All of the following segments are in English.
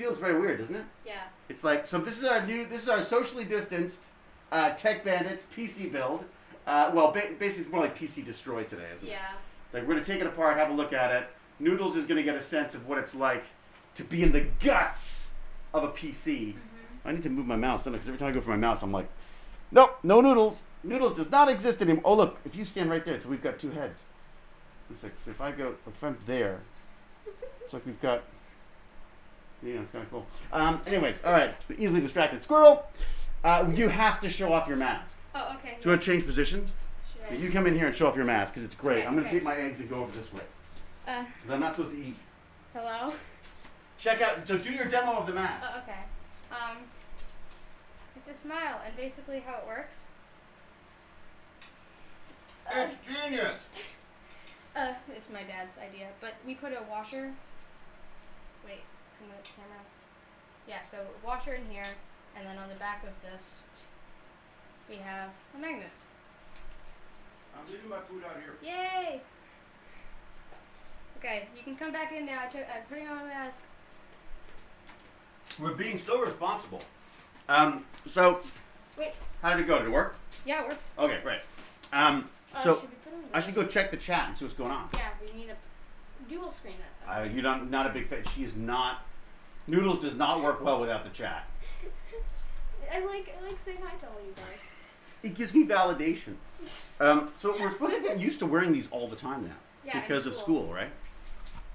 feels very weird, doesn't it? Yeah. It's like, so this is our socially distanced TechBandits PC build. Basically it's more like PC Destroy today, isn't it? Yeah. Like we're going to take it apart, have a look at it. Noodles is going to get a sense of what it's like to be in the guts of a PC. I need to move my mouse, don't I? Because every time I go for my mouse, I'm like, nope, no Noodles. Noodles does not exist anymore. Oh, look, if you stand right there, so we've got two heads. It's like, so if I go, like if I'm there, it's like we've got, yeah, it's kind of cool. Anyways, all right, the easily distracted squirrel. You have to show off your mask. Oh, okay. Do you want to change positions? Sure. You come in here and show off your mask because it's great. Okay, I'm going to okay. take my eggs and go over this way. 'Cause I'm not supposed to eat. Hello? Check out, so do your demo of the mask. Oh, okay. It's a smile, and basically how it works. It's genius. It's my dad's idea, but we put a washer. Wait, can the camera? Yeah, so a washer in here, and then on the back of this, we have a magnet. I'm leaving my food out here. Yay! Okay, you can come back in now. I'm putting on my mask. We're being so responsible. So, Wait. how did it go? Did it work? Yeah, it works. Okay, great. Should we put on I should go check the chat and see what's going on. Yeah, we need a dual screen it though. You're not a big fan. She is not. Noodles does not work well without the chat. I like saying hi to all you guys. It gives me validation. So we're supposed to get used to wearing these all the time now. Yeah, because of school, right?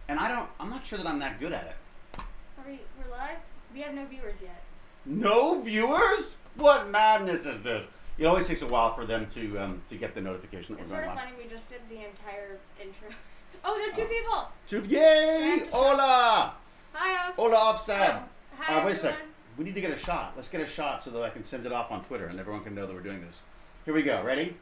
And I'm not sure that I'm that good at it. We're live? We have no viewers yet. No viewers? What madness is this? It always takes a while for them to get the notification that It's we're sort going of live. funny, we just did the entire intro. Oh, there's two people! Yay! Hola! Hi, Hola, offside. hi, Wait a sec. everyone. We need to get a shot. Let's get a shot so that I can send it off on Twitter and everyone can know that we're doing this. Here we go. Ready?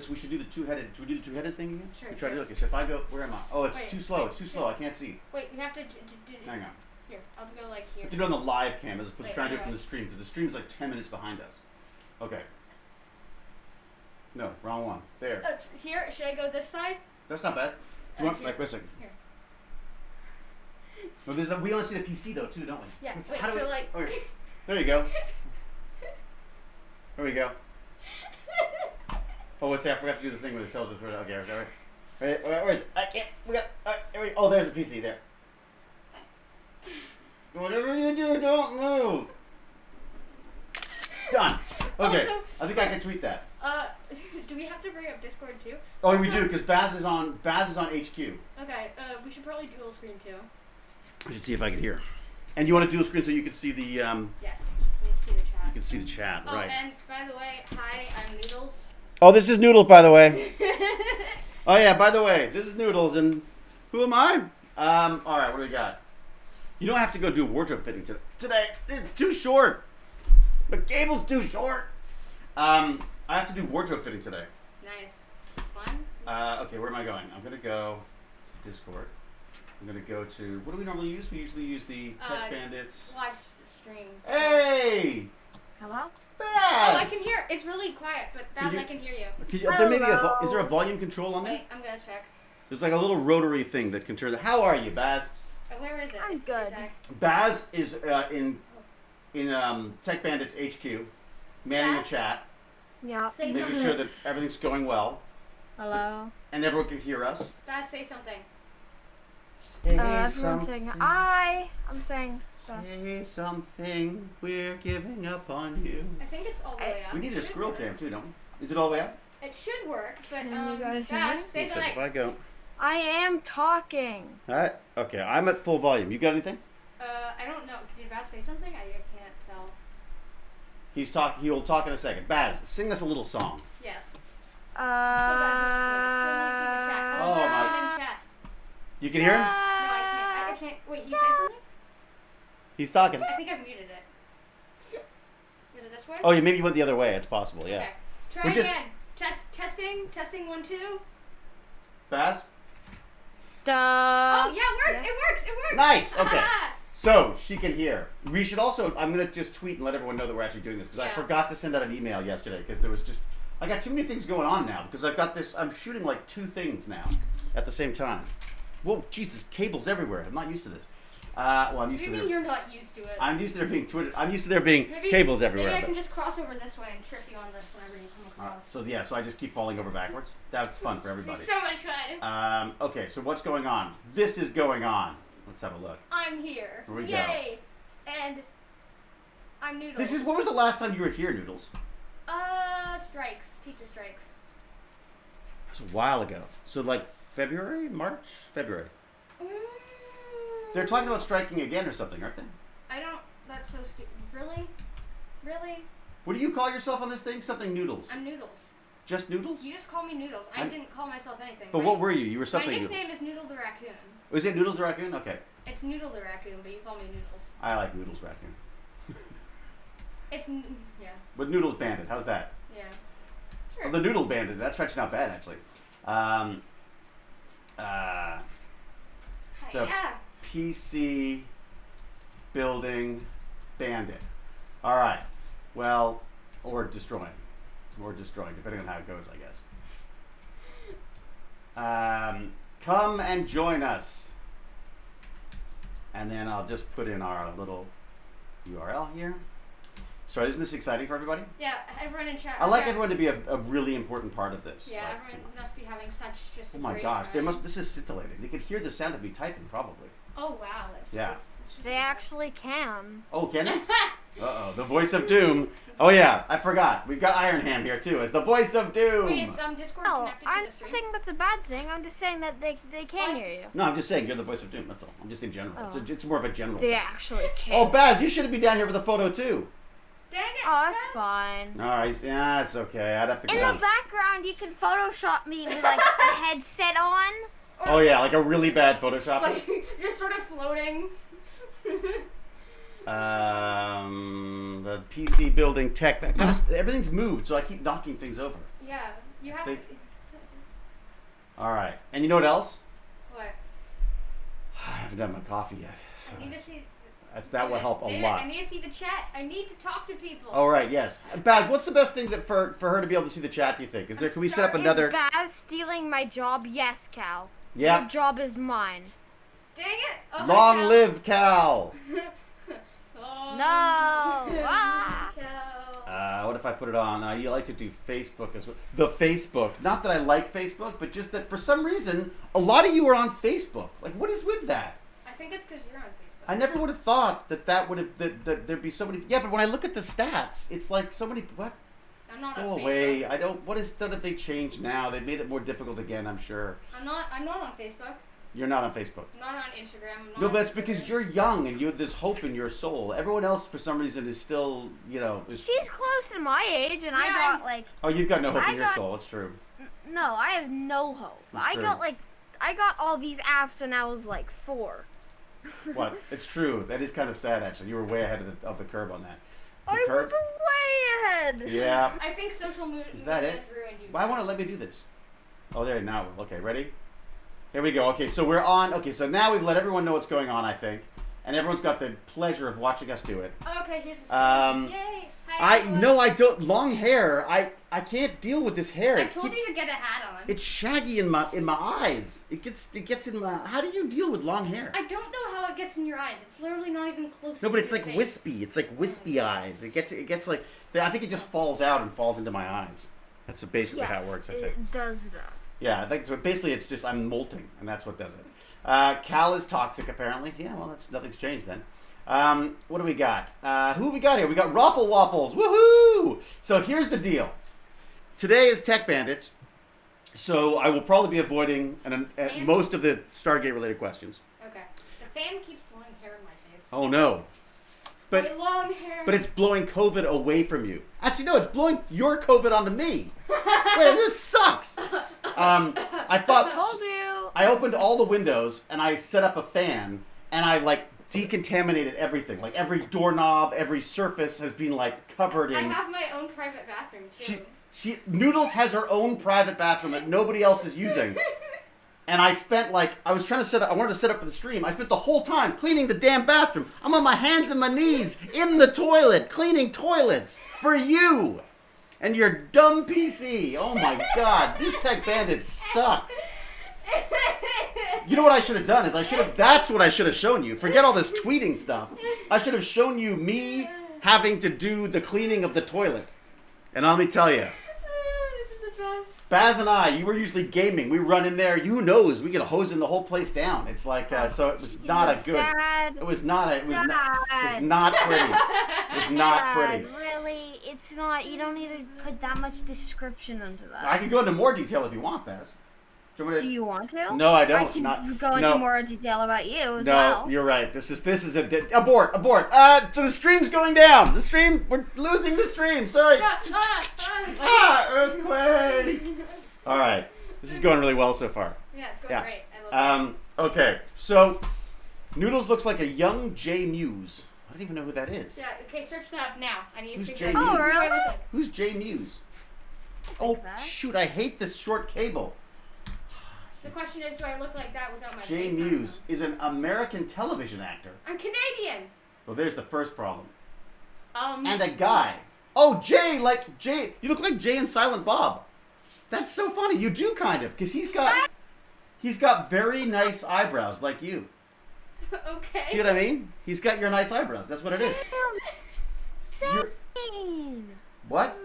We should do the two-headed. Should we do the two-headed thing again? Sure. We try to do it. Okay, so if I go, where am I? Oh, it's Wait, too slow. wait, It's too slow. I can't see. Wait, we have to Hang on. Here, I'll go like We here. have to do it on the live cam as opposed to Wait, trying to do it okay. from the stream because the stream's like 10 minutes behind us. Okay. No, wrong one. There. Here, should I go this side? That's not bad. Do you want, here. like, wait a second. Here. No, we only see the PC though too, don't we? Yeah, wait, How do so we, like... okay. There you go. There we go. Oh, wait, I forgot to do the thing where it tells us where to, okay, right. Where is it? I can't, we got, oh, there's the PC there. Whatever you do, don't move. Done. Okay, Also, I think I can tweet that. do we have to bring up Discord too? Oh, Also, we do, because Baz is on HQ. Okay, we should probably dual screen too. I should see if I can hear. And you want to dual screen so you can see the, Yes, we need to see the chat. you can see the chat, Oh, right. and by the way, hi, I'm Noodles. Oh, this is Noodles, by the way. Oh yeah, by the way, this is Noodles, and who am I? All right, what do we got? You don't have to go do a wardrobe fitting today. It's too short. The cable's too short. I have to do wardrobe fitting today. Nice. Fun? Okay, where am I going? I'm gonna go to Discord. I'm gonna go to, what do we normally use? We usually use the TechBandits. Live stream. Hey! Hello? Baz! Oh, I can hear. It's really quiet, but Baz, I can hear you. There may be is there a volume control on there? Wait, I'm gonna check. There's like a little rotary thing that can turn the, how are you, Baz? Where is it? I'm good. Baz is in TechBandits HQ, manning the Baz? chat, Yeah. Say making something. sure that everything's going well, Hello. and everyone can hear us. Baz, say something. Say Everyone's saying hi. I'm saying stuff. Say something. We're giving up on you. I think it's all the way up. We need a Should squirrel work. cam too, don't we? Is it all the way up? It should work, but Can you guys hear Baz, me? say If something. I go. I am talking. Alright, okay, I'm at full volume. You got anything? I don't know. Did Baz say something? I can't tell. He will talk in a second. Baz, sing us a little song. Yes. Still Uh. need to see the chat. Oh, Put my- it in chat. You can hear him? No, I can't. Wait, he said something? He's talking. I think I've muted it. Is it this way? Oh, yeah, maybe you went the other way. It's possible, yeah. Okay. Try We just- again. Testing 1 2. Baz? Duh. Oh yeah, it works. Nice, okay. So, she can hear. We should also, I'm going to just tweet and let everyone know that we're actually doing this, because I Yeah. forgot to send out an email yesterday, because there was just, I got too many things going on now, because I've got this, I'm shooting like 2 things now at the same time. Whoa, geez, there's cables everywhere. I'm not used to this. Well, I'm What used do to you there. mean you're not used to it? I'm used to there being Twitter. I'm used to there being Maybe- cables everywhere. Maybe I but- can just cross over this way and trip you on this whenever you come across. So I just keep falling over backwards. That's fun for everybody. It's so much fun. Okay, so what's going on? This is going on. Let's have a look. I'm here. Here we go. Yay! And I'm Noodles. This is what was the last time you were here, Noodles? Strikes. Teacher strikes. It's a while ago. So like February, March, February. They're talking about striking again or something, aren't they? I don't. That's so stupid. Really? Really? What do you call yourself on this thing? Something Noodles. I'm Noodles. Just Noodles? You just call me Noodles. I didn't call myself anything. But what were you? You were something My Noodles. nickname is Noodle the Raccoon. Was it Noodles the Raccoon? Okay. It's Noodle the Raccoon, but you call me Noodles. I like Noodles Raccoon. Yeah. But Noodles Bandit, how's that? Yeah. Oh, Sure. the Noodle Bandit, that's actually not bad, actually. the- Yeah. PC Building Bandit. All right. Well, or destroying, depending on how it goes, I guess. Come and join us. And then I'll just put in our little URL here. Sorry, isn't this exciting for everybody? Yeah, everyone in chat. I like yeah. everyone to be a really important part of this. Yeah, Like, everyone must be having such just oh a my great gosh, time. this is scintillating. They could hear the sound of me typing, probably. Oh wow, that's Yeah. just, it's just They actually can. Oh, can they? Uh-oh, the voice of doom. Oh yeah, I forgot. We've got Iron Ham here too as the voice of doom. Wait, is Discord No, connected I'm to the stream? saying that's a bad thing. I'm just saying that they can hear you. No, I'm just saying you're the voice of doom. That's all. I'm just in general. Oh. It's more of a general. They thing. actually can. Oh, Baz, you should be down here for the photo too. Dang it! Oh, that's fine. All right, yeah, it's okay. I'd have to. In go. the background, you can Photoshop me with like a headset on. Oh yeah, like a really bad Photoshop. Like just sort of floating. The PC building tech. Everything's moved, so I keep knocking things over. Yeah, you have. They- All right, and you know what else? What? I haven't done my coffee yet. So I need to see. that will help a David, lot. I need to see the chat. I need to talk to people. All right, yes. Baz, what's the best thing that for her to be able to see the chat? Do you think? Can we set up another? Is Baz stealing my job? Yes, Cal. Yeah. Your job is mine. Dang it! Oh, Long Cal. live Cal. Long No. live Ah. Cal. What if I put it on? You like to do Facebook as well. The Facebook. Not that I like Facebook, but just that for some reason, a lot of you are on Facebook. Like, what is with that? I think it's because you're on Facebook. I never would have thought that would have that there'd be so many. Yeah, but when I look at the stats, it's like so many. What? I'm not on Go Facebook. away. I don't. What is that? Have they changed now? They made it more difficult again. I'm sure. I'm not on Facebook. You're not on Facebook. I'm not on Instagram. I'm not No, on but it's Twitter. because you're young and you have this hope in your soul. Everyone else, for some reason, is still, She's close to my age, and I Yeah, got like Oh, you've got no hope I in your got- soul. It's true. no, I have no hope. That's I true. got all these apps when I was like 4. What? It's true. That is kind of sad, actually. You were way ahead of the curve on that. The I curve? was way ahead. Yeah. I think social media Is that it? has ruined you. Why won't it let me do this? Oh, there. Now. Okay, ready? Here we go. Okay, so we're on. Okay, so now we've let everyone know what's going on, I think. And everyone's got the pleasure of watching us do it. Oh, okay, here's the Yay! Hi, everyone. I don't. Long hair. I can't deal with this hair. I It told keeps- you to get a hat on. It's shaggy in my eyes. It gets in my. How do you deal with long hair? I don't know how it gets in your eyes. It's literally not even close. No, to but it's your like face. wispy. It's like wispy eyes. It gets like. I think it just falls out and falls into my eyes. That's basically how it works. I think. It does that. Yeah, I think so. Basically, it's just I'm molting, and that's what does it. Cal is toxic, apparently. Yeah, well, nothing's changed then. What do we got? Who we got here? We got Ruffle Waffles. Woohoo! So here's the deal. Today is Tech Bandits, so I will probably be avoiding most of the Stargate-related questions. Okay. The fan keeps blowing hair in my face. Oh no! But My long hair. But it's blowing COVID away from you. Actually, no, it's blowing your COVID onto me. Wait, this sucks. I thought Told you. I opened all the windows and I set up a fan and I like decontaminated everything. Like every doorknob, every surface has been like covered in. I have my own private bathroom too. Noodles has her own private bathroom that nobody else is using. And I spent I wanted to set up for the stream. I spent the whole time cleaning the damn bathroom. I'm on my hands and my knees in the toilet, cleaning toilets for you and your dumb PC. Oh my god, this Tech Bandit sucks. You know what I should have done is that's what I should have shown you. Forget all this tweeting stuff. I should have shown you me having to do the cleaning of the toilet. And let me tell you, This is the best. Baz and I, you were usually gaming. We run in there. You knows we get a hosing the whole place down. It's like so. It was not a good. Dad, It was not a. It was not. It was Dad. not pretty. It was not Dad, pretty. really, it's not. You don't need to put that much description into that. I can go into more detail if you want, Baz. Do you want me Do you want to? No, I don't. I can Not, go into no. more detail about you as No, well. you're right. This is abort. So the stream's going down. We're losing the stream. Sorry. Earthquake. All right. This is going really well so far. Yeah, it's going Yeah. great. I love Okay. So Noodles looks like a young Jay Muse. I don't even know who that is. it. Yeah, okay, search that up now. I need to Who's figure Jamie? out Oh, who I really? look like. Who's Jay Muse? Oh that. shoot! I hate this short cable. The question is, do I look like that without my Jay face mask Muse on? is an American television actor. I'm Canadian. Well, there's the first problem. And A guy. Oh, Jay, like Jay. You look like Jay and Silent Bob. That's so funny. You do kind of, because he's got very nice eyebrows like you. Okay. See what I mean? He's got your nice eyebrows. That's what it is. You're- Insane. What?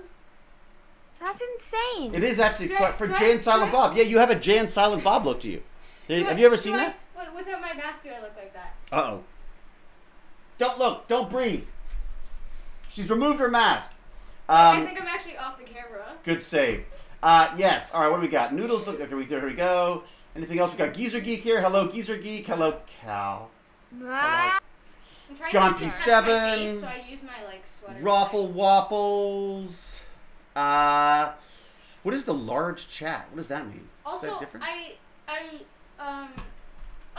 That's insane. It is actually Do I- quite for do I- Jay and Silent do I- Bob. Yeah, you have a Jay and Silent Bob look to you. Do Have I- you ever do seen I- that? Without my mask, do I look like that? Uh-oh. Don't look. Don't breathe. She's removed her mask. I think I'm actually off the camera. Good save. Yes. All right, what do we got? Noodles. Look. Okay, here we go. Anything else? We got Geezer Geek here. Hello, Geezer Geek. Hello, Cal. Ah, I'm trying John not to touch P7. my face, so I use my sweater. Raffle Waffles. What is the large chat? What does that mean? Also, is that different?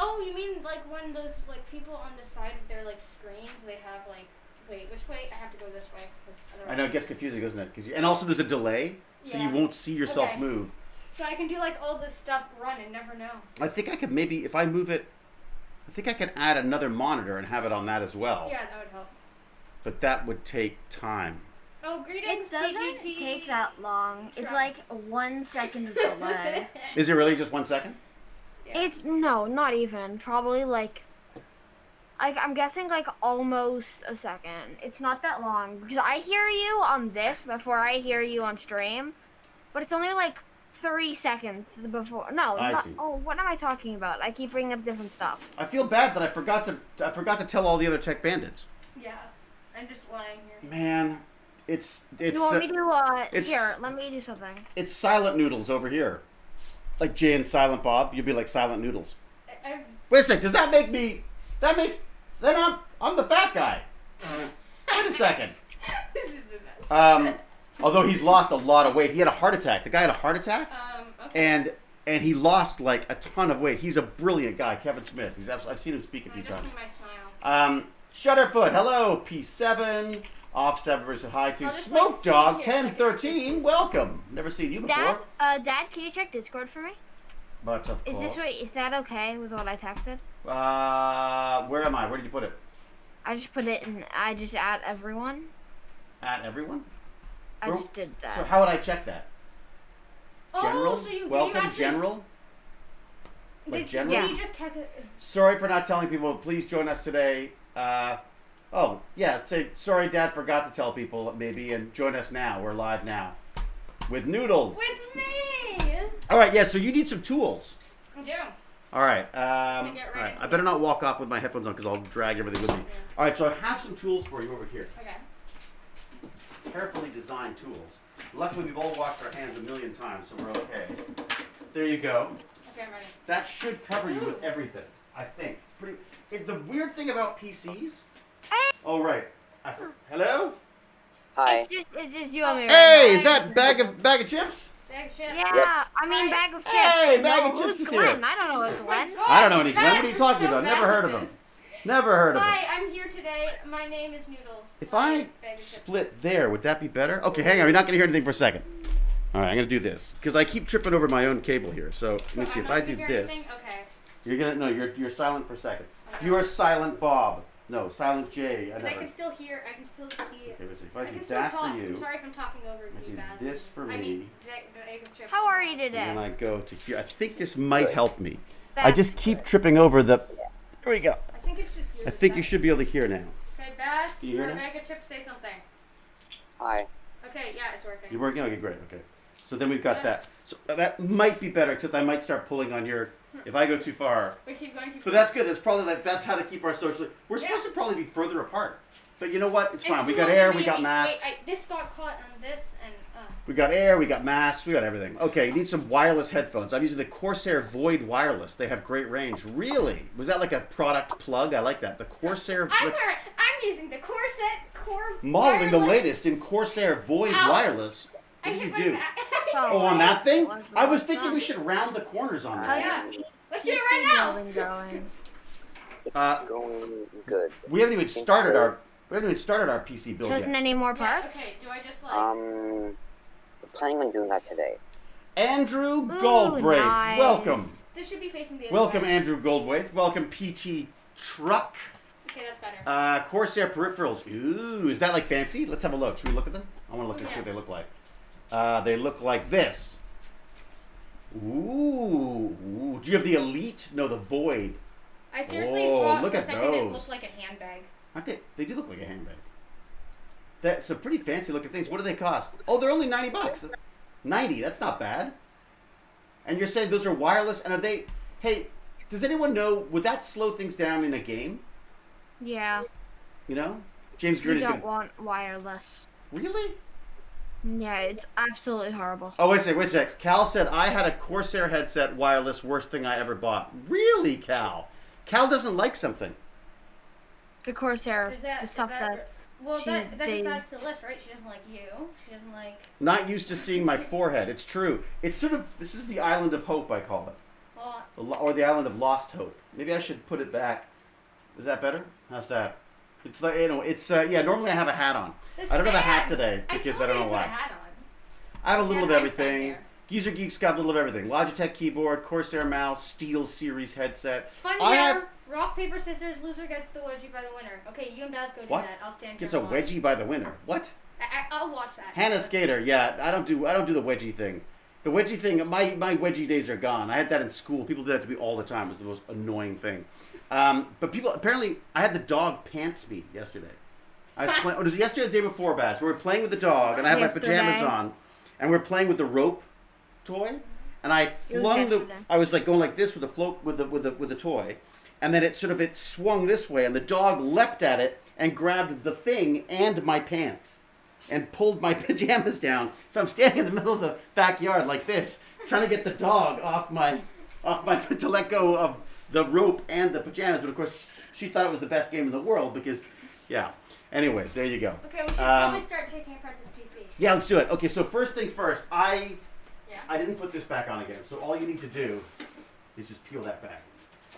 Oh, you mean when those people on the side of their screens, they have wait, which way? I have to go this way. 'Cause I know it gets confusing, doesn't it? And also there's a delay, so you Yeah. won't see yourself Okay. move. So I can do all this stuff run and never know. I think I could maybe, if I move it, I think I could add another monitor and have it on that as well. Yeah, that would help. But that would take time. Oh, greetings, it doesn't PGT. take that long. It's Try. like 1 second of delay. Is it really just 1 second? Yeah. It's no, not even. Probably I'm guessing almost a second. It's not that long because I hear you on this before I hear you on stream, but it's only 3 seconds before. No, I not, see. oh, what am I talking about? I keep bringing up different stuff. I feel bad that I forgot to tell all the other Tech Bandits. Yeah, I'm just lying here. Man, it's You want me to it's- here? Let me do something. it's Silent Noodles over here. Like Jay and Silent Bob, you'd be like Silent Noodles. I've Wait a sec, does that make me? Then I'm the fat guy. Wait a second. this is the best. Although he's lost a lot of weight, he had a heart attack. The guy had a heart attack, Okay. and he lost a ton of weight. He's a brilliant guy, Kevin Smith. I've seen him speak a few I just times. need my smile. Shutterfoot, hello. P7. Off7 said hi to I'll just, Smoke sit Dog here, 1013. Welcome. Never seen you before. Dad, can you check Discord for me? But of Is course. is that okay with what I texted? Where am I? Where did you put it? I just put it in. I just add everyone. At everyone? I Where- just did that. So how would I check that? General? Oh, so you Welcome, actually, General? Like general? Yeah. Did you just text it? Sorry for not telling people. Please join us today. Say sorry, Dad forgot to tell people maybe, and join us now. We're live now with Noodles. With me! All right, yeah. So you need some tools. I do. All right. get All right right. into I better not walk off with my headphones on because I'll drag everything with me. All right. So I have some tools for you over here. Okay. Carefully designed tools. Luckily, we've all washed our hands a million times, so we're okay. There you go. Okay, I'm ready. That should cover you with everything, I think. The weird thing about PCs. Oh right. Hello. Hi. It's just you and me. Hey, right is that bag of chips? Bag of chips. now. Yep. Yeah, I mean bag of chips. Hey, bag No, of chips who's is here. Glenn? I don't know who's Oh my Glenn. God, I don't know any guys, Glenn. What are you I'm talking so about? bad Never heard with of him. this. Never heard of him. Hi, I'm here today. My name is Noodles. If My I bag of chips. split there, would that be better? Okay, hang on. You're not going to hear anything for a second. All right, I'm going to do this because I keep tripping over my own cable here. So let me So see I'm if not I gonna do hear this. anything? Okay. You're silent for a second. Okay. You are silent Bob. No, silent J. But I never. can still hear. I can still see. Okay, let's see. If I I do can still that talk. for you, I'm sorry if I'm talking over I you do guys. this for I me. mean, bag of chips. How are you and then today? I go to here. I think this might help me. I just keep tripping over the. There we go. I think it's just you. I think you should be able to hear now. Okay, Bass, You you're hear a now? mega chip. Say something. Hi. Okay, yeah, it's working. You're working? Okay, great. Okay. So then we've got that. So that might be better, except I might start pulling on your. If I go too far. We keep going too far. But that's good. That's probably that's how to keep our social. We're supposed to probably be further apart. But you know what? It's fine. We got air. We got masks. This got caught on this and. We got air. We got masks. We got everything. Okay, you need some wireless headphones. I'm using the Corsair Void Wireless. They have great range. Really? Was that like a product plug? I like that. The Corsair. I'm using the Core. Modeling the wireless. latest in Corsair Void Ow. Wireless. I What did hit you my do? back. Oh, on that thing? What's I was wrong? thinking we should round the corners on that. Yeah. Let's do it right now. Building going. It's going good. We haven't even started our PC build Chosen yet. any more Yeah, parts? okay, do I just like. We're planning on doing that today. Andrew Goldbraith, nice. welcome. This should be facing the other Welcome, way. Andrew Goldbraith. Welcome, PT Truck. Okay, that's better. Corsair peripherals. Ooh, is that like fancy? Let's have a look. Should we look at them? I want to look and see what they look like. They look like this. Ooh. Do you have the Elite? No, the Void. I seriously Oh, thought look for a at second it those. looked like a handbag. Aren't they? They do look like a handbag. That's some pretty fancy looking things. What do they cost? Oh, they're only $90. 90. That's not bad. And you're saying those are wireless? And are they? Hey, does anyone know? Would that slow things down in a game? Yeah. You know, James You Green is don't gonna. want wireless. Really? Yeah, it's absolutely horrible. Oh, wait a sec. Cal said I had a Corsair headset wireless. Worst thing I ever bought. Really, Cal? Cal doesn't like something. The Corsair, Is that the stuff that well, she- that they- decides to lift, right? She doesn't like you. She doesn't like. Not used to seeing my forehead. It's true. It's sort of. This is the island of hope, I call it. Well, Or the island of lost hope. Maybe I should put it back. Is that better? How's that? It's like, you know, it's yeah. Normally I have a hat on. this I don't have a hat band- today because I told don't you know to put a why. hat on. I have a little of Yeah, Einstein everything. there. Geezer Geeks got a little of everything. Logitech keyboard, Corsair mouse, Steel Series headset. Fun I here. have Rock paper scissors. Loser gets the wedgie by the winner. Okay, you and Baz go do What? that. I'll stand here. gets a and watch. wedgie by the winner. What? I'll watch that. Hannah Skater. Yeah, I don't do the wedgie thing. The wedgie thing. My wedgie days are gone. I had that in school. People did that to me all the time. It was the most annoying thing. But people apparently, I had the dog pants me yesterday. I was playing. It was yesterday, or the day before, Bass. We were playing with the dog, and I had my pajamas Yesterday. on, and we were playing with the rope toy, and I It was flung the. yesterday. I was like going like this with the float with the toy, and then it swung this way, and the dog leapt at it and grabbed the thing and my pants, and pulled my pajamas down. So I'm standing in the middle of the backyard like this, trying to get the dog off my to let go of the rope and the pajamas. But of course, she thought it was the best game in the world because, yeah. Anyway, there you go. Okay, we should probably start taking apart this PC. Yeah, let's do it. Okay, so first things first. I Yeah. didn't put this back on again, so all you need to do is just peel that back.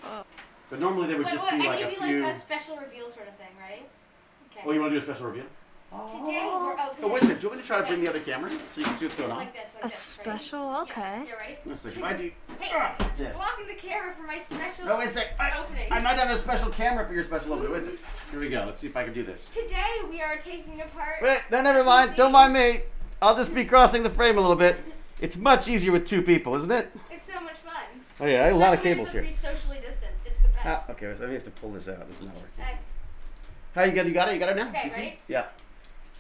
Oh. But normally they would Wait, just wait, be I like gave a you few. like a special reveal sort of thing, right? Okay. Oh, you want to do a special reveal? Today we're opening. Oh, wait a second. Do you want me to try to bring the other camera so you can see what's going on? Like this, like a this. Ready? special. Okay. Yeah, you ready? Wait a second. If I do Hey, this. blocking the camera for my special No, wait a second. opening. I might have a special camera for your special opening. Wait a second. Here we go. Let's see if I can do this. Today we are taking apart. Wait, no, never mind. Don't mind me. I'll just be crossing the frame a little bit. It's much easier with two people, isn't it? It's so much fun. Oh yeah, I have a lot of That's when cables you're here. supposed to be socially distanced. It's the best. Okay, so we have to pull this out. This is not working. Okay. How you got it? You got it? You got it now? Okay, You see? ready? Yeah.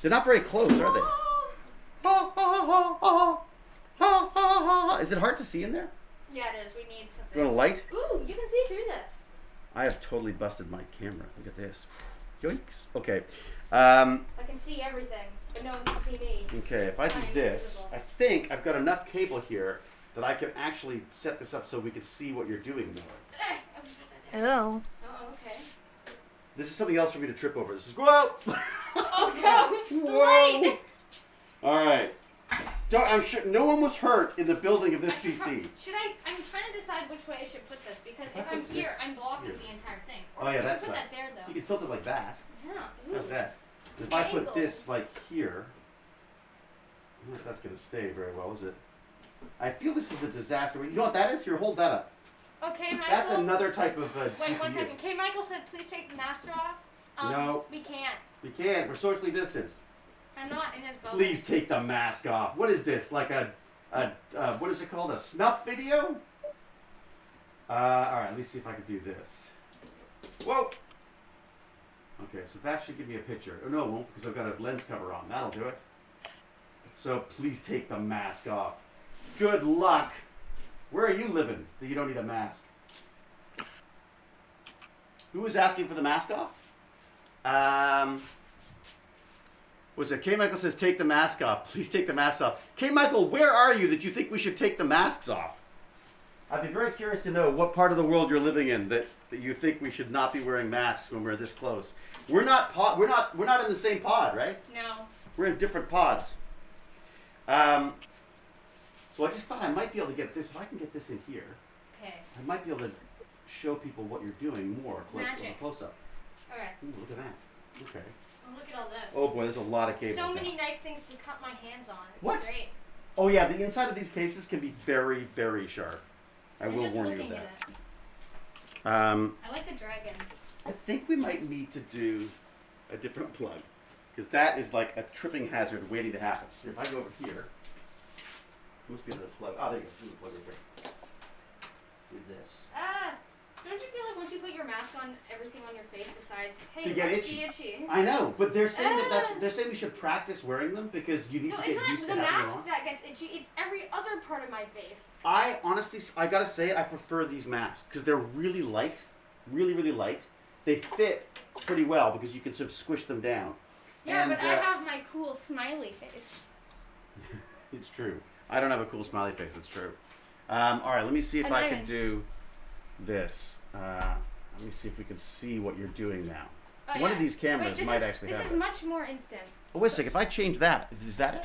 They're not very close, are they? Ha, ha, ha, ha, ha, ha, ha. Is it hard to see in there? Yeah, it is. We need You something. want a light? Ooh, you can see through this. I have totally busted my camera. Look at this. Yoinks. Okay. I can see everything, but no one can see me. Okay, if I do I'm this, invisible. I think I've got enough cable here that I can actually set this up so we can see what you're doing more. Oh. Oh, okay. This is something else for me to trip over. This is whoa. Oh no! Whoa. Light! All right. I'm sure no one was hurt in the building of this PC. Should I? I'm trying to decide which way I should put this because I if I'm put here, this I'm blocking here. the entire thing. Oh, yeah, you that can put sucks. that there though. You can tilt it like that. Yeah. How's Ooh. that? If I put this Angles. like here, I don't know if that's going to stay very well, is it? I feel this is a disaster. You know what that is? Here, hold that up. Okay, Michael. That's another type of Wait, GPU. 1 second. K. Michael said, please take the mask off. No. We can't. We can't. We're socially distanced. I'm not in his building. Please take the mask off. What is this? Like a what is it called? A snuff video? Alright, let me see if I can do this. Whoa! Okay, so that should give me a picture. Oh, no, it won't, because I've got a lens cover on. That'll do it. So please take the mask off. Good luck! Where are you living that you don't need a mask? Who is asking for the mask off? Was it K. Michael says take the mask off. Please take the mask off. K. Michael, where are you that you think we should take the masks off? I'd be very curious to know what part of the world you're living in that you think we should not be wearing masks when we're this close. We're not we're not in the same pod, right? No. We're in different pods. So I just thought I might be able to get this. If I can get this in here, Okay. I might be able to show people what you're doing more Magic. close up. Okay. Ooh, look at that. Okay. Oh, look at all this. Oh boy, there's a lot of cables. So now. many nice things to cut my hands on. It's What? great. Oh yeah, the inside of these cases can be very, very sharp. I I'm will just warn you of looking that. at it. I I like the dragon. think we might need to do a different plug because that is like a tripping hazard waiting to happen. So if I go over here, must be another plug. Oh, there you go. There's a plug right there. Do this. Don't you feel like once you put your mask on, everything on your face decides, hey, To get let's itchy. be itchy? I know, but they're saying they're saying we should practice wearing them because you need No, to it's get used not to the having them mask on. that gets itchy. It's every other part of my face. I honestly, I gotta say, I prefer these masks because they're really light, really, really light. They fit pretty well because you can sort of squish them down. Yeah, And, but I have my cool smiley face. It's true. I don't have a cool smiley face. It's true. All right, let me see if I can Annoying. do this. Let me see if we can see what you're doing now. Oh, One yeah. of these cameras Wait, this might is, actually this have is it. much more instant. Oh, wait a second. If I change that, is that it?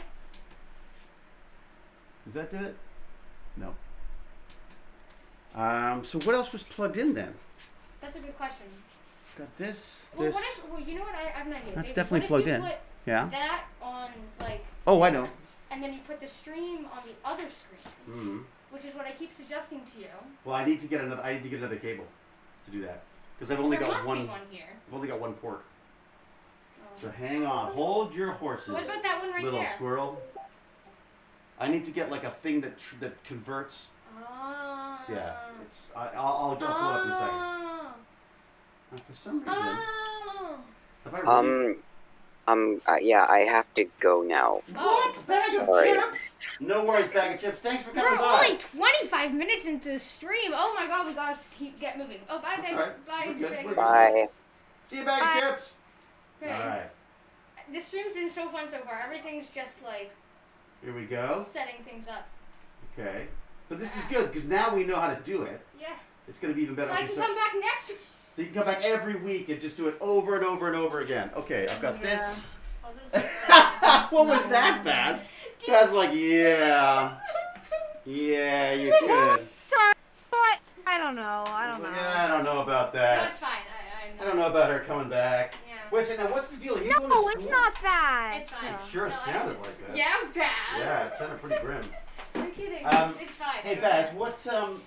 Does that do it? No. So what else was plugged in then? That's a good question. Got this, Well, this. what if? Well, you know what? I have an idea. That's David. definitely what plugged if you in. Put Yeah. that on like, Oh, I know. and then you put the stream on the other screen, Mm-hmm. which is what I keep suggesting to you. Well, I need to get another cable to do that because I've only there got must one. be one here. I've only got one port. Oh. So hang on, hold your horses, What about that one right little there? squirrel. I need to get like a thing that converts. Oh. Yeah, it's. I'll pull it up in a second. Oh. For some reason, Oh. have I really? Yeah, I have to go now. What? Bag of Sorry. chips? No worries, bag of chips. Thanks for We're coming by. only 25 minutes into the stream. Oh my god, we gotta get moving. Oh, bye, That's bye, all right. bye, We're good. bye, We're Bye. good. See you, bag Bye. of chips. Okay. All right, This stream's been so fun so far. Everything's just like here we go. setting things up. Okay, but this is good because now we know how to do it. Yeah. It's going to be even better. So I Okay, can come back next week. So you can come back every week and just do it over and over and over again. Okay, I've got Yeah. this. Oh, this is What was that, Baz? Baz like, yeah, you could. Sorry, but I don't know. I don't know. Like, I don't know about No, that. it's fine. I'm I don't know about her coming back. Yeah. Wait a second, now what's the deal? Are you going to No, school? it's not that. It's fine. It sure No, sounded like that. Yeah, Baz. Yeah, it sounded pretty grim. I'm kidding. It's fine. Hey, Baz, what, sorry,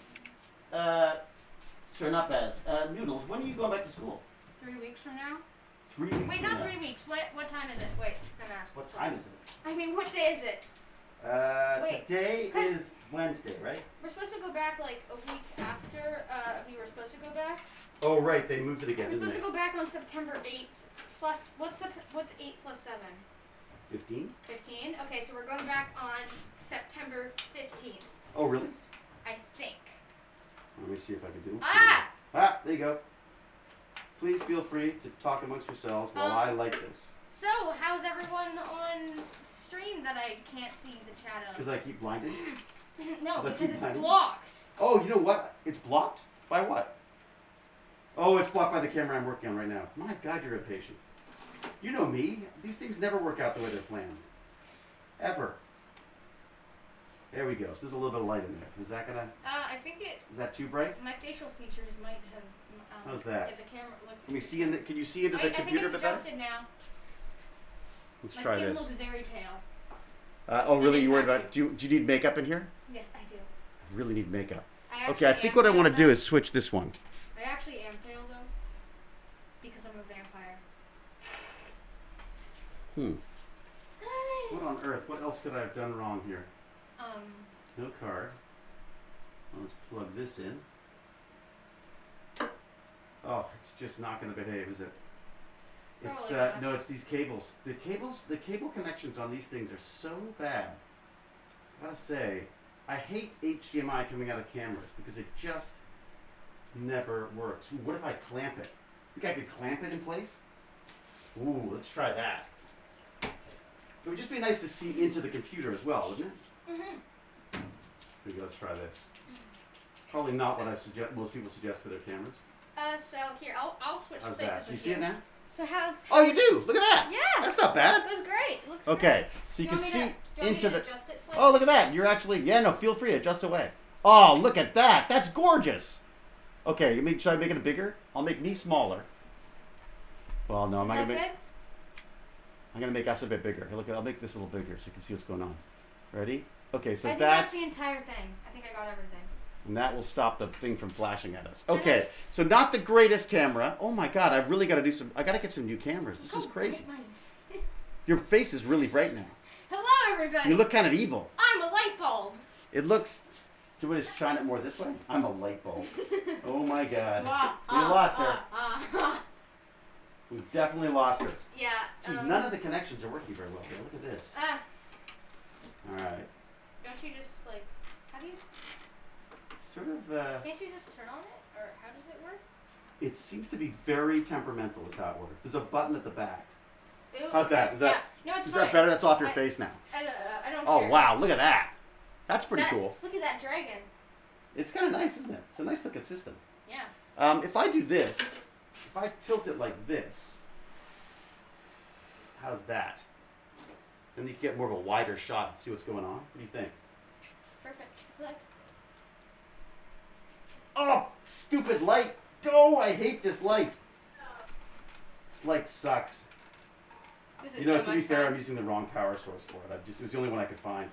not Baz, Noodles, when are you going back to school? 3 weeks from now? 3 weeks Wait, from not now. 3 weeks. What time is it? Wait, I'm asked. What time is it? I mean, what day is it? Wait, Today 'cause- is Wednesday, right? We're supposed to go back like a week after we were supposed to go back. Oh, right, they moved it again, We're didn't supposed they? to go back on September 8th. Plus, what's 8 plus 7? 15? 15? Okay, so we're going back on September 15th, Oh, really? I think. Let me see if I can do it. Ah! There you go. Please feel free to talk amongst yourselves while I like this. So, how's everyone on stream that I can't see the chat of? Because I keep blinded. No, Does that because keep it's hiding? blocked. Oh, you know what? It's blocked? By what? Oh, it's blocked by the camera I'm working on right now. My God, you're impatient. You know me. These things never work out the way they're planned. Ever. There we go. So there's a little bit of light in there. Is that gonna? I think Is that too bright? my facial features might have. How's that? If the camera looked. Can we see in the? Can you see into the I think computer a it's bit better? adjusted now. Let's My try skin this. looks very pale. Oh, It really? is You worried about? actually. Do you need makeup in here? Yes, I do. I really need makeup. Actually Okay, I think am what I pale want to though. do is switch this one. I actually am pale though, because I'm a vampire. What on earth? What else could I have done wrong here? Um. No card. Let's plug this in. Oh, it's just not going to behave, is it? It's Probably not. no, it's these cables. The cable connections on these things are so bad. I gotta say, I hate HDMI coming out of cameras because it just never works. Ooh, what if I clamp it? Think I could clamp it in place? Ooh, let's try that. It would just be nice to see into the computer as well, wouldn't it? Mhm. Here we go. Let's try this. Probably not what I suggest. Most people suggest for their cameras. So here, I'll switch How's places that? Do you with see it now? So how's? Oh, you do. Look at that. Yeah. That's not bad. It was great. Looks Okay, great. so you Do can want me see to- do you want me into to the. adjust it slightly? Oh, look at that. You're actually. Yeah, no. Feel free. Adjust away. Oh, look at that. That's gorgeous. Okay, should I make it bigger? I'll make me smaller. Well, no, I'm not Is gonna that make. good? I'm gonna make us a bit bigger. Here, look, I'll make this a little bigger so you can see what's going on. Ready? Okay, so I think that's the entire thing. I think I got everything. and that will stop the thing from flashing at us. Okay, so not the greatest camera. Oh my God, I've really got to do some. I got to get some new cameras. This is Go crazy. get mine. Your face is really bright now. Hello, everybody. You look kind of evil. I'm a light bulb. It looks. Do you want to shine it more this way? I'm a light bulb. Oh my God. We lost her. We've definitely lost her. Yeah. See, none of the connections are working very well here. Look at this. All right. Don't you just like? How do you? Sort of. Can't you just turn on it, or how does it work? It seems to be very temperamental. Is how it works. There's a button at the back. Ooh, How's that? okay. Is that? Yeah. No, it's Is fine. that better? That's off your I- face now. I don't Oh care. wow! Look at that. That's pretty That- cool. Look at that dragon. It's kind of nice, isn't it? It's a nice looking system. Yeah. If I do this, if I tilt it like this, how's that? Then you can get more of a wider shot and see what's going on. What do you think? Perfect. Look. Oh, stupid light! Oh, I hate this light. This light sucks. This is You know, so to be much fair, fun. I'm using the wrong power source for it. It was the only one I could find.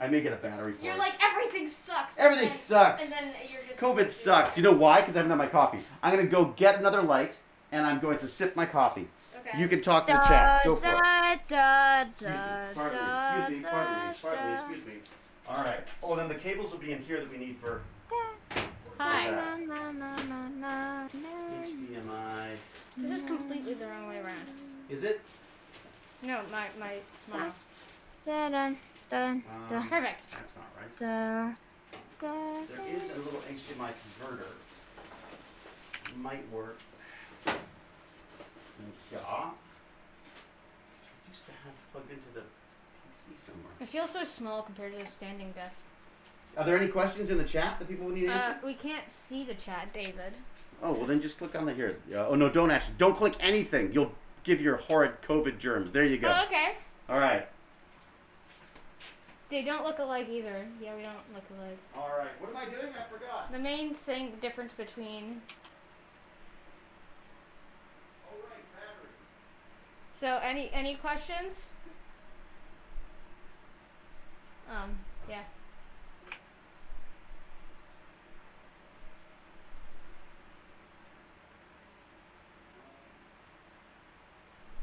I may get a battery for You're it. like everything sucks. Everything and then, sucks. And then you're just. COVID sucks. You know why? Because I haven't had my coffee. I'm going to go get another light, and I'm going to sip my coffee. Okay. You can talk to the chat. Go for it. Pardon Excuse me. All right. Oh, then the cables will be in here that we need for Hi. HDMI. This is completely the wrong way around. Is it? No, my smile. Perfect. That's not right. There is a little HDMI converter. Might work. Yeah. I used to have plugged into the PC somewhere. It feels so small compared to the standing desk. Are there any questions in the chat that people would need to answer? We can't see the chat, David. Oh, well then just click on the here. Oh no, don't click anything. You'll give your horrid COVID germs. There you go. Oh, okay. All right. They don't look alike either. Yeah, we don't look alike. All right. What am I doing? I forgot. The main difference between. Oh right, battery. So any questions? Yeah.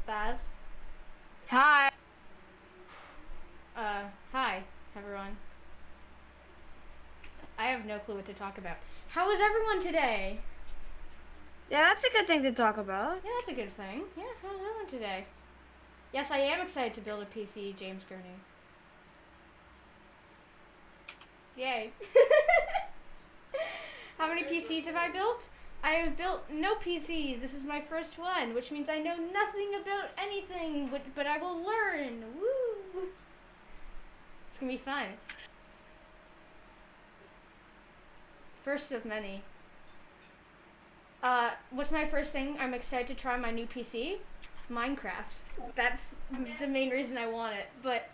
Baz? Hi. Hi, everyone. I have no clue what to talk about. How is everyone today? Yeah, that's a good thing to talk about. Yeah, that's a good thing. Yeah, how's everyone today? Yes, I am excited to build a PC, James Gurney. Yay. How many PCs have I built? I have built no PCs. This is my first one, which means I know nothing about anything, but I will learn. Woo! It's gonna be fun. First of many. What's my first thing? I'm excited to try my new PC. Minecraft. That's the main reason I want it. But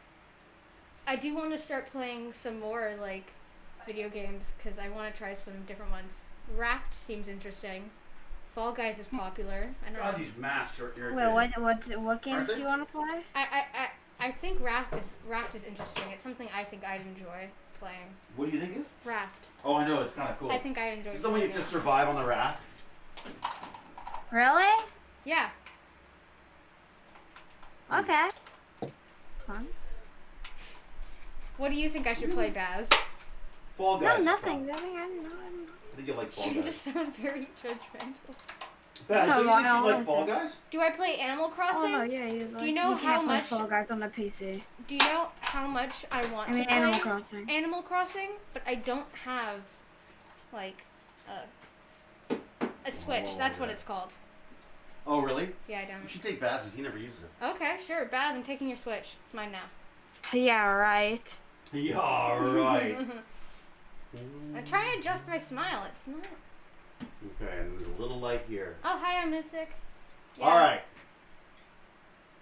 I do want to start playing some more, like, video games, because I want to try some different ones. Raft seems interesting. Fall Guys is popular. I don't God, know. these masks are irritating. Wait, what games do you want to play? I think Raft is interesting. It's something I think I'd enjoy playing. What do you think it is? Raft. Oh, I know. It's kind of cool. I think I enjoy Is the one you playing just it. survive on the raft? Really? Yeah. Okay. Fun. What do you think I should play, Baz? Fall No, Guys. is nothing. fun. Nothing. I think you like Fall You Guys. just sound very judgmental. Baz, No, don't you I think you like don't Fall listen. Guys? Do I play Animal Crossing? Oh no, yeah, you. Do you know you how can't play much? Fall Guys on the PC? Do you know how much I want I mean, to play Animal Crossing. Animal Crossing, but I don't have like a Switch. Oh, That's what yeah. it's called. Oh, really? Yeah, I You don't. should take Baz's. He never uses it. Okay, sure. Baz, I'm taking your Switch. It's mine now. Yeah, right. Yeah, right. I try and adjust my smile. It's not. Okay, and there's a little light here. Oh, hi, I'm Mystic. Yeah. All right.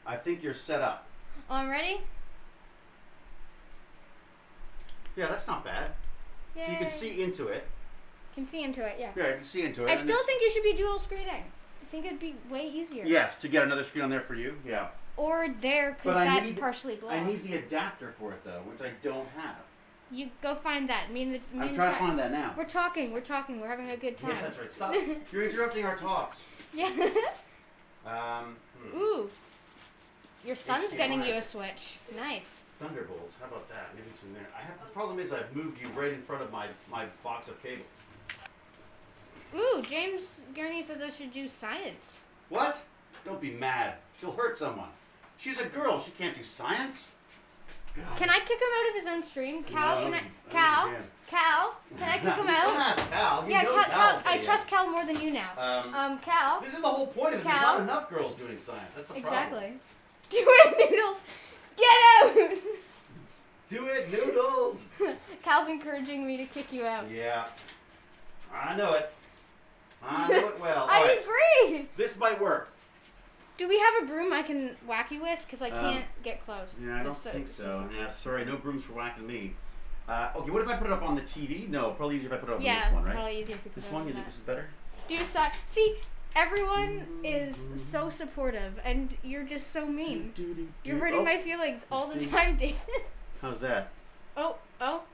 I think you're set up. Oh, I'm ready. Yeah, that's not bad. Yay. So you can see into it. Can see into it. Yeah. Yeah, you can see into it. I and still it's- think you should be dual screening. I think it'd be way easier. Yes, to get another screen on there for you. Yeah. Or there, But because I that's need- partially blocked. I need the adapter for it though, which I don't have. You go find that. Me and the. I'm trying to find that now. We're talking. We're having a good time. Yeah, that's right. Stop. You're interrupting our talks. Yeah. Ooh. Your son's getting you a Switch. Nice. Thunderbolts. How about that? Maybe it's in there. The problem is I've moved you right in front of my box of cables. Ooh, James Gurney says I should do science. What? Don't be mad. She'll hurt someone. She's a girl. She can't do science. God, Can I kick him out of his own stream? Cal, No, can I? I don't Cal, think Cal, can I kick him Don't out? ask Cal. You Yeah, know Cal. Cal's I a- trust Cal more than you now. Cal. This is the whole point of it. There's Cal? not enough girls doing science. That's the problem. Exactly. Do it, Noodles. Get out. Do it, Noodles. Cal's encouraging me to kick you out. Yeah. I know it. I know it well. All I right. agree. This might work. Do we have a broom I can whack you with? Because I can't get close. Yeah, I don't think so. Yeah, sorry, no brooms for whacking me. Okay, what if I put it up on the TV? No, probably easier if I put it up Yeah, on this one, right? probably easier if you put This it one, on you think that. this is better? Do suck. See, everyone is so supportive, and you're just so mean. You're hurting my feelings all the see. time, David. How's that? Oh,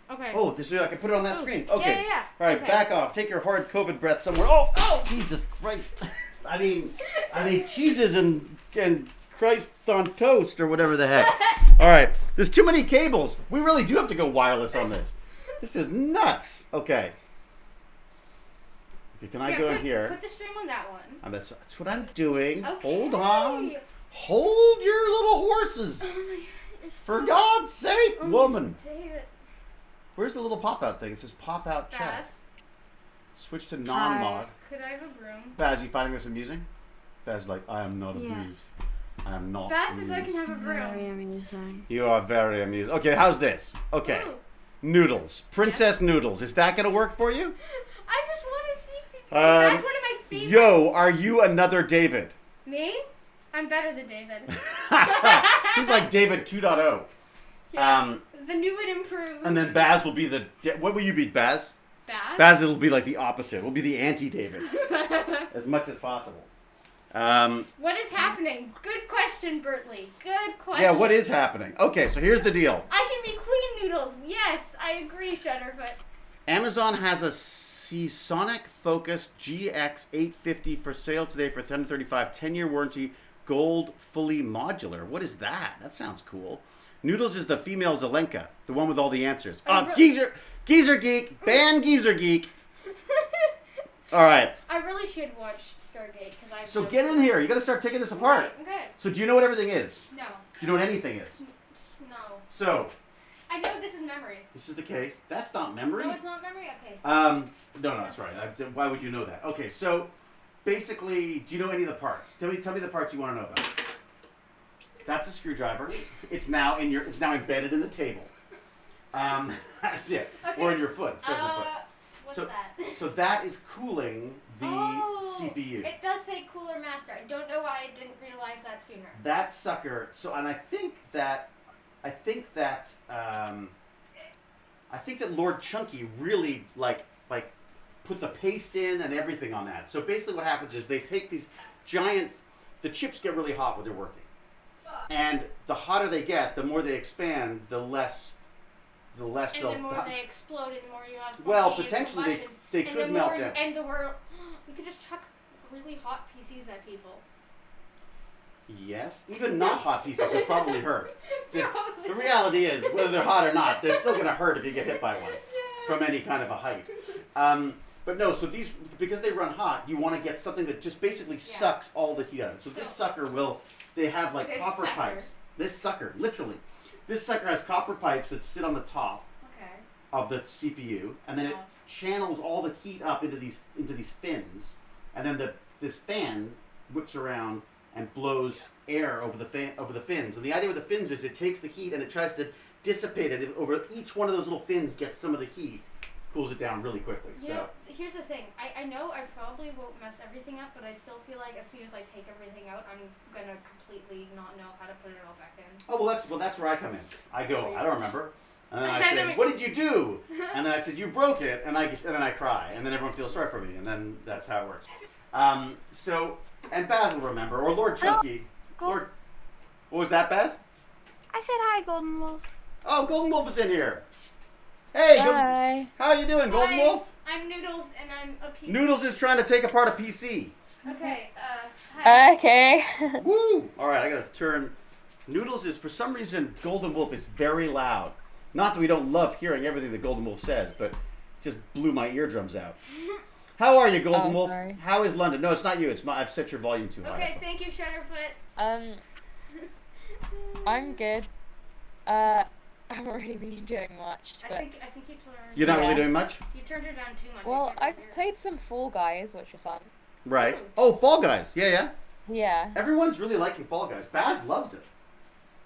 okay. Oh, this is I can put it on that Ooh, screen. yeah, Okay. yeah. All right, Okay. back off. Take your hard COVID breath somewhere. Oh, Oh! Jesus Christ! I mean, cheeses and Christ on toast or whatever the heck. All right, there's too many cables. We really do have to go wireless on this. This is nuts. Okay. Okay, can I Here, go in put, here? Put the string on that one. That's what I'm doing. Okay. Hold on. Hold your little horses. For God's sake, woman. David. Where's the little pop-out thing? It says pop-out chat. Baz, Switch to non-mod. could I have a broom? Baz, you finding this amusing? Baz, like, I am not Yes. amused. I am not Baz amused. says I can have a Very broom. amusing. You are very amused. Okay, how's this? Okay. Ooh, Noodles. Princess Noodles. Is that going to work for you? I just want to see people. That's one of my favorite. Yo, are you another David? Me? I'm better than David. He's like David 2.0. Yeah. The new and improved. And then Baz will be what will you be, Baz? Baz? Baz will be like the opposite. We'll be the anti-David. As much as possible. What is happening? Good question, Bertley. Good question. Yeah, what is happening? Okay, so here's the deal. I should be Queen Noodles. Yes, I agree, Shutterfoot. Amazon has a Seasonic Focus GX 850 for sale today for $135. 10-year warranty, gold, fully modular. What is that? That sounds cool. Noodles is the female Zelenka, the one with all the answers. Geezer Geek, ban Geezer Geek. All right. I really should watch Stargate because I. So get in here. You got to start taking this apart. Okay. So do you know what everything is? No. Do you know what anything is? No. So I know this is memory. this is the case. That's not memory. No, it's not memory. Okay. So No, that's right. Why would you know that? Okay, so basically, do you know any of the parts? Tell me the parts you want to know about. That's a screwdriver. It's now embedded in the table. That's it. Okay. Or in your foot. It's better than the foot. What's So- that? So that is cooling the Oh, CPU. It does say Cooler Master. I don't know why I didn't realize that sooner. That sucker. So, and I think that Lord Chunky really like put the paste in and everything on that. So basically, what happens is they take these giant. The chips get really hot when they're working, and the hotter they get, the more they expand, the less And they'll. the more they explode, and the more you have. Well, spontaneous potentially combustions. they And could the melt more, down. And the world, you could just chuck really hot PCs at people. Yes, even not hot pieces would probably hurt. The Probably. reality is, whether they're hot or not, they're still going to hurt if you get hit by one from any kind of a height. But no, so these, because they run hot, you want to get something that just basically sucks all the heat out of it. So this sucker will, they have like This copper sucker. pipes. This sucker, literally. This sucker has copper pipes that sit on the top Okay. of the CPU, and then it channels all the heat up into these fins, and then this fan whips around and blows air over the fins. And the idea with the fins is it takes the heat and it tries to dissipate it over each one of those little fins, gets some of the heat, cools it down really quickly. You know, here's the thing. I know I probably won't mess everything up, but I still feel like as soon as I take everything out, I'm gonna completely not know how to put it all back in. Oh well, that's where I come in. I go, I don't remember, and then I I say, know. "What did you do?" And then I said, "You broke it," and then I cry, and then everyone feels sorry for me, and then that's how it works. And Baz will remember, or Lord Chunky. Lord, what was that, Baz? I said hi, Golden Wolf. Oh, Golden Wolf is in here. Hey, Hi. how you doing, Golden Hi, Wolf? I'm Noodles, and I'm a PC. Noodles is trying to take apart a PC. Okay, hi. Okay. Woo! All right, I gotta turn. Noodles is, for some reason, Golden Wolf is very loud. Not that we don't love hearing everything that Golden Wolf says, but just blew my eardrums out. How are you, Golden Wolf? Sorry. How is London? No, it's not you. It's my. I've set your volume too high. Okay, thank you, Shutterfoot. I'm good. I haven't really been doing much, I but think you turned. You're not Yeah. really doing much? You turned it down too much. well, I I've played some Fall Guys, which is fun. Right. Oh, Fall Guys. Yeah. Yeah. Everyone's really liking Fall Guys. Baz loves it.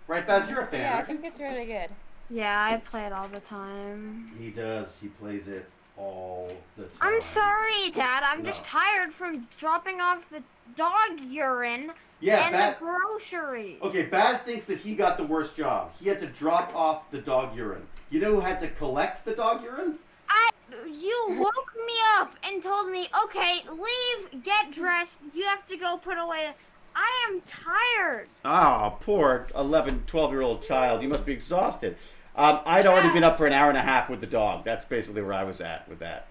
Right, Baz? You're a fan, Yeah, I aren't you? think it's really good. Yeah, I play it all the time. He does. He plays it all the time. I'm sorry, Dad. I'm No. just tired from dropping off the dog urine Yeah, and Baz. the groceries. Okay, Baz thinks that he got the worst job. He had to drop off the dog urine. You know who had to collect the dog urine? You woke me up and told me, okay, leave, get dressed. You have to go put away. I am tired. Oh, poor 11, 12-year-old child. You must be exhausted. I'd already been up for an hour and a half with the dog. That's basically where I was at with that.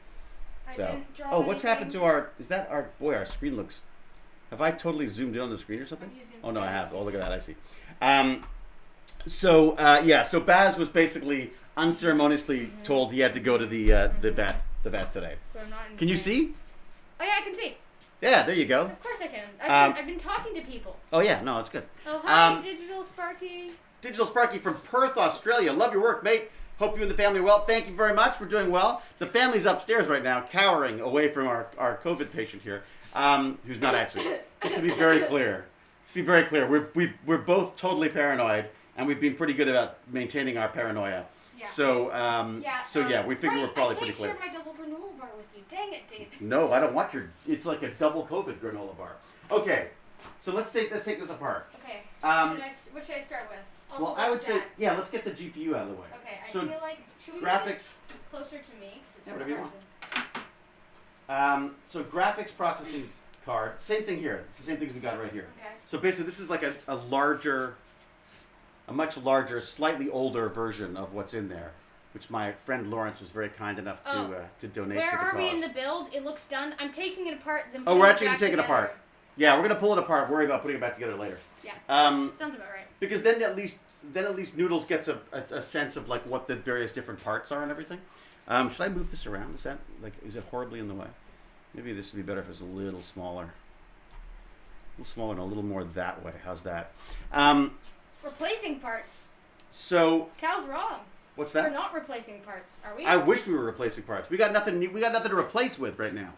I So, didn't drop what's happened anything. to our? Is that our? Boy, our screen looks. Have I totally zoomed in on the screen or something? Have you zoomed Oh no, I in? have. Oh, look at that. I see. So Baz was basically unceremoniously told he had to go to the vet today. So I'm not in Can you pain. see? Oh yeah, I can see. Yeah, there you go. Of course I can. I've been talking to people. Oh yeah, no, that's good. Oh hi, Um, Digital Sparky. Digital Sparky from Perth, Australia. Love your work, mate. Hope you and the family are well. Thank you very much. We're doing well. The family's upstairs right now, cowering away from our COVID patient here, who's not actually. Just to be very clear. We're both totally paranoid, and we've been pretty good about maintaining our paranoia. Yeah. So, Yeah. we figure we're probably pretty clear. I can't share my double granola bar with you. Dang it, Dave. No, I don't want your. It's like a double COVID granola bar. Okay, so let's take this apart. Okay. What should I start with? Also, Well, I would what's say, that? yeah, let's get the GPU out of the way. Okay, I So feel like should we move graphics. this closer to me? 'Cause it's Yeah, whatever you hard want. So graphics processing card, same thing here. It's the same thing as we got right here. to- Okay. So basically, this is like a much larger, slightly older version of what's in there, which my friend Lawrence was very kind enough to donate Where to the are cause. we in the build? It looks done. I'm taking it apart. Then Oh, putting we're it actually gonna back take it together. apart. Yeah, we're gonna pull it apart. Worry about putting it back together later. Yeah. Um, Sounds about right. because then at least Noodles gets a sense of like what the various different parts are and everything. Should I move this around? Is it horribly in the way? Maybe this would be better if it was a little smaller. A little smaller and a little more that way. How's that? Replacing parts. So Cal's wrong. what's We're that? not replacing parts, are we? I wish we were replacing parts. We got nothing to replace with right now.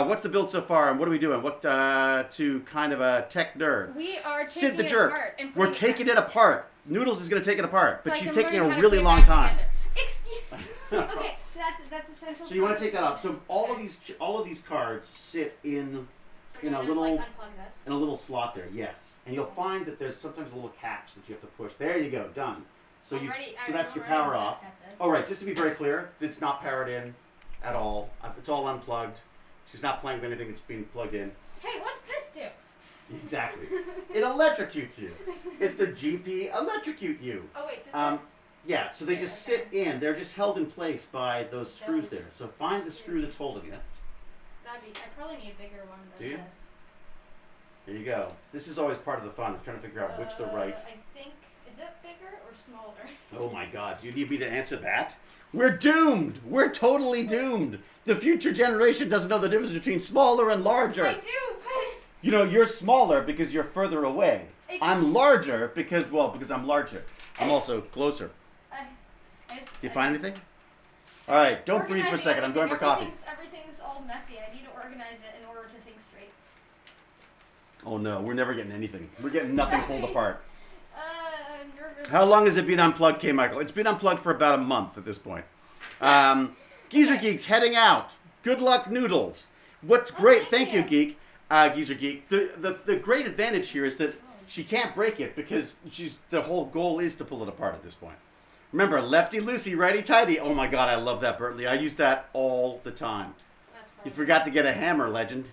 What's the build so far, and what are we doing? What to kind of a tech nerd? We are taking Sid the it jerk. apart and We're putting taking it apart. Noodles is going to take it apart, so but I she's can taking learn a how to really put it long back time. together. Excuse. Okay, so that's essential. So you want to take that off. So all of these cards sit in in a little Like unplug this. in a little slot there. Yes, and you'll find that there's sometimes a little catch that you have to push. There you go, done. So so that's your power off. All right, just to be very clear, it's not powered in at all. It's all unplugged. She's not playing with anything that's being plugged in. Hey, what's this do? Exactly. It electrocutes you. It's the GP electrocute you. Oh wait, does this? Yeah, so they Yeah, just okay. sit in. They're just held in place by those screws there. So find the screw that's holding it. That'd be. I probably need a bigger one than Do you? this. There you go. This is always part of the fun, is trying to figure out which the right. I think. Is it bigger or smaller? Oh my God, you need me to answer that? We're doomed! We're totally doomed! The future generation doesn't know the difference between smaller and larger. I do, but You know, you're smaller because you're further away. I'm larger because I'm larger. I'm also closer. I just, Do you find anything? All right, don't breathe for a second. I'm going for coffee. Everything's all messy. I need to organize it in order to think straight. Oh no, we're never getting anything. We're getting nothing pulled apart. I'm nervous. How long has it been unplugged, K. Michael? It's been unplugged for about a month at this point. Geezer Geek's heading out. Good luck, Noodles. What's great? Thank you, Geek. Geezer Geek. The great advantage here is that she can't break it because the whole goal is to pull it apart at this point. Remember, lefty loosey, righty tighty. Oh my God, I love that, Bertley. I use that all the time. You forgot to get a hammer, legend.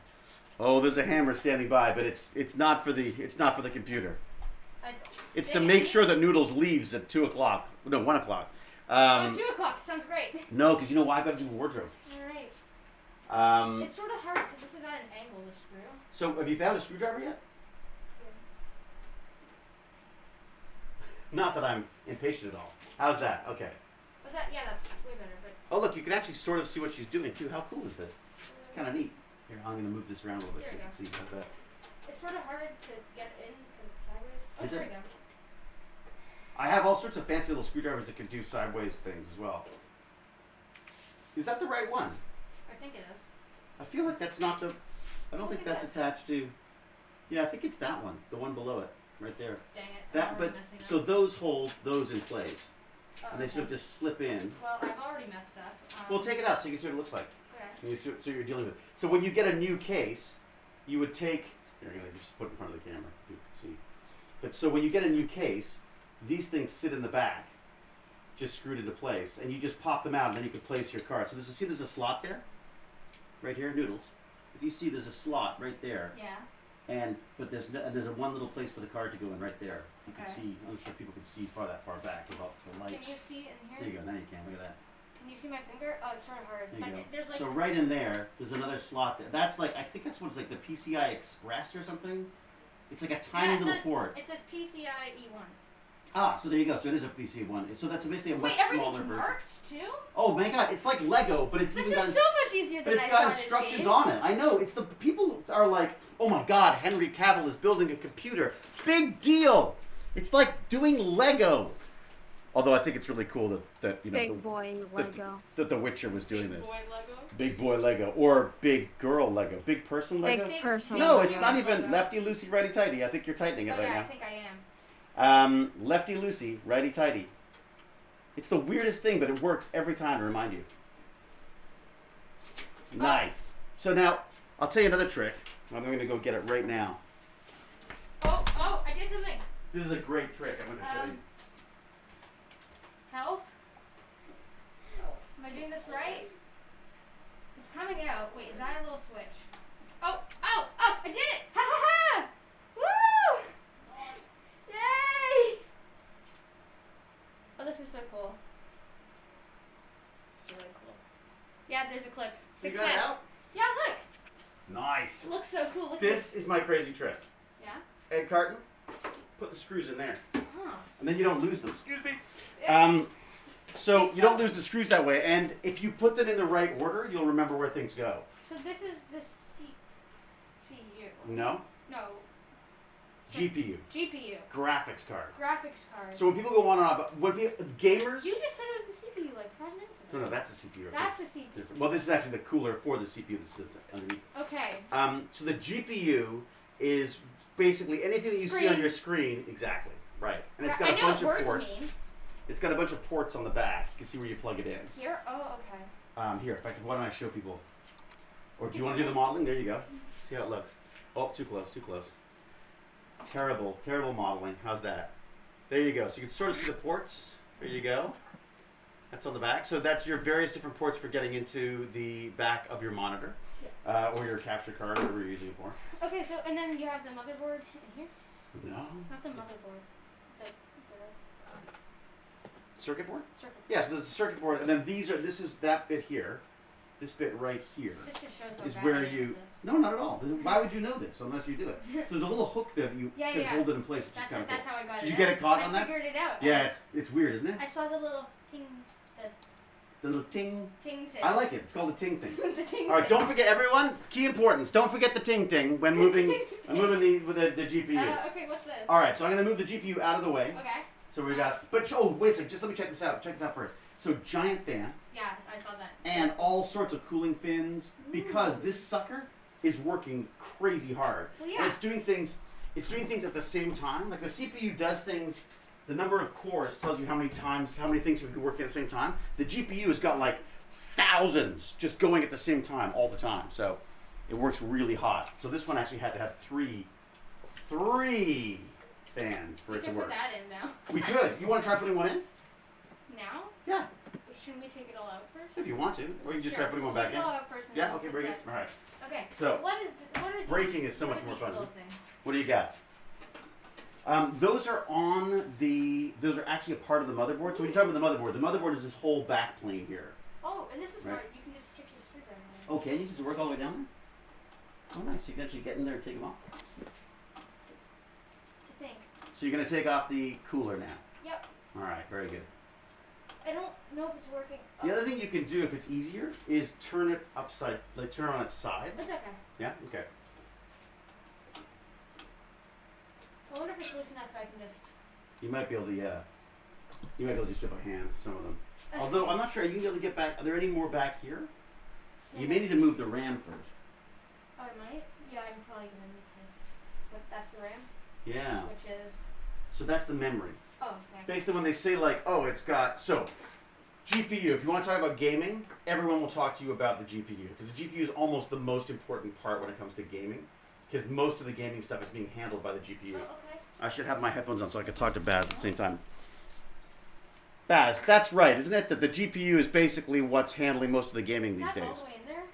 Oh, there's a hammer standing by, but it's not for the computer. It's to make sure that Noodles leaves at 2 o'clock. No, 1 o'clock. 2 o'clock sounds great. No, because you know why? I've got to do wardrobe. All right. It's sort of hard because this is at an angle, the screw. So, have you found a screwdriver yet? Not that I'm impatient at all. How's that? Okay. Was that? Yeah, that's way better. But Oh, look, you can actually sort of see what she's doing, too. How cool is this? It's kind of neat. Here, I'm going to move this around a little bit so you can see. How's that? it's sort of hard to get in because it's sideways. Oh, Is there it? we go. I have all sorts of fancy little screwdrivers that can do sideways things as well. Is that the right one? I think it is. I feel like that's not the... I don't Look think at that's this. attached to... Yeah, I think it's that one. The one below it. Right there. Dang it. That, I'm but messing up. so those hold those in place, Oh, and they sort of okay. just slip in. Well, I've already messed up. Well, take it out so you can see what it looks like. Okay. And you see what you're dealing with. So when you get a new case, you would take. Here, I'm gonna just put it in front of the camera. You can see. But so when you get a new case, these things sit in the back, just screwed into place, and you just pop them out, and then you can place your card. So there's a slot there, right here, Noodles. If you see, there's a slot right there. Yeah. But there's a one little place for the card to go in right there. You can Okay. see. I'm not sure people can see that far back without the light. Can you see in here? There you go. Now you can. Look at that. Can you see my finger? Oh, it's sort of hard. There you go. There's like. So right in there's another slot there. That's like I think that's what it's like the PCI Express or something. It's like a tiny yeah, little says, port. It says PCI E1. Ah, so there you go. So it is a PC one. So that's basically a much Wait, smaller everything's version. marked too? Oh my God! It's like Lego, but it's This even is got. so much easier But than it's I got thought instructions it'd be. on it. I know. It's the people are like, oh my God, Henry Cavill is building a computer. Big deal. It's like doing Lego. Although I think it's really cool that you know Big boy Lego. that The Witcher was doing Big this. boy Lego. Big boy Lego or big girl Lego. Big person Lego. Big person. No, Lego. it's not even Lego. lefty loosey righty tighty. I think you're tightening it Oh right yeah, I now. think I am. Lefty loosey righty tighty. It's the weirdest thing, but it works every time to remind you. Nice. So now I'll tell you another trick. I'm going to go get it right now. Oh, I did something. This is a great trick. I'm going to show you. Help. Am I doing this right? It's coming out. Wait, is that a little switch? Oh, I did it! Ha ha ha! Woo! Yay! Oh, this is so cool. This is really cool. Yeah, there's a clip. You got Success. it out? Yeah, look. Nice. It looks so cool. Look This is my crazy trick. Yeah. Egg carton. Put the screws in there, Huh. and then you don't lose them. Excuse me. Yeah. So Okay, you don't so- lose the screws that way, and if you put them in the right order, you'll remember where things go. So this is the CPU. No? No. GPU. GPU. Graphics card. Graphics card. So when people go on and on, but when gamers... You just said it was the CPU like 5 minutes ago. No, that's the CPU. That's the CPU. Well, this is actually the cooler for the CPU that's underneath. Okay. So the GPU is basically anything that you see on Screen. your screen. Exactly. Right. And it's I got a know bunch what of words ports. mean. It's got a bunch of ports on the back. You can see where you plug it in. Here? Oh, okay. Here, in fact, why don't I show people? Or do you want to do the modeling? There you go. See how it looks. Oh, too close, too close. Terrible, terrible modeling. How's that? There you go. So you can sort of see the ports. There you go. That's on the back. So that's your various different ports for getting into the back of your monitor. Or your capture card, whatever you're using it for. Okay, so, and then you have the motherboard in here? No. Not the motherboard. The Circuit board? circuit. Yes, there's a circuit board, and then this is that bit here. this bit right here, This just shows how is bad where I am you. at this. No, not at all. Why would you know this unless you do it? So there's a little hook there that you Yeah, can yeah. hold it in place, which is kind of That's cool. how I got it. Did you get it caught I on that? figured it out. Yeah, it's weird, isn't it? I saw the little ting, The little ting. ting thing. I like it. It's called the ting thing. the ting. All right, thing. don't forget, everyone. Key importance. Don't forget the ting ting when moving. I'm moving the GPU. Okay, what's this? All right, so I'm gonna move the GPU out of the way. Okay. So we got. But oh, wait a second. Just let me check this out. Check this out first. So giant fan Yeah, I saw that. and all sorts of cooling fins because this sucker is working crazy hard. Well, And yeah. it's doing things. It's doing things at the same time. Like the CPU does things. The number of cores tells you how many things can work at the same time. The GPU has got like thousands just going at the same time all the time. So it works really hot. So this one actually had to have three fans for We it to can work. put that in now. We could. You want to try putting one in? Now? Yeah, Shouldn't we take it all out first? if you want to, or you can just Sure, try putting one we'll back take in. it all out first and Yeah. then Okay. we'll Very put good. All right. that- Okay. So, what are these? breaking is so what much are more these fun, little isn't things? What do you got? Those are on the. Those are actually a part of the motherboard. So when you talk about the motherboard is this whole back plane here. Oh, and this is Right. smart. You can just stick your screwdriver in. Oh, can you? Does it work all the way down there? Oh, nice. You can actually get in there and take them off. I think. So you're gonna take off the cooler now. Yep. All right. Very good. I don't know if it's working. The other thing you can do if it's easier is turn it upside, like turn it on its side. It's okay. Yeah. Okay. I wonder if it's loose enough if I can just. You might be able to. You might be able to just do it by hand. Some of them. Although I'm not sure. Are you gonna be able to get back? Are there any more back here? You may need to move the RAM first. Oh, I might? Yeah, I'm probably gonna need to. But that's the RAM? Yeah. Which is. So that's the memory. Oh, okay. Basically, when they say like, oh, it's got so GPU. If you want to talk about gaming, everyone will talk to you about the GPU because the GPU is almost the most important part when it comes to gaming because most of the gaming stuff is being handled by the GPU. Oh, okay. I should have my headphones on so I could talk to Baz at the same time. Baz, that's right, isn't it? That the GPU is basically what's handling most of the gaming Is these that all days. the way in there?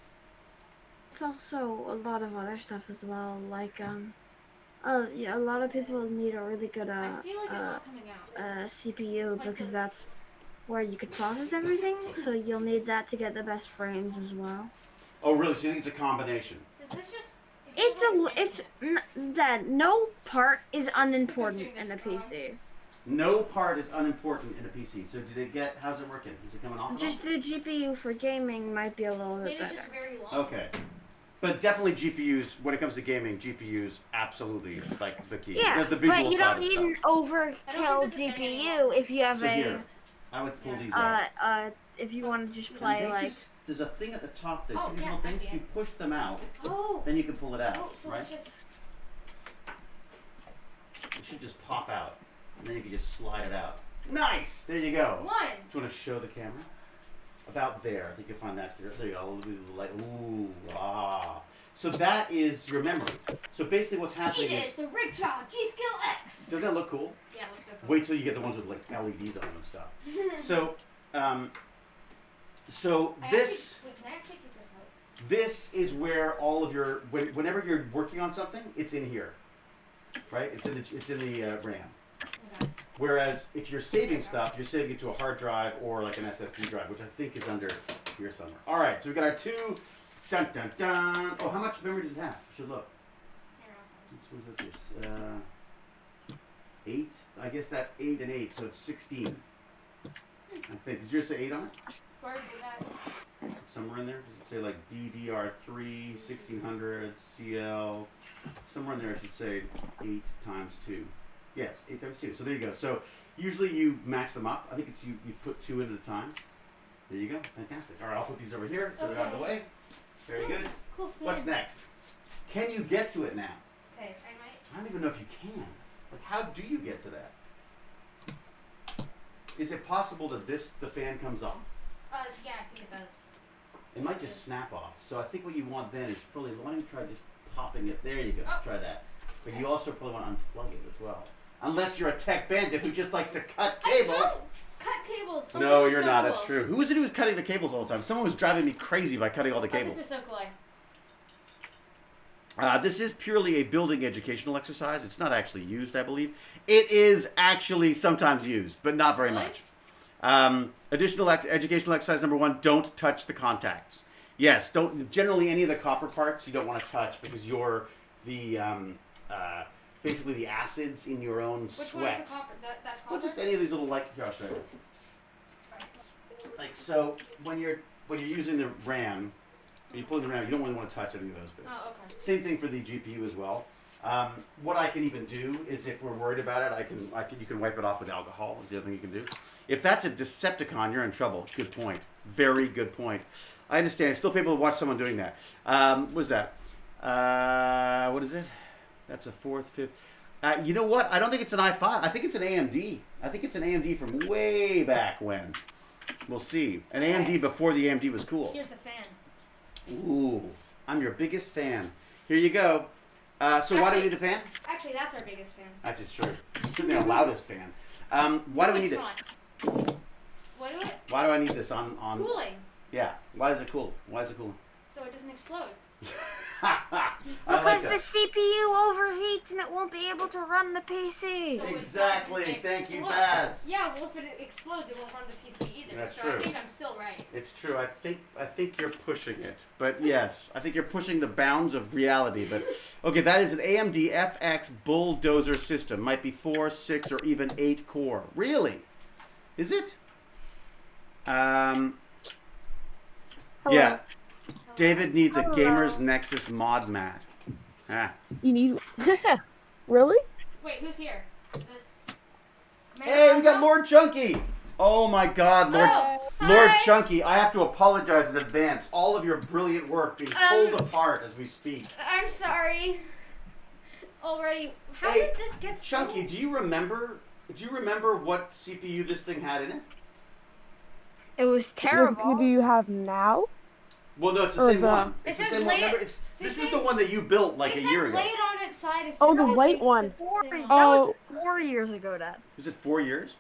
It's also a lot of other stuff as well, like yeah, a lot of people need a really good I feel like it's all coming out. CPU because that's where you could process everything. So you'll need that to get the best frames as well. Oh, really? So you think it's a combination? Does this just. Dad, no part is unimportant in a PC. No part is unimportant in a PC. So did it get? How's it working? Is it coming off? Just the GPU for gaming might be a little bit Maybe it's better. just very long. Okay. But definitely GPUs, when it comes to gaming, GPUs absolutely like the key. Yeah, Because the visual but you side don't of need stuff. an overkill this is gonna be GPU if you have So here, I would pull these out. if you want to just And play they like just- there's a thing at the top there. Oh, See these yeah, little I things? see it. You push them out, Oh! then you can pull it out, Oh, so right? it's just. It should just pop out, and then you can just slide it out. Nice! There you go. One! Do you want to show the camera? About there. I think you'll find that's there. There you go. A little bit of the light. Ooh, ah. So that is your memory. So basically what's happening It is, is the Ripjaw G-Skill X! doesn't that look cool? Yeah, it looks so cool. Wait till you get the ones with like LEDs on them and stuff. So this Wait, can I actually take this out? this is where all of your whenever you're working on something, it's in here, right? It's in the RAM. Okay. Whereas if you're saving stuff, you're saving it to a hard drive or like an SSD drive, which I think is under here somewhere. All right, so we got our two. Dun dun dun. Oh, how much memory does it have? I should look. Here, What is this? 8. I guess that's 8 and 8, so it's 16. I think. Does yours say 8 on it? where did that? Somewhere in there? Does it say like DDR3, 1600, CL? Somewhere in there it should say 8 times 2. Yes, 8 times 2. So there you go. So usually you match them up. I think it's you put 2 in at a time. There you go. Fantastic. All right, I'll put these over here so they're out of the way. Very good. Cool. What's next? Can you get to it now? Okay, I might. I don't even know if you can. Like, how do you get to that? Is it possible that the fan comes off? Yeah, I think it does. It might just snap off. So I think what you want then is probably, why don't you try just popping it? There you go. Oh. Try that. But you also probably want to unplug it as well. Unless you're a tech bandit who just likes to cut cables. I don't cut cables. Oh, No, this is you're so not. Cool. That's true. Who was it who was cutting the cables all the time? Someone was driving me crazy by cutting all the Oh, cables. this is so cool. This is purely a building educational exercise. It's not actually used, I believe. It is actually sometimes used, but not very Really? much. Additional educational exercise number 1, don't touch the contacts. Yes, don't generally any of the copper parts you don't want to touch because you're the basically the acids in your own Which sweat. one is the copper? That's copper? Well, just any of these little here, I'll show you. Like so, when you're using the RAM, when you're pulling the RAM, you don't really want to touch any of those bits. Oh, okay. Same thing for the GPU as well. What I can even do is, if we're worried about it, you can wipe it off with alcohol. Is the other thing you can do. If that's a Decepticon, you're in trouble. Good point. Very good point. I understand. Still, people watch someone doing that. What is that? What is it? That's a fourth, fifth. You know what? I don't think it's an i5. I think it's an AMD. I think it's an AMD from way back when. We'll see. An AMD before the AMD was cool. Here's the fan. Ooh, I'm your biggest fan. Here you go. So why do we need the fan? Actually, that's our biggest fan. Actually, sure. Certainly our loudest fan. Why do we need it? What do it? Why do I need this on? Cooling. Yeah. Why is it cool? Why is it cool? So it doesn't explode. I Because like the that. CPU overheats and it won't be able to run the PC. So it Exactly. doesn't Thank you, explode. Baz. Yeah, well, if it explodes, it won't run the PC either. That's so true. I think I'm still right. It's true. I think you're pushing it. But yes, I think you're pushing the bounds of reality. But okay, that is an AMD FX bulldozer system. Might be 4, 6, or even 8 core. Really? Is it? Yeah. David needs a Gamers Nexus mod mat. Ah. You need. Really? Wait, who's here? Hey, we got Lord Chunky. Oh my God, Lord hi. Chunky. I have to apologize in advance. All of your brilliant work being pulled apart as we speak. I'm sorry. Already. How Hey, did this get Chunky, do you remember what CPU this thing had in it? It was What terrible. do you have now? Well, no, it's the Or same the- one. It It's the says same one. lay it- Remember, they this say- is the one that you built like They a said year ago. lay it on its side. If Oh, you're the gonna white take one. Four, thing that off. was 4 years ago, Dad. Is it 4 years?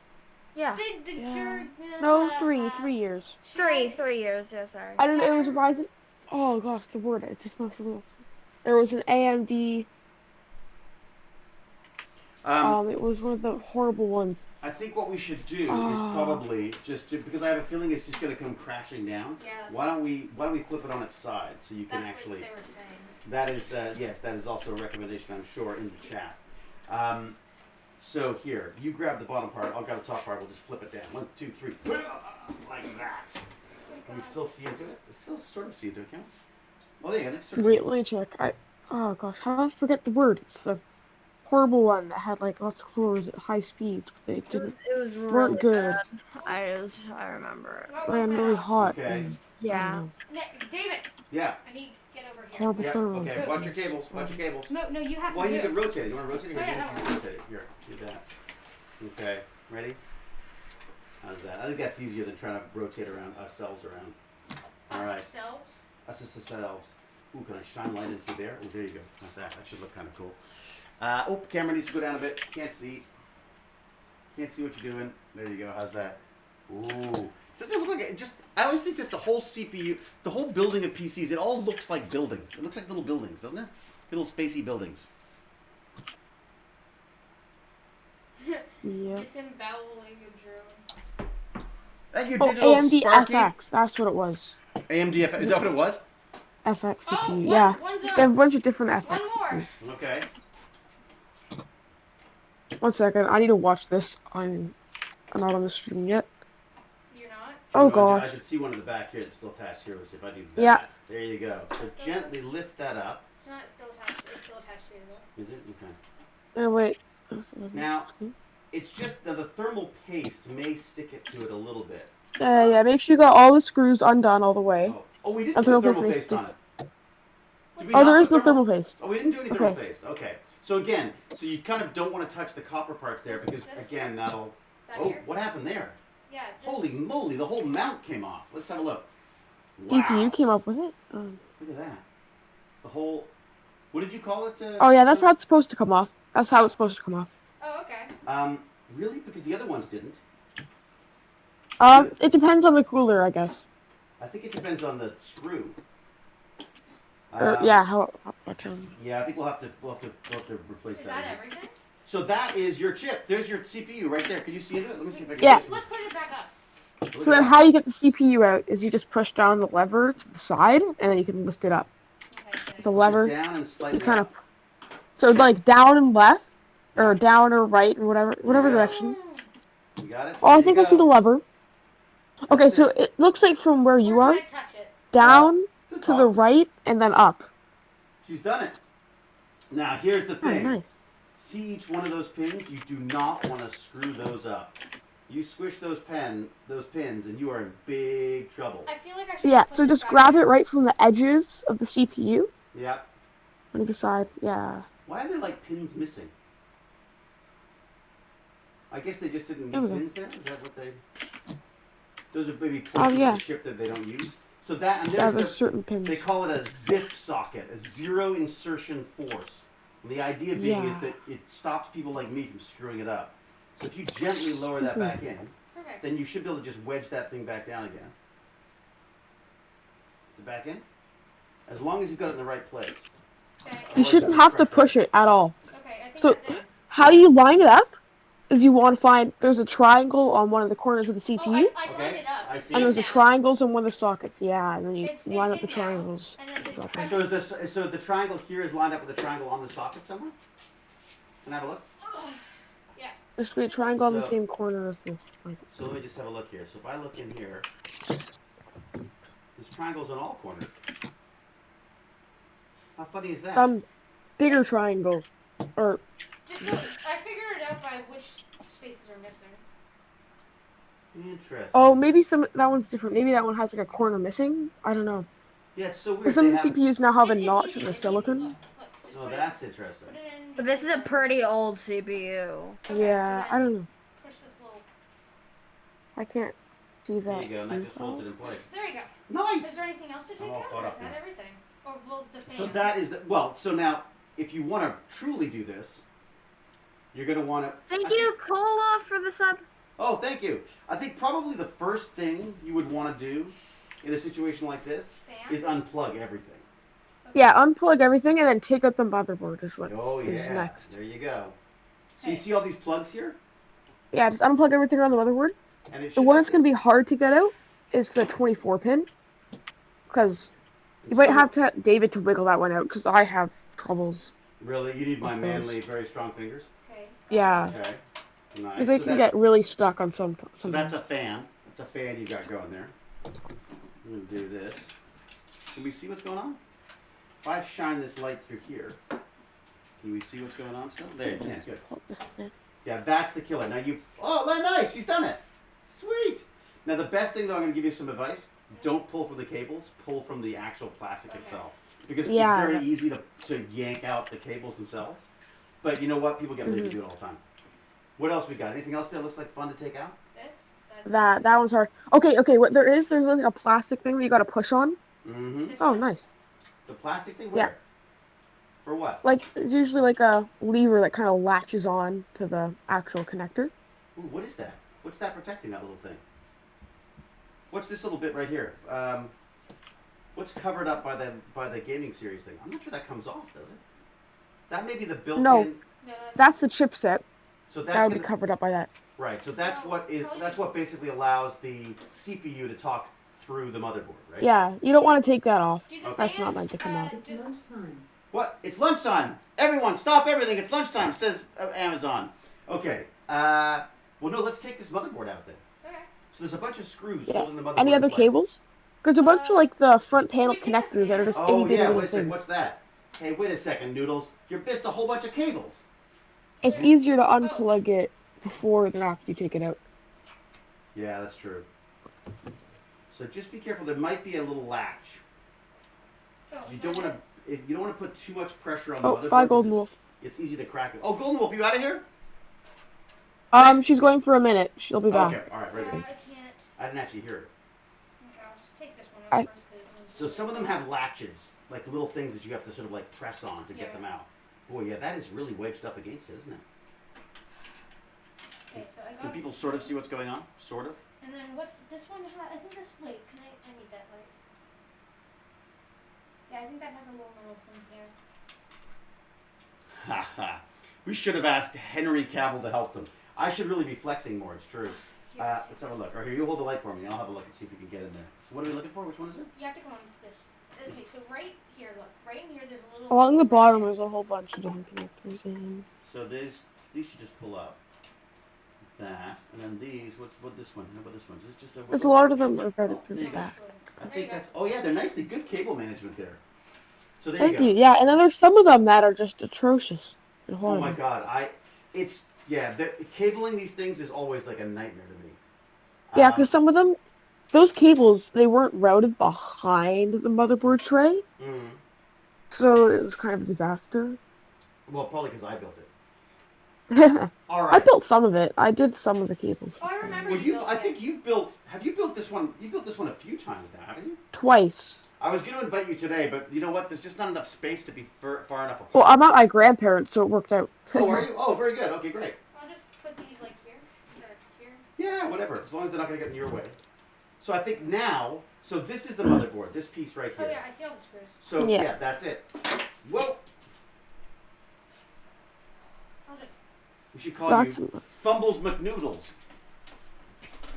Yeah. Signature. No, 3 years. 3 years, yeah, sorry. I don't know. It was a Ryzen. Oh gosh, the word. It just not familiar. There was an AMD. It was one of the horrible ones. I think what we should do is Oh. probably because I have a feeling it's just going to come crashing down. Yeah, that's Why don't we flip it on its side so you can That's actually. what they were saying. That is yes, that is also a recommendation, I'm sure, in the chat. So here, you grab the bottom part. I'll grab the top part. We'll just flip it down. 1, 2, 3, like that. Can we still see into it? We still sort of see into it, can we? Oh, there you go. Sort of Wait, see. let me check. Oh gosh, how did I forget the word? It's the horrible one that had like lots of cores at high speeds, but they didn't. It was really Weren't good. bad. I remember it. What Ran was really that? hot. Okay. and, Yeah. David, Yeah. I need to get over here. Horrible Yeah. server. Okay. Watch your cables. Watch your cables. No, you have Well, to you do can rotate it. You want to rotate it? Oh, yeah, Here, that you works. rotate it. Here, do that. Okay. Ready? How's that? I think that's easier than trying to rotate around ourselves around. All right. Ourselves. Us as ourselves. Ooh, can I shine light into there? Oh, there you go. Like that. That should look kind of cool. Camera needs to go down a bit. Can't see. Can't see what you're doing. There you go. How's that? Ooh. Doesn't it look like it? Just, I always think that the whole CPU, the whole building of PCs, it all looks like buildings. It looks like little buildings, doesn't it? Little spacey buildings. Yeah. Disemboweling a drone. Thank you, Oh, Digital AMD Sparky. FX. That's what it was. AMD FX. Is that what it was? FX Oh, CPU. Yeah. one's They up. have a bunch of different FX. One more. CPUs. Okay. 1 second. I need to watch this. I'm not on the screen yet. You're not? Oh I gosh. can see one in the back here that's still attached here. Let's see if I do that. Yeah. There you go. So gently lift that up. It's not still attached. It's still attached to you though. Is it? Okay. Oh wait. Now, it's just that the thermal paste may stick it to it a little bit. Yeah. Make sure you got all the screws undone all the way. Oh, we didn't And put thermal thermal paste paste on it. Did we Oh, not there is put no thermal paste. Oh, we didn't do any thermal Okay. paste. Okay. So again, so you kind of don't want to touch the copper parts there because This- again, that'll. That Oh, here? what happened there? Yeah. Holy moly! The whole mount came off. Let's have a look. Wow. GPU came up with it. Look at that. The whole. What did you call it? Oh yeah, that's how it's supposed to come off. That's how it's supposed to come off. Oh, okay. Really? Because the other ones didn't. It depends on the cooler, I guess. I think it depends on the screw. Yeah, how Yeah, I think we'll have to replace Is that. that everything? So that is your chip. There's your CPU right there. Could you see into it? Let me see if I can. Yeah. see. Let's put it back up. So then how you get the CPU out is you just push down the lever to the side, and then you can lift it up. Okay, The good. lever, Down and you slightly kind of... up. So like down and left, or Yeah. down or right, or whatever Yeah. direction. You got it? Oh, I There think you I see the go. lever. Okay, That's so it. it looks like from where you Where are, can I touch it? down The to the top. right, and then up. She's done it. Now, here's the Oh, thing. nice. See each one of those pins? You do not want to screw those up. You squish those pins, and you are in big trouble. I feel like I should Yeah, put so this just back grab in. it right from the edges of the CPU Yep. on either side. Yeah. Why are there like pins missing? I guess they just didn't There need we go. pins there? Is that what they... Those are maybe portions yeah. of the chip that they don't use. So that, and Yeah, there's there's the... certain pins. They call it a ZIF socket, a zero insertion force. And the idea being is Yeah. that it stops people like me from screwing it up. So if you gently lower that back in, Perfect. then you should be able to just wedge that thing back down again. Is it back in? As long as you've got it in the right place. Okay. You shouldn't have to push it at all. Okay, I think So that's it. how you line it up is you want to find there's a triangle on one of the corners of the CPU, Oh, I lined Okay, it up. I It's see and it. there's in a now. triangles on one of the sockets. Yeah, and then you It's line up in the now. triangles. And then Drop this, in. So the triangle here is lined up with the triangle on the socket somewhere? Can I have a look? There should be a triangle on the So- same corner as the. Like, So let me just have a look here. So if I look in here, there's triangles on all corners. How funny is that? bigger triangle, or just so, I figured it out by which spaces are missing. Interesting. oh maybe that one's different. Maybe that one has like a corner missing. I don't know. Yeah, it's so But weird. some They of the have... CPUs now have a It's notch easy, in the it's easy. silicon. Look, just Oh, put that's interesting. it in. But this is a pretty old CPU. Okay, Yeah, so I then don't know. push this little. I can't see There that. you go, and that just holds it in place. There you go. Nice! Is there anything else to take all out? caught Or up is that now. everything? Or will the fan? So that is the... Well, so now, if you want to truly do this, you're going to want to... Thank you, Cola, for the sub. Oh, thank you. I think probably the first thing you would want to do in a situation like this Fan? is unplug everything. Yeah, unplug everything and then take out the motherboard is what Oh, is yeah. next. There you go. So you Hey. see all these plugs here? Yeah, just unplug everything around the motherboard. And it The should one that's going to be hard to get out is the 24 pin. Because you might have to David to wiggle that one out because I have troubles. Really? You need my with those. manly, very strong fingers? Okay. Yeah, Okay. Nice. because they So can that's- get really stuck on some. So that's a fan. That's a fan you got going there. I'm going to do this. Can we see what's going on? If I shine this light through here, can we see what's going on still? There, yeah, good. Yeah, that's the killer. Now you... Oh, nice! She's done it! Sweet! Now the best thing, though, I'm going to give you some advice. Don't pull from the cables. Pull from the actual plastic itself. Because Yeah. it's very easy to yank out the cables themselves. But you know what? People get lazy to do it all the time. What else we got? Anything else that looks like fun to take out? This? That one's hard. Okay, what there's like a plastic thing that you got to push on. Mm-hmm. This Oh, one? nice. The plastic thing? Yeah. Where? For what? Like it's usually like a lever that kind of latches on to the actual connector. Ooh, what is that? What's that protecting, that little thing? What's this little bit right here? What's covered up by the gaming series thing? I'm not sure that comes off, does it? That may be the built-in... No. No, That's the chipset. So That that's would be covered up by that. right. So that's So, what how is what basically allows the CPU to talk through the motherboard, right? Yeah, you don't want to take that off. do the That's not fans, meant to come off. It's just- lunchtime. What? It's lunchtime. Everyone, stop everything. It's lunchtime. Says Amazon. Okay. Well, no. Let's take this motherboard out then. Okay. So there's a bunch of screws Yeah. holding the motherboard. Any in other place. cables? There's a bunch of like the front panel Should we take the connectors that are just Oh itty bitty yeah. little Wait a second. things. What's that? Hey, wait a second, Noodles. You missed a whole bunch of cables. It's easier to unplug it before than after you take it out. Yeah, that's true. So just be careful. There might be a little latch. Oh, You sorry. don't want to. You don't want to put too much pressure on the Oh, motherboard. bye, 'cause Golden it's- Wolf. It's easy to crack it. Oh, Golden Wolf, you out of here? She's going for a minute. She'll be back. Okay, all right, very I good. can't. I didn't actually hear it. Okay, I'll just take this one I- out first. 'cause it's- So some of them have latches, like little things that you have to sort of like press on to get Yeah. them out. Boy, yeah, that is really wedged up against it, isn't it? Okay, so I got. Can people sort of see what's going on? Sort of. And then what's this one? I think this. Wait, can I need that light. Yeah, I think that has a little metal thing here. Ha ha. We should have asked Henry Cavill to help them. I should really be flexing more. It's true. Let's have a look. Or here, you hold the light for me. I'll have a look and see if we can get in there. So what are we looking for? Which one is it? You have to come on this. Okay, so right here, look. Right in here, there's a little. Along the bottom, there's a whole bunch of different connectors in. So these should just pull up. That, and then these. What this one? How about this one? Is this just a? There's a lot of them are routed There through you the go. back. I think that's. Oh yeah, they're nicely good cable management there. So there Thank you you. go. Yeah, and then there's some of them that are just atrocious and Oh horrible. my god, the cabling these things is always like a nightmare to me. Yeah, because some of them, those cables, they weren't routed behind the motherboard tray, Mm, so it was kind of a disaster. well, probably because I built it. I All right. built some of it. I did some of the cables. Oh, I remember Well, you built I it. think you've built. Have you built this one? You built this one a few times now, haven't you? Twice. I was going to invite you today, but you know what? There's just not enough space to be far enough apart. Well, I'm at my grandparents', so it worked out. Oh, are you? Oh, very good. Okay, great. I'll just put these like here. Or here. Yeah, whatever. As long as they're not going to get in your way. So I think now. So this is the motherboard. This piece right Oh here. yeah, I see all the screws. So Yeah. yeah, that's it. Whoa. I'll just. We should call That's, you Fumbles McNoodles.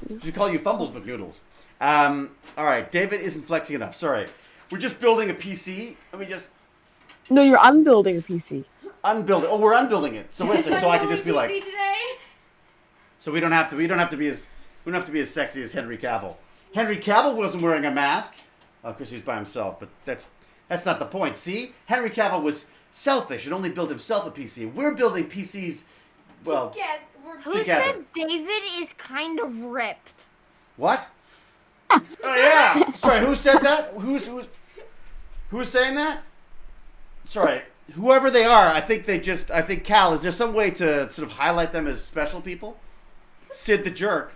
We should call you Fumbles McNoodles. All right, David isn't flexing enough. Sorry. We're just building a PC. Let me just no, you're unbuilding a PC. unbuild it. Oh, we're unbuilding it. So wait a second. So I can just be like. PC today? So we don't have to be as sexy as Henry Cavill. Henry Cavill wasn't wearing a mask. Oh, because he's by himself. But that's not the point. See, Henry Cavill was selfish and only built himself a PC. We're building PCs. Well, Who Together. said David is kind of ripped? what? Oh yeah. Sorry, who said that? Who's saying that? Sorry, whoever they are. I think Cal. Is there some way to sort of highlight them as special people? Sid the Jerk.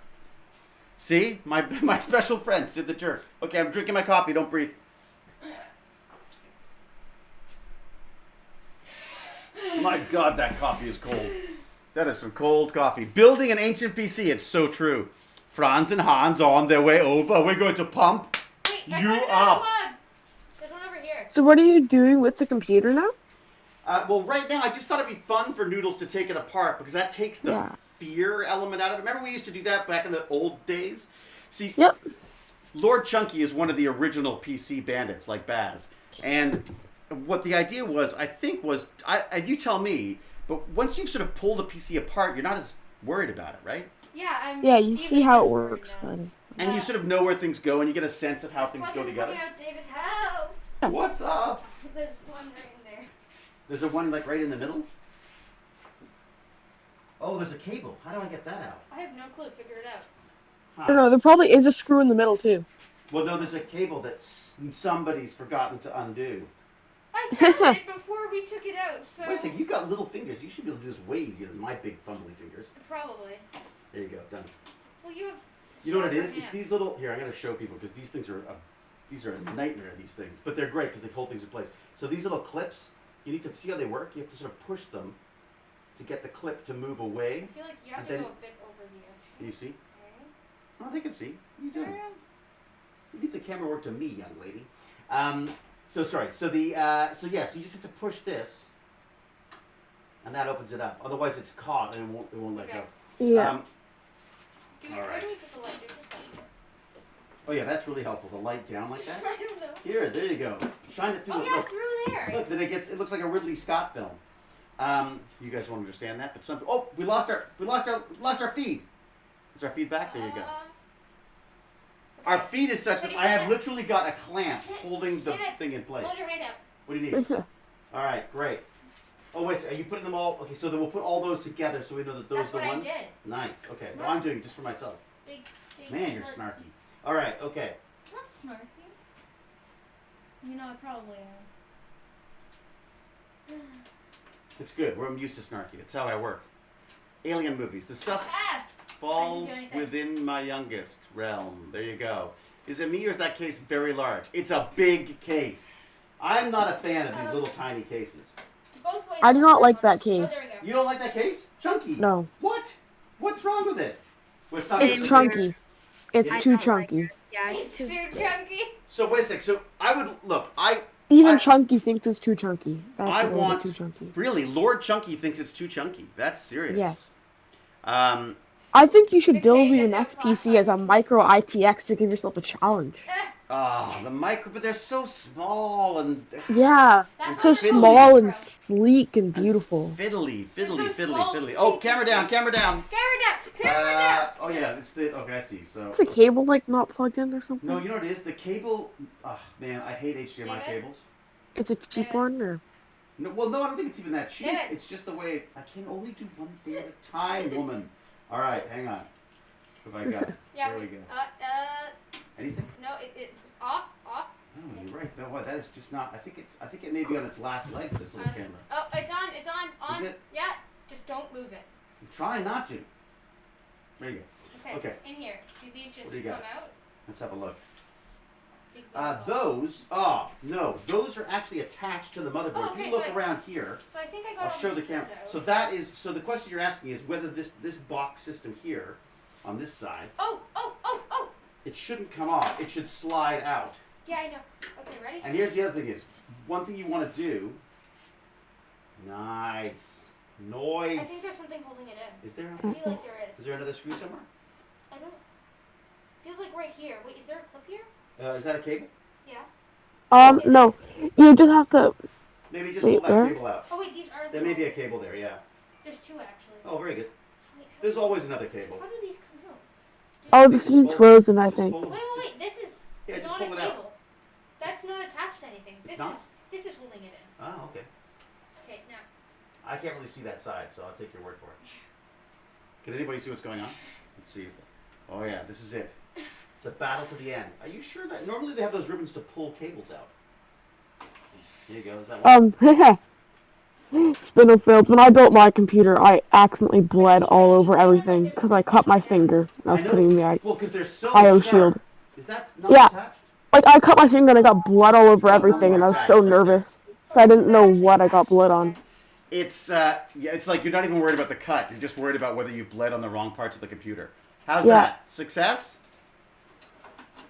See? My special friend, Sid the Jerk. Okay, I'm drinking my coffee. Don't breathe. My God, that coffee is cold. That is some cold coffee. Building an ancient PC. It's so true. Franz and Hans on their way over. We're going to pump Wait, I you found another up. plug. There's one over here. So what are you doing with the computer now? Well, right now, I just thought it'd be fun for Noodles to take it apart because that takes the Yeah. fear element out of it. Remember we used to do that back in the old days? See, Yep. Lord Chunky is one of the original PC bandits, like Baz. And what the idea was, I think, was, you tell me, but once you've sort of pulled the PC apart, you're not as worried about it, right? Yeah, I'm. Yeah, you even see how it less worried works. now. Kind And you sort of know where things go, and you get a sense of how things go Fucking together. point out, David, help! What's up? There's one right in there. There's a one like right in the middle? Oh, there's a cable. How do I get that out? I have no clue. Figure it out. I don't know, there probably is a screw in the middle too. Well, no, there's a cable that somebody's forgotten to undo. I found it before we took it out, so. Wait a second, you've got little fingers. You should be able to do this way easier than my big fumbly fingers. Probably. There you go, done. Well, you have. You know what it stronger is? It's hands. these little. Here, I'm going to show people because these things are a nightmare. These things, but they're great because they hold things in place. So these little clips, you need to see how they work. You have to sort of push them to get the clip to move away. I feel like you have And to then- go a bit over the edge. Can you see? Okay. Oh, they can see. What are you doing? There. You leave the camera work to me, young lady. So sorry. So the so you just have to push this, and that opens it up. Otherwise, it's caught and it won't let Okay. go. Yeah. Do we, All where right. do we put the light? Do we just like Oh yeah, that's really helpful. The light down like that. I don't know. Here, there you go. Shine it through. Oh the yeah, look. through there. Look, then it looks like a Ridley Scott film. You guys won't understand that, but some. Oh, we lost our feed. Is our feed back? There you go. Our feed is such that I have literally got a clamp holding the thing in place. Hold your hand out. What do you need? All right, great. Oh wait, so are you putting them all? Okay, so then we'll put all those together so we know that those That's are the what ones. I did. Nice. Okay. Smart. Well, I'm doing it just for myself. Big. Man, you're smart- snarky. All right. Okay. Not snarky. You know, I probably am. It's good. I'm used to snarky. That's how I work. Alien movies. The stuff Ah! falls I didn't do anything. within my youngest realm. There you go. Is it me or is that case very large? It's a big case. I'm not a fan of these little tiny cases. Both ways. I do not like that Oh, case. there we go. You don't like that case? Chunky. No. What? What's wrong with it? Well, it's not It's good. chunky. It's I too don't like chunky. Yeah, It's it's too too. chunky. So wait a sec. So I would look. Even I- Chunky thinks it's too chunky. That's I a little want bit too chunky. really Lord Chunky thinks it's too chunky. That's serious. Yes. I think you should Big build K your gets next out PC as a micro ITX to give yourself a challenge. Ah, the micro, but they're so small and Yeah, That's so why they're called small and micro. sleek and beautiful. fiddly, They're so small, fiddly. sleek, Oh, and camera down, camera down. Camera down! Camera down! Oh yeah, it's the okay. I see. So Is the cable like not plugged in or something? no, you know what it is? The cable. Oh man, I hate HDMI David? cables. It's a cheap one, or No, well, no, I don't think it's even that cheap. David. It's just the way I can only do one thing at a time, woman. All right, hang on. What have I got? Yeah, there we go. Anything? no, it's off. No, you're right. No, what? That is just not. I think it may be on its last legs. This little camera. Oh, it's on. Is it? Yeah, just don't move it. I'm trying not to. There you go. Okay. In here. Do these just What do you come got? out? Let's have a look. Big bubble. Those. Oh no, those are actually attached to the motherboard. Oh, If okay, you look so around here, So I think I got I'll all show the screws camera. out. So that is. So the question you're asking is whether this box system here, on this side, Oh! it shouldn't come off. It should slide out. Yeah, I know. Okay, ready? And here's the other thing is, one thing you want to do. Nice. Noise. I think there's something holding it in. Is there? I feel like there is. Is there another screw somewhere? I don't. Feels like right here. Wait, is there a clip here? Is that a cable? Yeah. no. You just have to. Maybe just Wait, pull that where? cable out. Oh wait, these are. There may be a cable there. Yeah. There's two actually. Oh, very good. Wait, how There's do- always another cable. How do these come out? Oh, the feed's frozen, I think. Wait. This is Yeah, just not a pull cable. it out. That's not attached to anything. not? This is holding it in. Oh, okay. Okay, now. I can't really see that side, so I'll take your word for it. Can anybody see what's going on? Let's see. Oh yeah, this is it. It's a battle to the end. Are you sure that normally they have those ribbons to pull cables out? There you go. Is that one? Spindle failed. When I built my computer, I accidentally bled all over everything because I cut my finger. I was putting the Well, because they're so IO sharp. shield. Is that not Yeah. attached? Like, I cut my finger and I got blood all over everything, and I was so nervous. So I didn't know what I got blood on. It's it's like you're not even worried about the cut. You're just worried about whether you've bled on the wrong parts of the computer. How's Yeah. that? Success?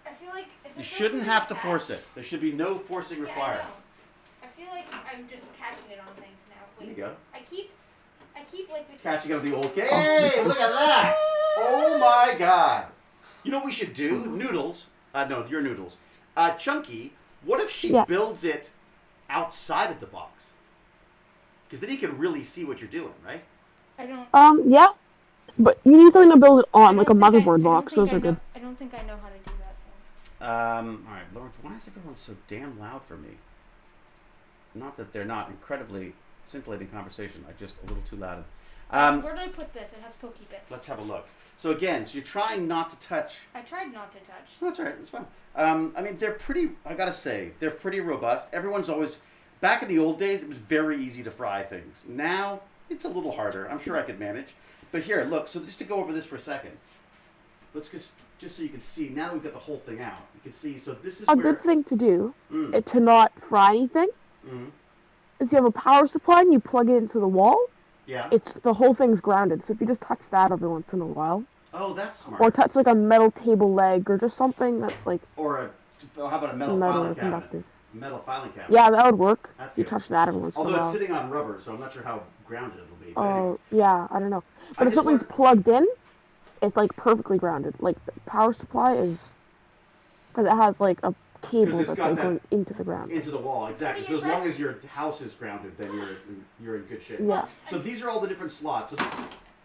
I feel like. Is You this shouldn't supposed have to be force attached? it. There should be no forcing Yeah, required. I know. I feel like I'm just catching it on things now. There you Wait. go. I keep like the. Catching up the old game. Hey, look at that! Oh my god! You know what we should do? Noodles. No, you're Noodles. Chunky. What if she Yeah. builds it outside of the box? Because then you can really see what you're doing, right? I don't. Yeah. But you need something to build it I on, don't like a think I- motherboard I don't box. think Those I are good. know- I don't think I know how to do that thing. All right, Lawrence. Why is everyone so damn loud for me? Not that they're not incredibly scintillating conversation. I just a little too loud. Where do I put this? It has pokey bits. Let's have a look. So again, so you're trying not to touch. I tried not to touch. Oh, that's all right. It's fine. I mean, they're pretty. I gotta say, they're pretty robust. Everyone's always. Back in the old days, it was very easy to fry things. Now it's a little harder. I'm sure I could manage. But here, look. So just to go over this for a second. Let's just so you can see. Now that we've got the whole thing out, you can see. So this is A where. good thing to do Mm, to not fry anything mm, is you have a power supply and you plug it into the wall. yeah. It's the whole thing's grounded. So if you just touch that every once in a while, Oh, that's smart. or touch like a metal table leg or just something that's like Or how about a metal metal filing or cabinet? conductive. Metal filing cabinet. Yeah, that would work. That's You good. touch that every once in a Although it's while. sitting on rubber, so I'm not sure how grounded it'll be. But anyway. Oh, yeah, I don't know. I But if just something's wonder- plugged in, it's like perfectly grounded. Like the power supply is, because it has like a cable it's that's got like that- going into the ground. Into the wall, exactly. So Pretty as long impressive. as your house is grounded, then you're in good shape. Yeah. So these are all the different slots.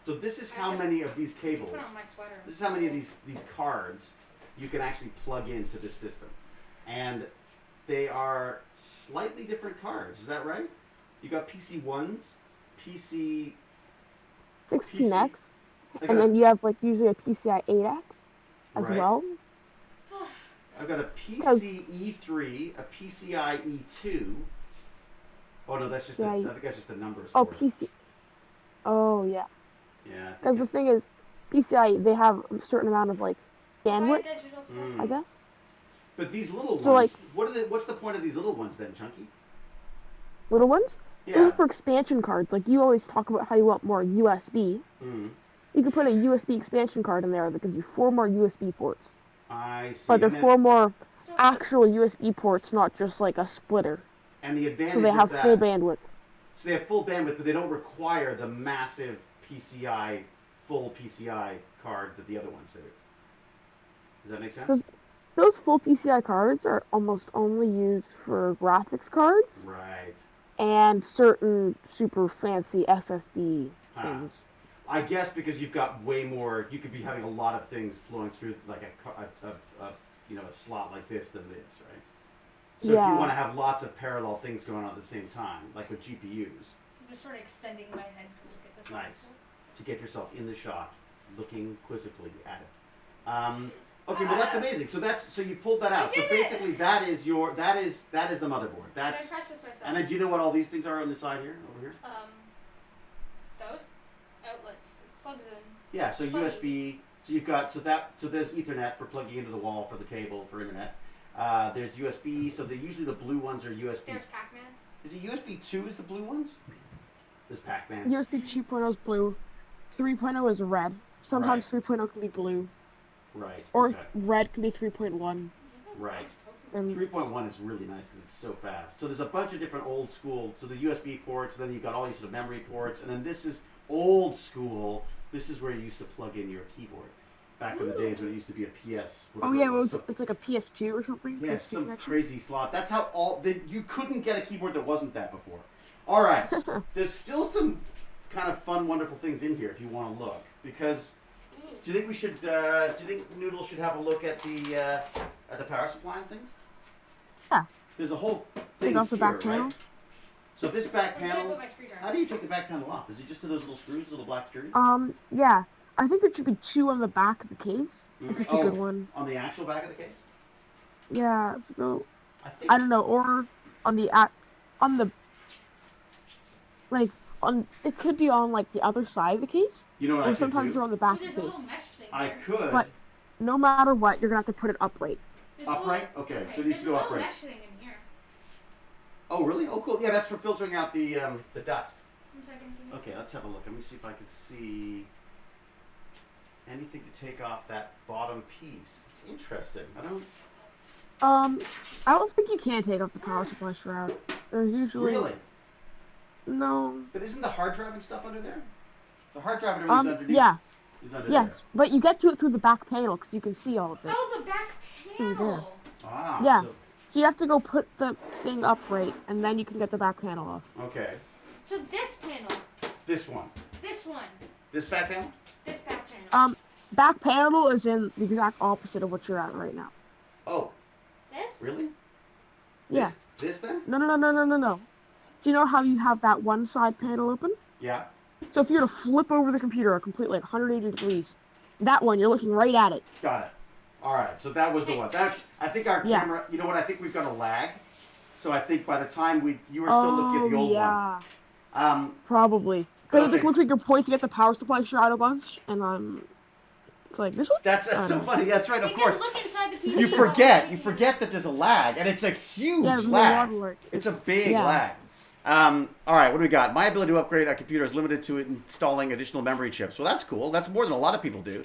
So this is how many of these cables. Put on my sweater. This is how many of these cards you can actually plug into this system, and they are slightly different cards. Is that right? You got PC ones, PC. 16X, I got and a- then you have like usually a PCI 8X as Right. well. I've got a PCE3, a PCI E2. Oh no, that's just Yeah, I think that's just the numbers. Oh, for it. PC. Oh yeah, Yeah. I because the think thing is, PCI they have a certain amount of like bandwidth, Digital stuff. Mm. I guess. But these little So, ones. like- What's the point of these little ones then, Chunky? Little ones. Those Yeah. are for expansion cards. Like you always talk about how you want more USB. Mm. You can put a USB expansion card in there that gives you 4 more USB ports. I see. But they're and, then- 4 more So, actual USB ports, not just like a splitter. and the advantage So they of have that. full bandwidth. So they have full bandwidth, but they don't require the massive PCI full PCI card that the other ones do. Does that make sense? Those full PCI cards are almost only used for graphics cards Right. and certain super fancy SSD things. I guess because you've got way more, you could be having a lot of things flowing through like a slot like this than this, right? So if you want to have lots of parallel things going on at the same time, like with GPUs. I'm just sort of extending my head to look at this. Nice. To get yourself in the shot, looking quizzically at it. Okay, well that's amazing. So you pulled that out. So basically that is the motherboard. I'm impressed with myself. And then do you know what all these things are on the side here, over here? Those outlets, plugs in. Yeah, so USB. So you've got so there's Ethernet for plugging into the wall for the cable for internet. There's USB. So usually the blue ones are USB. There's Pac-Man. Is it USB 2 is the blue ones? There's Pac-Man. USB 2.0 is blue. 3.0 is red. Sometimes 3.0 can be blue. Right. Or okay. red can be 3.1. Right. And 3.1 is really nice because it's so fast. So there's a bunch of different old school. So the USB ports, then you've got all these sort of memory ports, and then this is old school. This is where you used to plug in your keyboard. Back in the days when it used to be a PS. oh yeah, it's like a PS2 or something. Yeah, PS2 some connection. crazy slot. That's how you couldn't get a keyboard that wasn't that before. All right, there's still some kind of fun, wonderful things in here if you want to look. Because do you think we should? Do you think Noodles should have a look at the power supply and things? Yeah. There's a whole thing Take off the here, back panel. right? So this back Where do I panel. put my screwdriver? How do you take the back panel off? Is it just to those little screws, little black screws? Yeah. I think it should be 2 on the back of the case. If it's a good one. On the actual back of the case? Yeah, so go. I think. I don't know, or on the it could be on like the other side of the case, You know what I or could sometimes do? they're on the Oh, back there's of a the case. little mesh thing I there. could. But no matter what, you're gonna have to put it upright. There's a little- Upright? Okay, so it needs to go There's a upright. little mesh thing in here. Oh, really? Oh, cool. Yeah, that's for filtering out the dust. 1 second. Okay, let's have a look. Let me see if I can see anything to take off that bottom piece. It's interesting. I don't think you can take off the power supply shroud. There's usually Really? no. But isn't the hard drive and stuff under there? The hard drive and everything's underneath. Yeah, Is under yes, but you get to it through the back panel because you can see all of it. Oh, the back Through there. panel. there. Ah. Yeah. So you have to go put the thing upright, and then you can get the back panel off. Okay. So this panel, This one. this one, This back panel? this back panel. Back panel is in the exact opposite of what you're at right now. Oh, This? really? Yeah. This then? No. Do you know how you have that one side panel open? Yeah. So if you were to flip over the computer completely like 180 degrees, that one, you're looking right at it. Got it. All right. So that was the one. I think our Yeah. camera. You know what? I think we've got a lag. So I think by the time you were still looking at the old yeah. one. Probably. But it Okay. just looks like you're pointing at the power supply shroud a bunch, and it's like, this one? That's I so don't know. funny. That's right. Of You course. can look inside the PC. You forget that there's a lag, and it's a huge Yeah, there's a lag. watermark. It's a big yeah. lag. All right, what do we got? My ability to upgrade a computer is limited to installing additional memory chips. Well, that's cool. That's more than a lot of people do.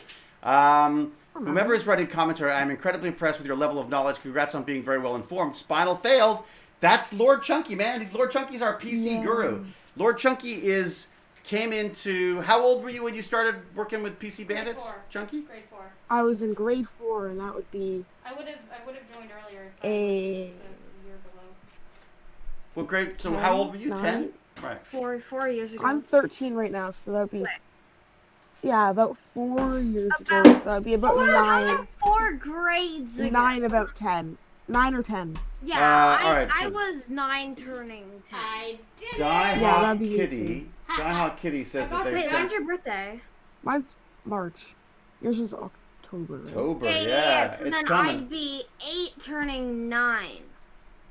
Whomever is writing commentary, I'm incredibly impressed with your level of knowledge. Congrats on being very well informed. Spinal failed. That's Lord Chunky, man. Lord Chunky's our PC guru. Lord Chunky came into. How old were you when you started working with PC Bandits, Grade 4. Chunky? Grade 4. I was in grade 4, and that would be I would have joined earlier if I a... was a year below. What grade? So how old were you? 9? 10? Right. 4 years ago. I'm 13 right now, so that would be... Yeah, about 4 years ago. About- So that would be about 9. 4 grades ago. 9, about 10. 9 or 10. Yeah, all right, I so- was 9 turning 10. I did Die it. Yeah, Hawk that'd be Kitty. Die Hawk Kitty says that they Wait, sent when's your birthday? Mine's March. Yours is October. Right? October. Yeah. So it's then coming. I'd be 8 turning 9.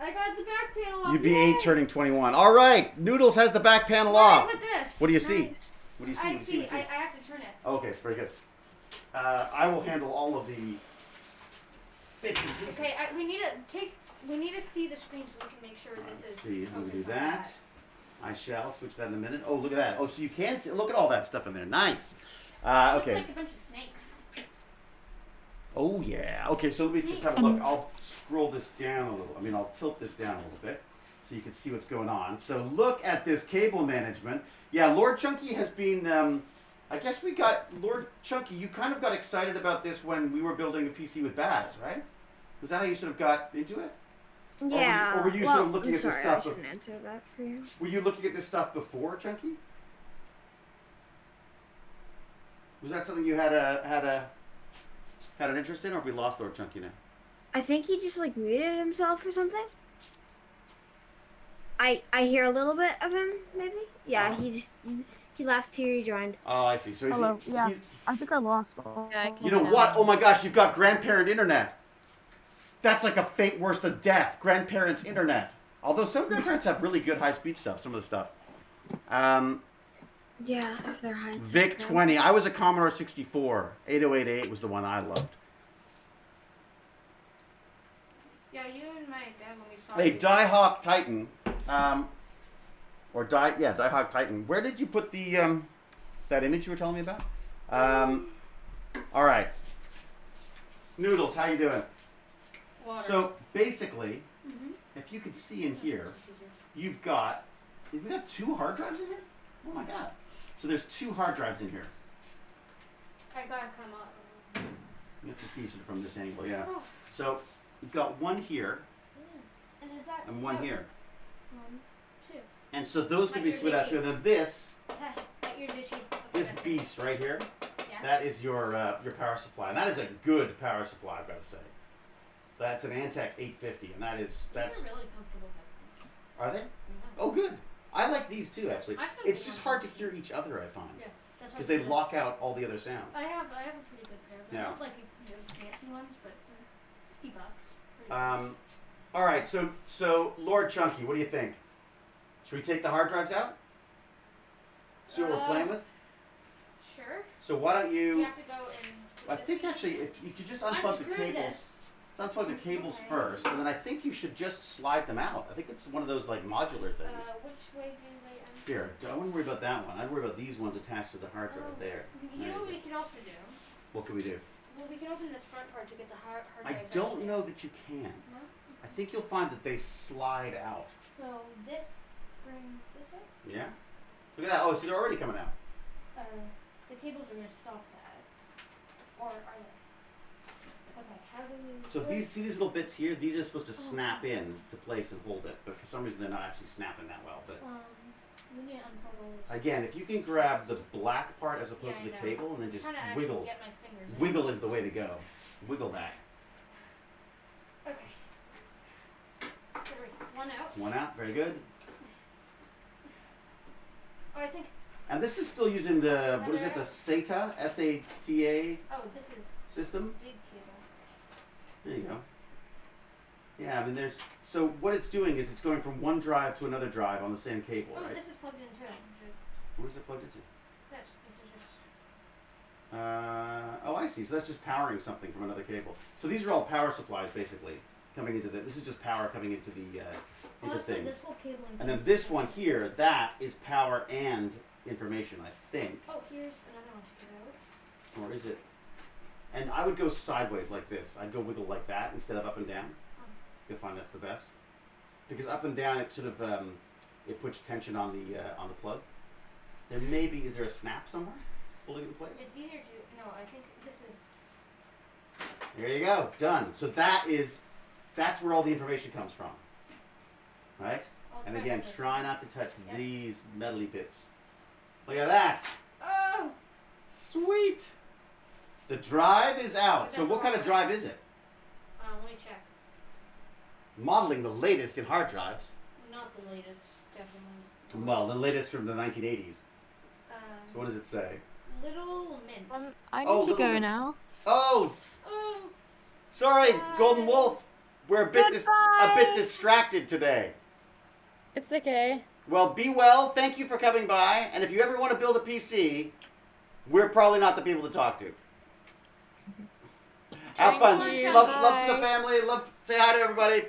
I got the back panel off. You'd be Yay. 8 turning 21. All right, Noodles has the back panel Where do I off. put this? What do you see? What do you see? I What do you see. What do I you see? have to turn it. Okay, very good. I will handle all of the bits and pieces. Okay, we need to see the screen so we can make sure this Let's is. see. I'm gonna do focused on that. I shall switch that in a minute. Oh, look at that. Oh, so you can see. Look at all that stuff in there. Nice. Looks Okay. like a bunch of snakes. Oh yeah. Okay, so let me just have a look. I'll scroll this down a little. I mean, I'll tilt this down a little bit so you can see what's going on. So look at this cable management. Yeah, Lord Chunky has been I guess we got Lord Chunky. You kind of got excited about this when we were building a PC with Baz, right? Was that how you sort of got into it? Yeah. Or were you well, sort of looking I'm at this sorry, stuff? I shouldn't answer that for you. Were you looking at this stuff before, Chunky? Was that something you had an interest in, or have we lost Lord Chunky now? I think he just like muted himself or something. I hear a little bit of him, maybe. Yeah, he left. He rejoined. Oh, I see. So he's, Hello. Yeah. he's- I think I lost all. Yeah, I can you know now. what? Oh my gosh, you've got grandparent internet. That's like a fate worse than death. Grandparents internet. Although some grandparents have really good high speed stuff. Some of the stuff. Yeah, if they're high. Vic 20. I was a Commodore 64. 8088 was the one I loved. Yeah, you and my dad when we saw Hey, you. Diehawk Titan. Diehawk Titan. Where did you put the that image you were telling me about? All right. Noodles, how you doing? Water. So basically, Mhm. if you can see in here, you've got 2 hard drives in here? Oh my god. So there's 2 hard drives in here. I gotta come up. You have to see it from this angle, yeah. Oh, So you've got one here yeah. And is that and one here. 1, 2. And so those can be Like your split out too. And then this At your ditchy. this beast right here, Yeah. that is your power supply. And that is a good power supply, I've got to say. That's an Antec 850, and that's They're really comfortable headphones. are they? Yeah. Oh, good. I like these too, actually. I found It's these just ones. hard to hear each other, I find, Yeah, that's why because they I lock out all the other sound. I have a pretty good pair. They're Yeah. not like fancy ones, but they're $50. Pretty All right. So Lord Chunky, what do you think? Should we take the hard drives out? See what we're playing with? Sure. So why don't You you? have to go and. I think actually, if you could just unplug the Unscrew cables. this. Let's unplug the cables Okay. first, and then I think you should just slide them out. I think it's one of those like modular things. Which way do they end? Here, I wouldn't worry about that one. I'd worry about these ones attached to the hard drive Oh. there. You know what we can also do? What can we do? Well, we can open this front part to get the hard I drive. don't know that you can. No? I think you'll find that they slide out. So this brings this up? Yeah? Look at that. Oh, so they're already coming out. The cables are going to stop that. Or are they? Okay, how do we... So see these little bits here? These are supposed to snap in to place and hold it, but for some reason they're not actually snapping that well. But we need to unplug all this. again, if you can grab the black part as opposed Yeah, to I the know. cable and then I'm just trying to actually wiggle. get my fingers in. Wiggle is the way to go. Wiggle that. Okay. There we go. One out. One out. Very good. Oh, I think... And this is still using the, what is it, the SATA, S-A-T-A Oh, this is system? big cable. There you go. Yeah, I mean there's, so what it's doing is it's going from one drive to another drive on the same cable, Oh, right? this is plugged in too. Where's it plugged into? This is just... Oh, I see. So that's just powering something from another cable. So these are all power supplies, basically, coming into the. This is just power coming into the into Honestly, things. this whole cable... And then this one here, that is power and information, I think, Oh, here's another one to get out. or is it? And I would go sideways like this. I'd go wiggle like that instead of up and down. You'll find that's the best, because up and down it sort of it puts tension on the plug. There may be. Is there a snap somewhere holding it in place? It's easier to... No, I think this is... There you go. Done. So that's where all the information comes from. Right? I'll And try again, this. try not to touch Yep. these metally bits. Look at that. Oh! Sweet. The drive is out. But So that's what kind of all drive is it? Let me check. Modeling the latest in hard drives. Not the latest, definitely. Well, the latest from the 1980s. So what Um, does it say? Little Mint. I Oh, need to little go bit. now. Oh, Oh! sorry, Bye. Golden Wolf. We're a bit Goodbye. distracted today. It's okay. Well, be well. Thank you for coming by. And if you ever want to build a PC, we're probably not the people to talk to. Have Thank fun. you. Love to the Bye. family. Say hi to everybody.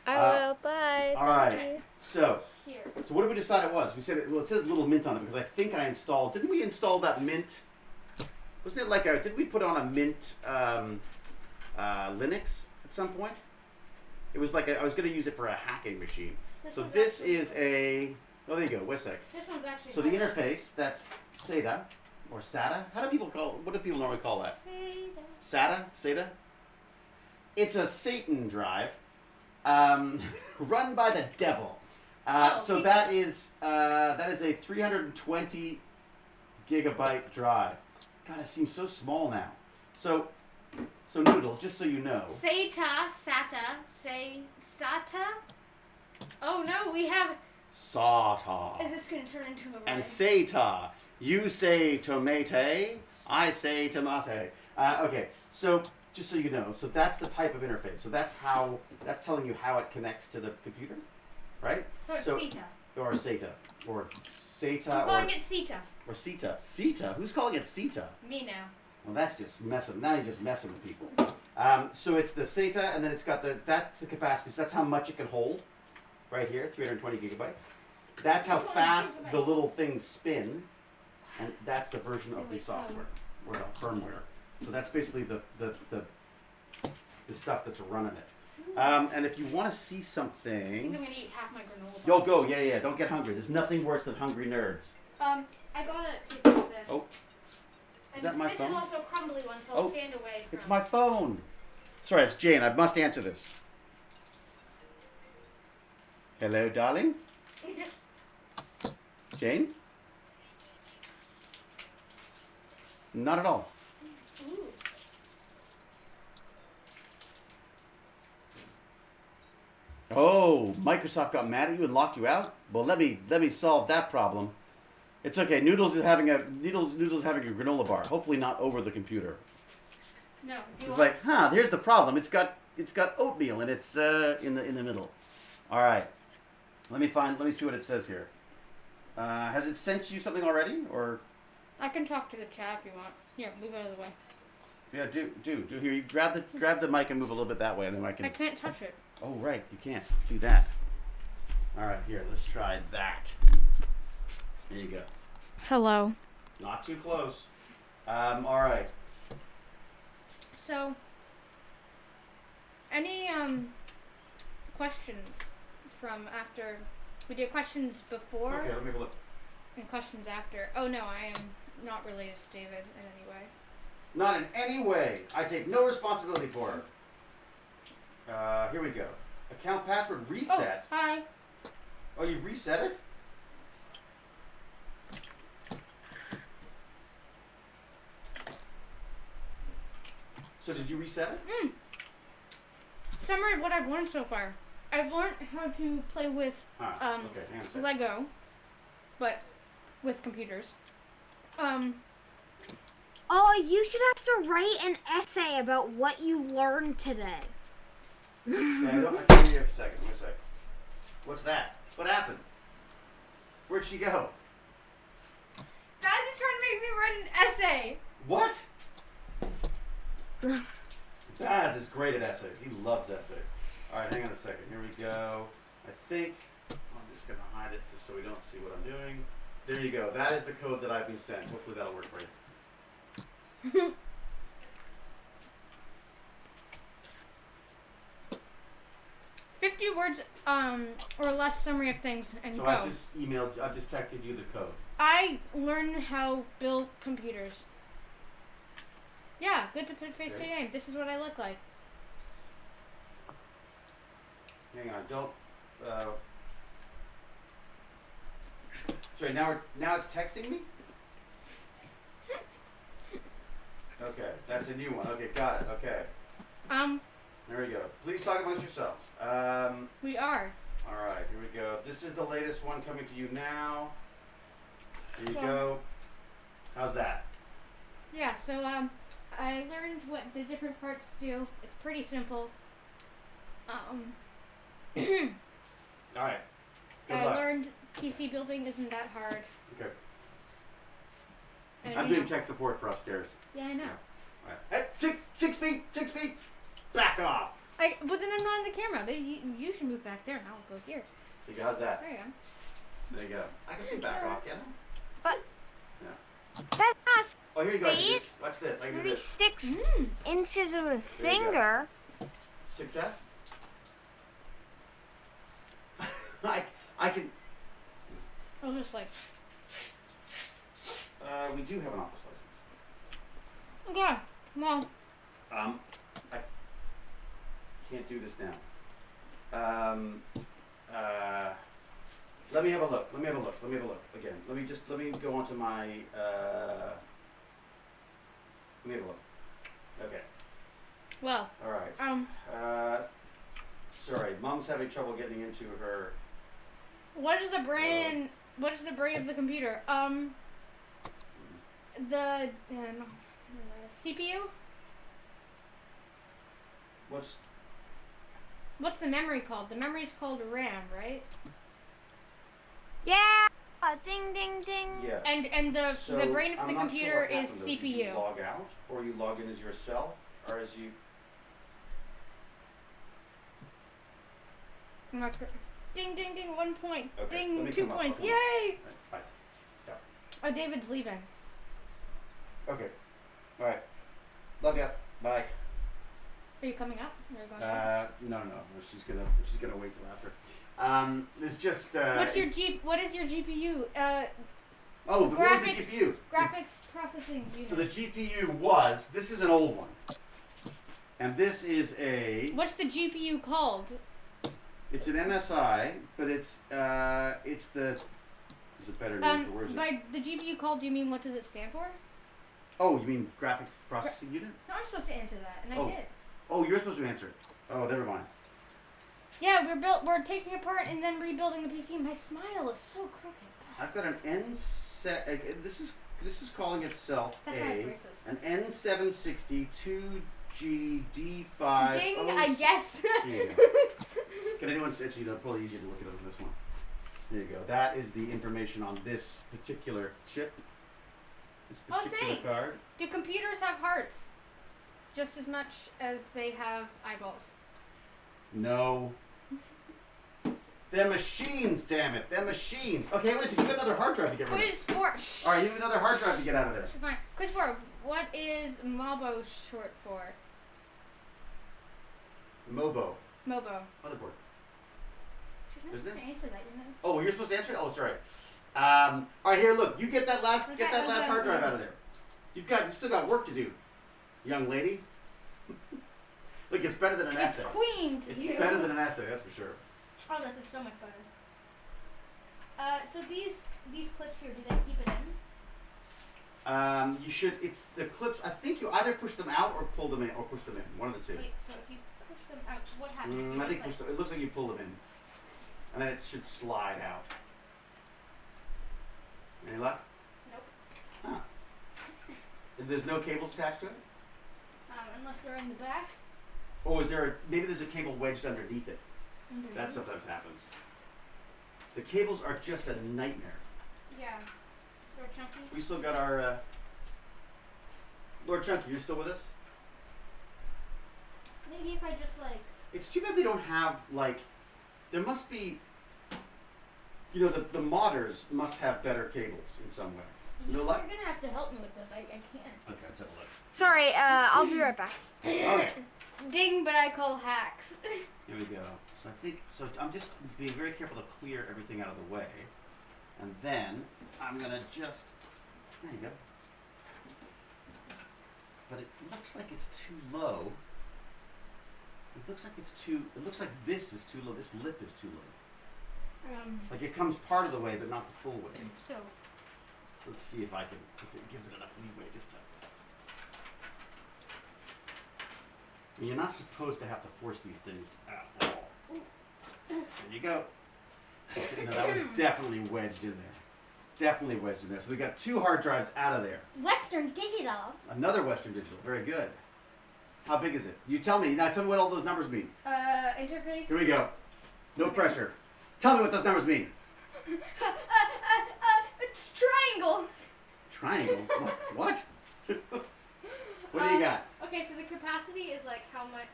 I will. Bye. All right. Thank you. So Here. what did we decide it was? We said it says Little Mint on it because I think I installed. Didn't we install that Mint? Wasn't it like a? Did we put on a Mint Linux at some point? It was like I was going to use it for a hacking machine. So one's this actually- is a. Oh, there you go. Wait a sec. This one's actually... So the better. interface, that's SATA. or SATA. How do people call? What do people normally call that? Say SATA. It's a Satan drive, run by the devil. So that is a 320 gigabyte drive. God, it seems so small now. So Noodles, just so you know. SATA. Oh no, we have. SATA. Is this going to turn into a And red? SATA. You say tomate, I say tomate. Okay, so just so you know, so that's the type of interface. So that's telling you how it connects to the computer, right? So it's SATA. Or SATA. Or SATA. I'm calling it SATA. Or SATA. SATA? Who's calling it SATA? Me now. Well, that's just messing. Now you're just messing with people. So it's the SATA, and then it's got that's the capacity. So that's how much it can hold. Right here, 320 gigabytes. That's how fast the little things spin, and that's the version of the software or the firmware. So that's basically the stuff that's running it. And if you want to see I think something, I'm going to eat half my granola. you'll go. Yeah. Don't get hungry. There's nothing worse than hungry nerds. I got a piece of this. Oh. And Is that my this phone? is also a crumbly one, so I'll stand away from It's my phone. Sorry, it's Jane. I must answer this. Hello, darling. Jane? Not at all. Ooh. Oh, Microsoft got mad at you and locked you out? Well, let me solve that problem. It's okay. Noodles is having a granola bar. Hopefully not over the computer. No. Do you It's want? like, here's the problem. It's got oatmeal and it's in the middle. All right. Let me see what it says here. Has it sent you something already, or? I can talk to the chat if you want. Here, move out of the way. Yeah, do here. You grab the mic and move a little bit that way, and then I can. I can't touch it. Oh right, you can't do that. All right, here. Let's try that. There you go. Hello. Not too close. All right. So, any questions from after we did questions before Okay, let me have a look. and questions after? Oh no, I am not related to David in any way. Not in any way. I take no responsibility for it. Here we go. Account password reset. Oh, hi. Oh, you reset it? So did you reset it? Summary of what I've learned so far. I've learned how to play with Okay, hang on a second. Lego, but with computers. Oh, you should have to write an essay about what you learned today. Yeah, I can't hear you for a second. Wait a second. What's that? What happened? Where'd she go? Guys is trying to make me write an essay. What? Baz is great at essays. He loves essays. All right, hang on a second. Here we go. I think I'm just going to hide it just so we don't see what I'm doing. There you go. That is the code that I've been sent. Hopefully that'll work for you. 50 words or less summary of things and So go. I've just texted you the code. I learned how build computers. Yeah, good to put face to name. This is what I look like. Hang on, don't. Sorry, now it's texting me. Okay, that's a new one. Okay, got it. Okay, there we go. Please talk amongst yourselves. We are. All right, here we go. This is the latest one coming to you now. Here you Well- go. How's that? Yeah, so I learned what the different parts do. It's pretty simple. All right. Good I luck. learned PC building isn't that hard. Okay. And I'm you doing know- tech support for upstairs. Yeah, I know. All right. Hey, 6 feet. 6 feet. Back off. But then I'm not on the camera. Maybe you should move back there and I'll go here. There you go. How's that? There you go. There you go. I can see back off, can I? But Yeah. that's not Oh, here you go. I can do Steve? this. Watch this. I can do maybe this. 6 inches of a There you go. finger. Success? I can. I was just like, We do have an office Okay. Well, I can't do this now. Let me have a look. Let me have a look again. Let me go onto my. Let me have a look. Okay. well, All right. Sorry, Mom's having trouble getting into her. what is the brain? What is the brain of the computer? The CPU. What's the memory called? The memory's called RAM, right? Yeah. Ding ding ding. Yes. And the brain of I'm the not computer sure what is happened, though. Did you CPU. log out, or you log in as yourself, or as you? Ding ding ding, 1 point. Okay, let Ding, me 2 come up, points. I'll come up. Yay! Bye. Yeah. Oh, David's leaving. Okay. All right. Love ya. Bye. Are you coming up? Or going to No. She's gonna wait till after. It's just. What is your GPU? Oh, the what was graphics- the GPU? Graphics processing unit. So the GPU was. This is an old one, and this is a. What's the GPU called? It's an MSI, but it's the. There's a better name for where is it? By the GPU called, do you mean what does it stand for? Oh, you mean graphic processing unit? No, I'm supposed to answer that, and Oh. I did. Oh, you're supposed to answer it. Oh, never mind. Yeah, we're taking apart and then rebuilding the PC. My smile is so crooked. I've got an N7. This is calling itself That's why I have braces. an N760 2G D5. Ding, I guess. Here you go. Can anyone see it? Probably easier to look it up on this one. There you go. That is the information on this particular chip. This particular thanks. card. Do computers have hearts? Just as much as they have eyeballs. No. They're machines, damn it. They're machines. Okay, wait, so you got another hard drive to get rid of. Quiz 4. Shh. Alright, you have another hard drive to get out of there. Fine. Quiz 4. What is MOBO short for? Mobo. MOBO. Motherboard. She's not Isn't supposed to answer that, you know? Oh, you're supposed to answer it? Oh, sorry. Alright, here, look. You get that last Okay, hard drive out of there. You still got work to do, young lady. Look, it's better than an It's essay. queen to It's you. better than an essay, that's for sure. Oh, this is so much better. So these clips here, do they keep it in? You should, if the clips, I think you either push them out or pull them in, or push them in. One of the two. Wait, so if you push them out, what happens? I think push them. It looks like you pull them in, and then it should slide out. Any luck? Nope. Huh. There's no cables attached to it? Unless they're in the back. Or is there maybe there's a cable wedged underneath it? Mm-hmm. That sometimes happens. The cables are just a nightmare. Yeah. They're chunky. We still got our Lord Chunky, you're still with us? Maybe if I just like. It's too bad they don't have there must be the modders must have better cables in some way. No You're luck? gonna have to help me with this. I can't. Okay, let's have a look. Sorry, I'll be right back. Okay. Ding, but I call hacks. Here we go. So I'm just being very careful to clear everything out of the way. And then I'm gonna there you go. But it looks like it's too low. It looks like this is too low. This lip is too low. Like it comes part of the way, but not the full way. So. So let's see if it gives it enough leeway this time. I mean, you're not supposed to have to force these things out at all. There you go. See, now that was definitely wedged in there. Definitely wedged in there. So we got 2 hard drives out of there. Western Digital. Another Western Digital. Very good. How big is it? You tell me. Now tell me what all those numbers mean. Interface. Here we go. No pressure. Tell me what those numbers mean. It's triangle. Triangle? What? What do you got? Okay, so the capacity is like how much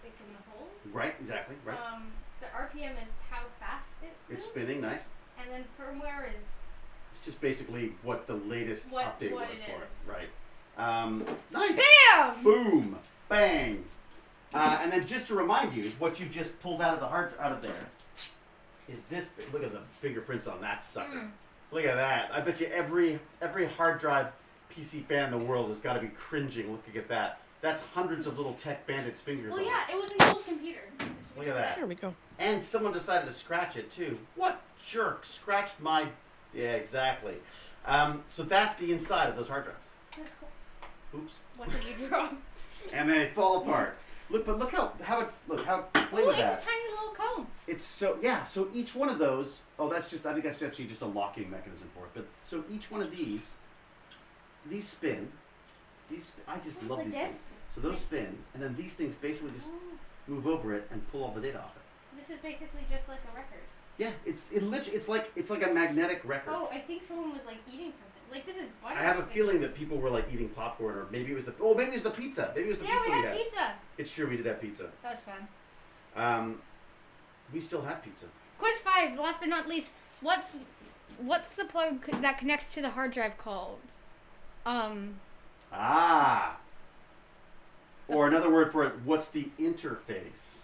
it can hold. Right, exactly. Right. The RPM is how fast it moves. It's spinning, nice. And then firmware is It's just basically what the latest update what was it for it. is. Right. Nice. BAM! Boom. Bang. And then just to remind you, what you just pulled out of there is this. Look at the fingerprints on that sucker. Look at that. I bet you every hard drive PC fan in the world has got to be cringing looking at that. That's hundreds of little TechBandits fingers Well, on yeah, it. it was a Noodles computer. Look at that. There we go. And someone decided to scratch it too. What jerk scratched my... Yeah, exactly. So that's the inside of those hard drives. That's cool. Oops. What did you draw? And they fall apart. Look, but look how play Oh, with it's that. a tiny little cone. It's so so each one of those. Oh, I think that's actually just a locking mechanism for it. But so each one of these spin. I just love Like these this? things. So those spin, and then these things basically just move over it and pull all the data off it. This is basically just like a record. Yeah, it's like a magnetic record. Oh, I think someone was like eating something. Like this is butter. I have a feeling that people were like eating popcorn, or maybe it was the pizza. Maybe it was the Yeah, pizza we we had pizza. It's true, we did have pizza. That was fun. We still have pizza. Question 5, last but not least, what's the plug that connects to the hard drive called? Or another word for it, what's the interface?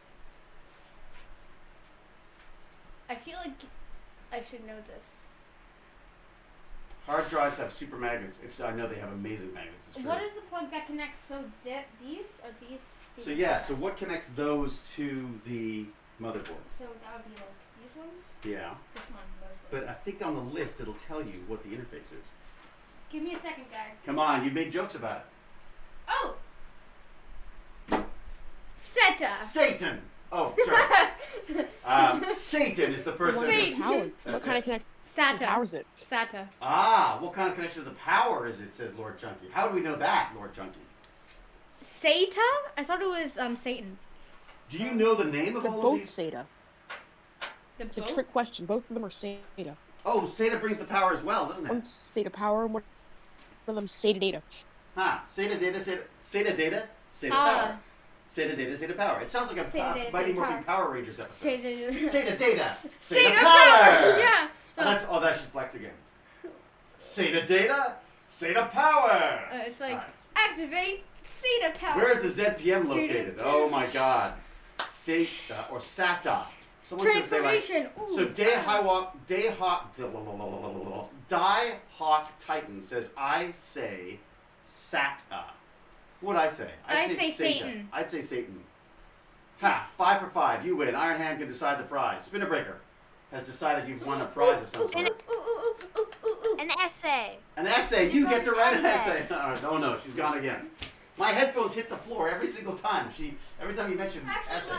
I feel like I should know this. Hard drives have super magnets. I know they have amazing magnets. It's true. What is the plug that connects? So these are these. So yeah, so what connects those to the motherboard? So that would be like these ones. Yeah. This one mostly. But I think on the list it'll tell you what the interface is. Give me a second, guys. Come on, you made jokes about it. Oh. SATA. Satan. Oh, sorry. Satan is the person. Satan. Power. That's What kind it. of connection SATA. powers it? SATA. What kind of connection to the power is it? Says Lord Chunky. How do we know that, Lord Chunky? SATA? I thought it was Satan. Do you know the name of They're all both of these? SATA. The It's a boat? trick question. Both of them are SATA. Oh, SATA brings the power as well, doesn't it? One's SATA power, one of them SATA data. SATA data, SATA data, SATA Ah. power. SATA data, SATA power. It sounds like a SATA data, Mighty SATA Morphin power. Power Rangers episode. SATA. SATA data, SATA SATA power. Yeah. That's just flex again. SATA data, SATA power. It's like Alright. activate SATA power. Where is the ZPM located? Oh my God. SATA or SATA. Someone says they like. Transformation. Ooh. So Die Hawk Titan says I say SATA. What'd I say? I say Satan. Satan. I'd say Satan. Ha! 5 for 5. You win. Iron Hand can decide the prize. Spinner Breaker has decided you've won a prize of some sort. An essay. An essay. You get to write an essay. Essay. Oh no, she's gone again. My headphones hit the floor every single time. Every time you mention Actually, essay.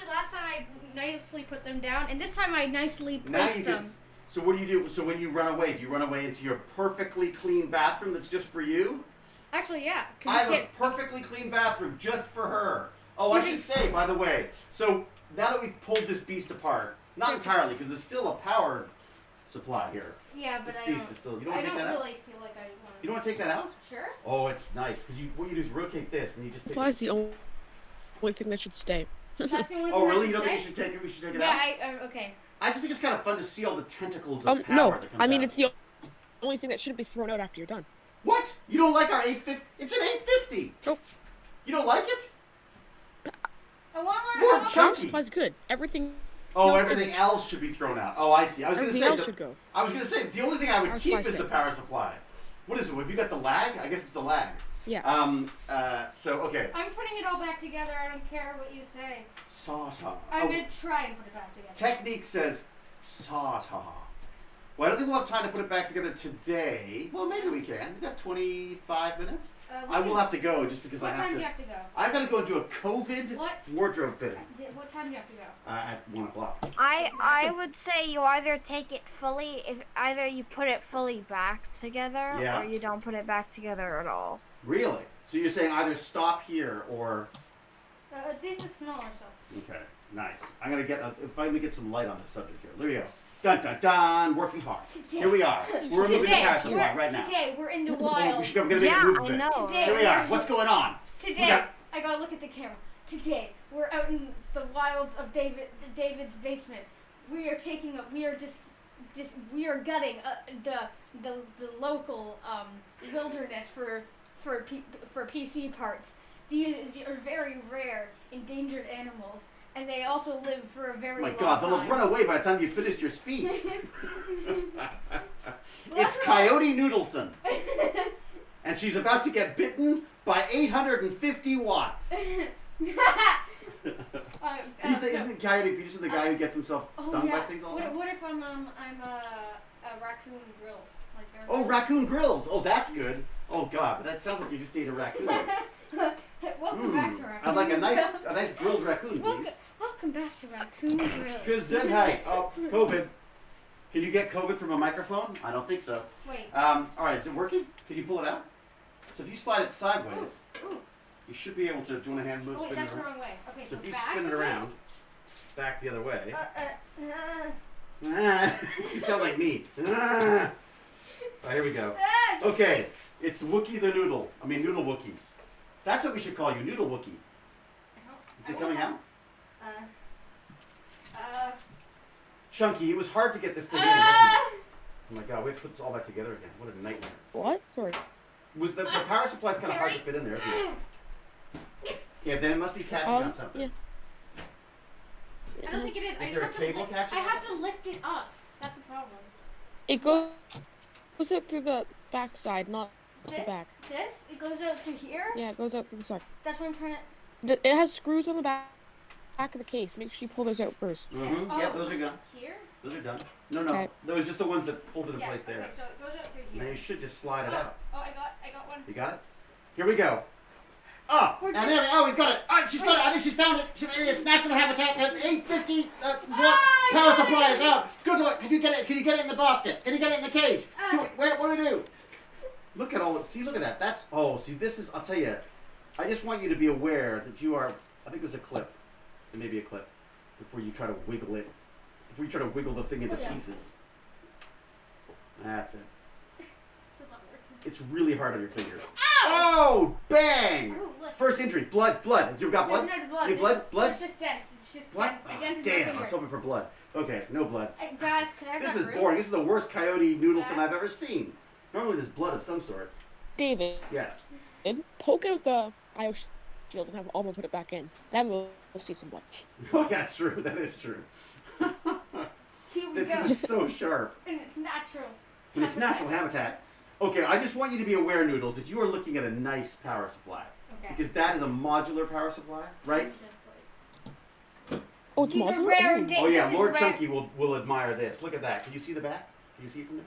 last time I nicely put them down, and this time I nicely Now placed you them. can. So what do you do? So when you run away, do you run away into your perfectly clean bathroom that's just for you? Actually, yeah. 'cause I you have a can't- perfectly clean bathroom just for her. Oh, You I should say, by the way, so now that we've pulled this beast apart, not entirely, because there's still a power supply here. Yeah, but This I beast don't. is still. You don't I want to don't take that out? really feel like I want. You don't want to take that out? Sure. Oh, it's nice because what you do is rotate this and you just take. Well, that's the only thing that should stay. That's the only Oh, thing I really? can You don't think say? you should take it? We should take it Yeah, out. okay. I just think it's kind of fun to see all the tentacles of power No. that comes I mean, out. it's the only thing that shouldn't be thrown out after you're done. What? You don't like our 850? It's an 850. Nope. You don't like it? I want to More learn how chunky. Power supply's good. Everything. Oh, else everything isn't. else should be thrown out. Oh, I see. I was going to Everything say. else should go. I was going to say the only thing I would Power keep supply is the stays. power supply. What is it? Have you got the lag? I guess it's the lag. Yeah. So okay. I'm putting it all back together. I don't care what you say. SATA. I'm gonna try and put it back together. Technique says SATA. Well, I don't think we'll have time to put it back together today. Well, maybe we can. We've got 25 minutes. I will have to go just because What I time have do to. you have to go? I've got to go do a COVID What? wardrobe fitting What time do you have to go? at 1 o'clock. I would say you either take it fully, if either you put it fully back together, Yeah. or you don't put it back together at all. Really? So you're saying either stop here or. This is smaller stuff. Okay, nice. I'm gonna get if I'm gonna get some light on this subject here. There we go. Dun dun dun. Working hard. Here we are. We're moving the power supply right now. Today we're in the We wild. should go. We're gonna make Yeah, a move a I bit. know. Today Here we are. What's going on? Today, Yeah. I gotta look at the camera. Today, we're out in the wilds of David's basement. We are taking we are gutting the local wilderness for PC parts. These are very rare endangered animals, and they also live for a very Oh my long God, they'll time. have run away by the time you finished your speech. Well, It's that's Coyote Noodleson. and she's about to get bitten by 850 watts. Isn't Coyote Peterson the guy who gets himself stung by things all the time? What if I'm a raccoon grills? Like Oh, raccoon grills. Oh, that's good. Oh God, but that sounds like you just ate a raccoon. Welcome back to Raccoon. I'd like a nice grilled raccoon, please. Welcome back to Raccoon Grill. Gesundheit. Oh, COVID. Can you get COVID from a microphone? I don't think so. Wait. All right, is it working? Can you pull it out? So if you slide it sideways, Ooh. you should be able to. Do you want a hand move? Oh wait, Spin that's it the around. wrong way. Okay, So if you back. spin it around, back the other way. Uh. You sound like me. All right, here we go. Okay, it's Wookie the Noodle. I mean Noodle Wookie. That's what we should call you, Noodle Wookie. Is it coming out? Chunky, it was hard to get this thing in, wasn't it? Oh my God, we have to put all that together again. What a nightmare. What? Sorry. Was the power supply's kind of hard to fit in there, isn't it? Yeah, then it must be catching on something. Yeah. I don't think it is. Is there a cable catching? I have to lift it up. That's the problem. It goes out through the back side, not the back. This? It goes out through here? Yeah, it goes out to the side. That's what I'm trying to... It has screws on the back of the case. Make sure you pull those out first. Mm-hmm. Oh, Yep, those are done. Here? Those are done. No. Okay. Those are just the ones that pulled it in place there. Okay, so it goes out through Now here. you should just slide it out. Oh, I got one. You got it? Here we go. Oh, We're and just- there we've got it. Oh, she's got it. I think she's found it. It's natural habitat. 850 watt power supply is out. Good luck. Can you get it? Can you get it in the basket? Can you get it in the cage? Do it. What do we do? Look at all it. See, look at that. That's see. This is. I'll tell you. I just want you to be aware that you are. I think there's a clip. There may be a clip before you try to wiggle it. Before you try to wiggle the thing into pieces. That's it. Still not working. It's really hard on your fingers. Ow! Oh, bang! Oh, look. First injury. Blood. You got blood? There's no blood. Any blood? It's just dents. It's just What? dents. I dented my Damn, I finger. was hoping for blood. Okay, no blood. Guys, could I have This that is root? boring. This is the worst coyote noodlesome I've ever seen. Normally there's blood of some sort. David, Yes. poke out the IO shield and have Alma put it back in. Then we'll see some blood. Oh, yeah, it's true. That is true. Here we go. This is so sharp. And it's natural. And it's natural habitat. Okay, I just want you to be aware, Noodles, that you are looking at a nice power supply. Okay. Because that is a modular power supply, right? Oh, it's These are modular? rare Ooh. days. Oh, yeah, This is Lord rare. Chunky will admire this. Look at that. Can you see the back? Can you see it from there?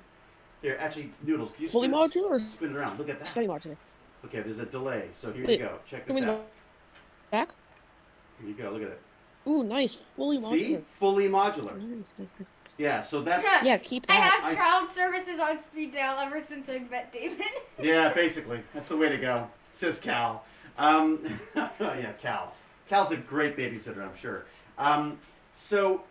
Here, actually, Noodles, can you Fully spin it? modular or Spin it around. Look at that. semi-modular? Okay, there's a delay. So here you Wait, go. Check Can this we out. go back? Here you go. Look at it. Ooh, nice. Fully modular. See? Fully modular. Nice. Good. Yeah, so that's... Yeah, keep I that. have child services on speed dial ever since I met David. Yeah, basically. That's the way to go, says Cal. Yeah, Cal. Cal's a great babysitter, I'm sure. So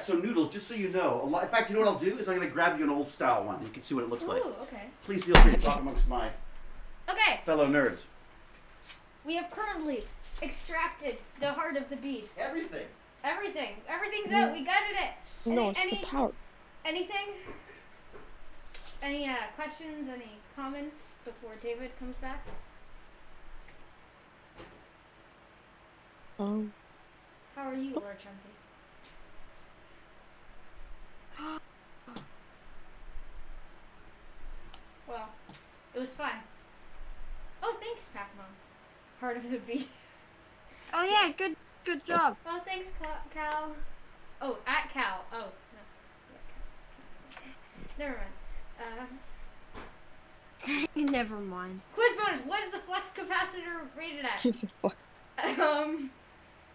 Noodles, just so you know, in fact, you know what I'll do is I'm going to grab you an old style one. You can see what it looks like. Ooh, okay. Please feel free to talk amongst my Okay, fellow nerds. we have currently extracted the heart of the beast. Everything. Everything's out. We gutted it. No, it's the power. Anything? Any questions? Any comments before David comes back? How are you, Lord Chunky? Well, it was fun. Oh, thanks, Pac-Man. Heart of the beast. Oh yeah, good job. Oh, thanks, Cal. Oh, at Cal. Oh, no. Never mind. Never mind. Quiz bonus. What is the flux capacitor rated at? It's a flux. Don't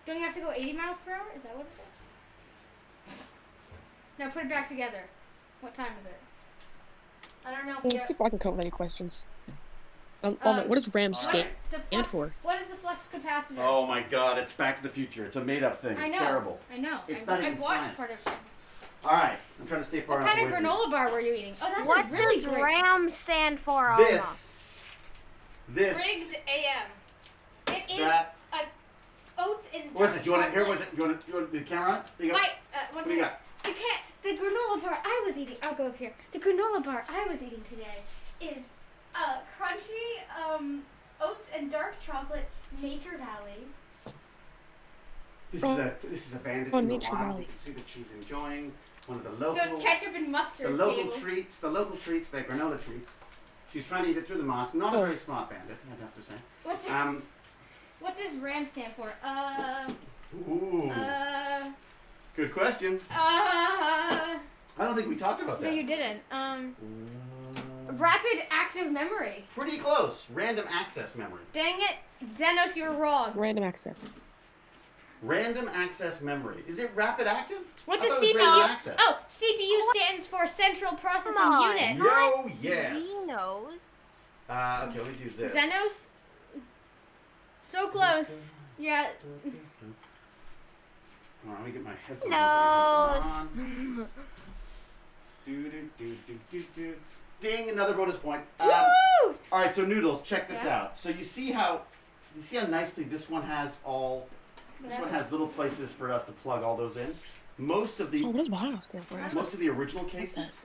you have to go 80 miles per hour? Is that what it is? Now put it back together. What time is it? I don't know if Let's see if I can come up with any questions. Alma, what does RAM stand for? What is the flux capacitor? Oh my God, it's Back to the Future. It's a made-up thing. It's I know. terrible. I know. It's I not even watched science. part of it. All right, I'm trying to stay far What enough kind of away from you. granola bar were you eating? Oh, that's What a really does great RAM stand for, Alma? This. Rigged AM. It is That. oats and What is dark it? Do you want to hear? chocolate. What is it? Do you want the camera on? There you go. One What do you second. got? The granola bar I was eating. I'll go up here. The granola bar I was eating today is crunchy oats and dark chocolate Nature Valley. This is a bandit Oh, in the Nature wild. Valley. You can see that she's enjoying one of the There's local ketchup and mustard. the local tables. treats, the granola treats. She's trying to eat it through the mask. Not a very smart bandit, I'd have to say. What does RAM stand for? Ooh. Good question. I don't think we talked about that. No, you didn't. Rapid active memory. Pretty close. Random access memory. Dang it, Xenos, you were wrong. Random access. Random access memory. Is it rapid active? What I does thought it was CPU? random access. Oh, CPU stands for Central Processing Come on. Unit. Yo, yes. He knows. Okay, let me do this. Xenos. So close. Yeah. Hold on, let me get my headphones. No. on. Do. Ding! Another bonus point. Woo! All right, so Noodles, check this Yeah. out. So you see how nicely this one has all. This one has little places for us to plug all those in. Most of the Oh, what does Waddle stand for? most of the original cases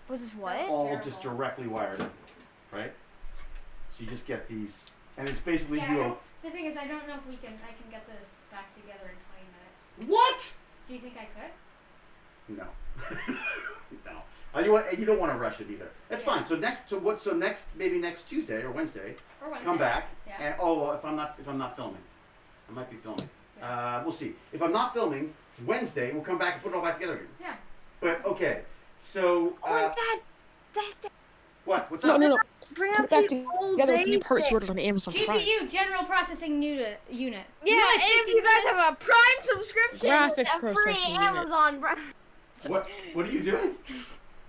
Which is what? all Terrible. just directly wired in, right? So you just get these, and it's basically Yeah, you. the thing is, I don't know if I can get this back together in 20 minutes. What? Do you think I could? No. No. You don't want to rush it either. That's Yeah. fine. So maybe next Tuesday or Wednesday, Or Wednesday? come back Yeah. and if I'm not filming, I might be filming. Yeah. We'll see. If I'm not filming, Wednesday we'll come back and put it all back together again. Yeah. But okay, so Oh, Dad, what? What's No, up? no, no. bring Put up it back the old together with new days parts thing. ordered on Amazon Prime. GPU, General Processing Unit. Yeah, You know, and like if 50 you guys minutes- have a Prime subscription, Graphics a free processing unit. Amazon Prime. What are you doing?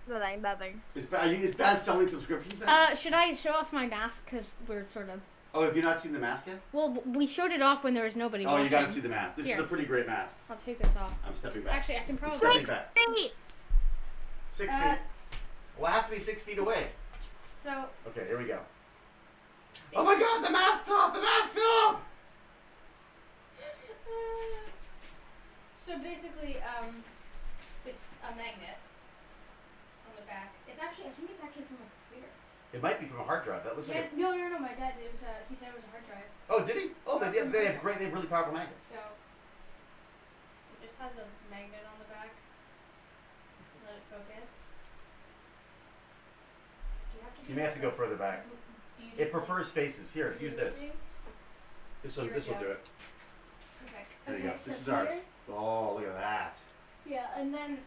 Nothing. Is Baz selling subscriptions now? Should I show off my mask? Because we're sort of... Oh, have you not seen the mask yet? Well, we showed it off when there was nobody Oh, watching. you got to see the mask. This is Here. a pretty great mask. I'll take this off. I'm stepping back. Actually, I can I'm probably... stepping back. Wait, 6 Uh, feet. Well, I have to be 6 feet away. So, Okay, here we go. Oh my God, the mask's off! The mask's off! so basically, it's a magnet on the back. I think it's actually from a computer. It might be from a hard drive. That looks like. No. My dad. He said it was a hard drive. Oh, did he? Oh, they have great. They have really powerful magnets. So it just has a magnet on the back. Let it focus. Do you have to? You may have to go further back. It prefers faces. Here, use this. This will Here we do go. it. Okay. There you go. So This is ours. here- Oh, look at that. Yeah, and then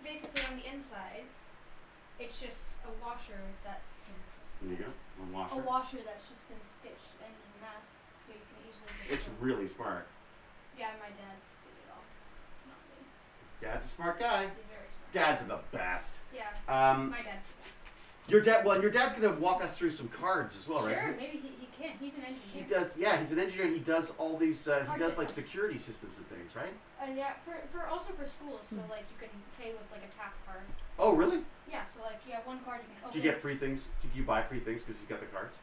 basically on the inside, it's just a washer that's There you go. One a washer. washer that's just been stitched into the mask, so you can easily. It's really smart. Yeah, my dad did it all, not me. Dad's a smart guy. He's very smart. Dads are the best. Yeah, My my dad's. your dad's gonna walk us through some cards as well, right? Sure, maybe he can. He's an He engineer. does. Yeah, he's an engineer. And he does all these. He Card does like systems. security systems and things, right? Yeah, for also for schools, so like you can pay with like a tap card. Oh, really? Yeah, so like you have one card you can open. Do you get free things? Do you buy free things because he's got the cards?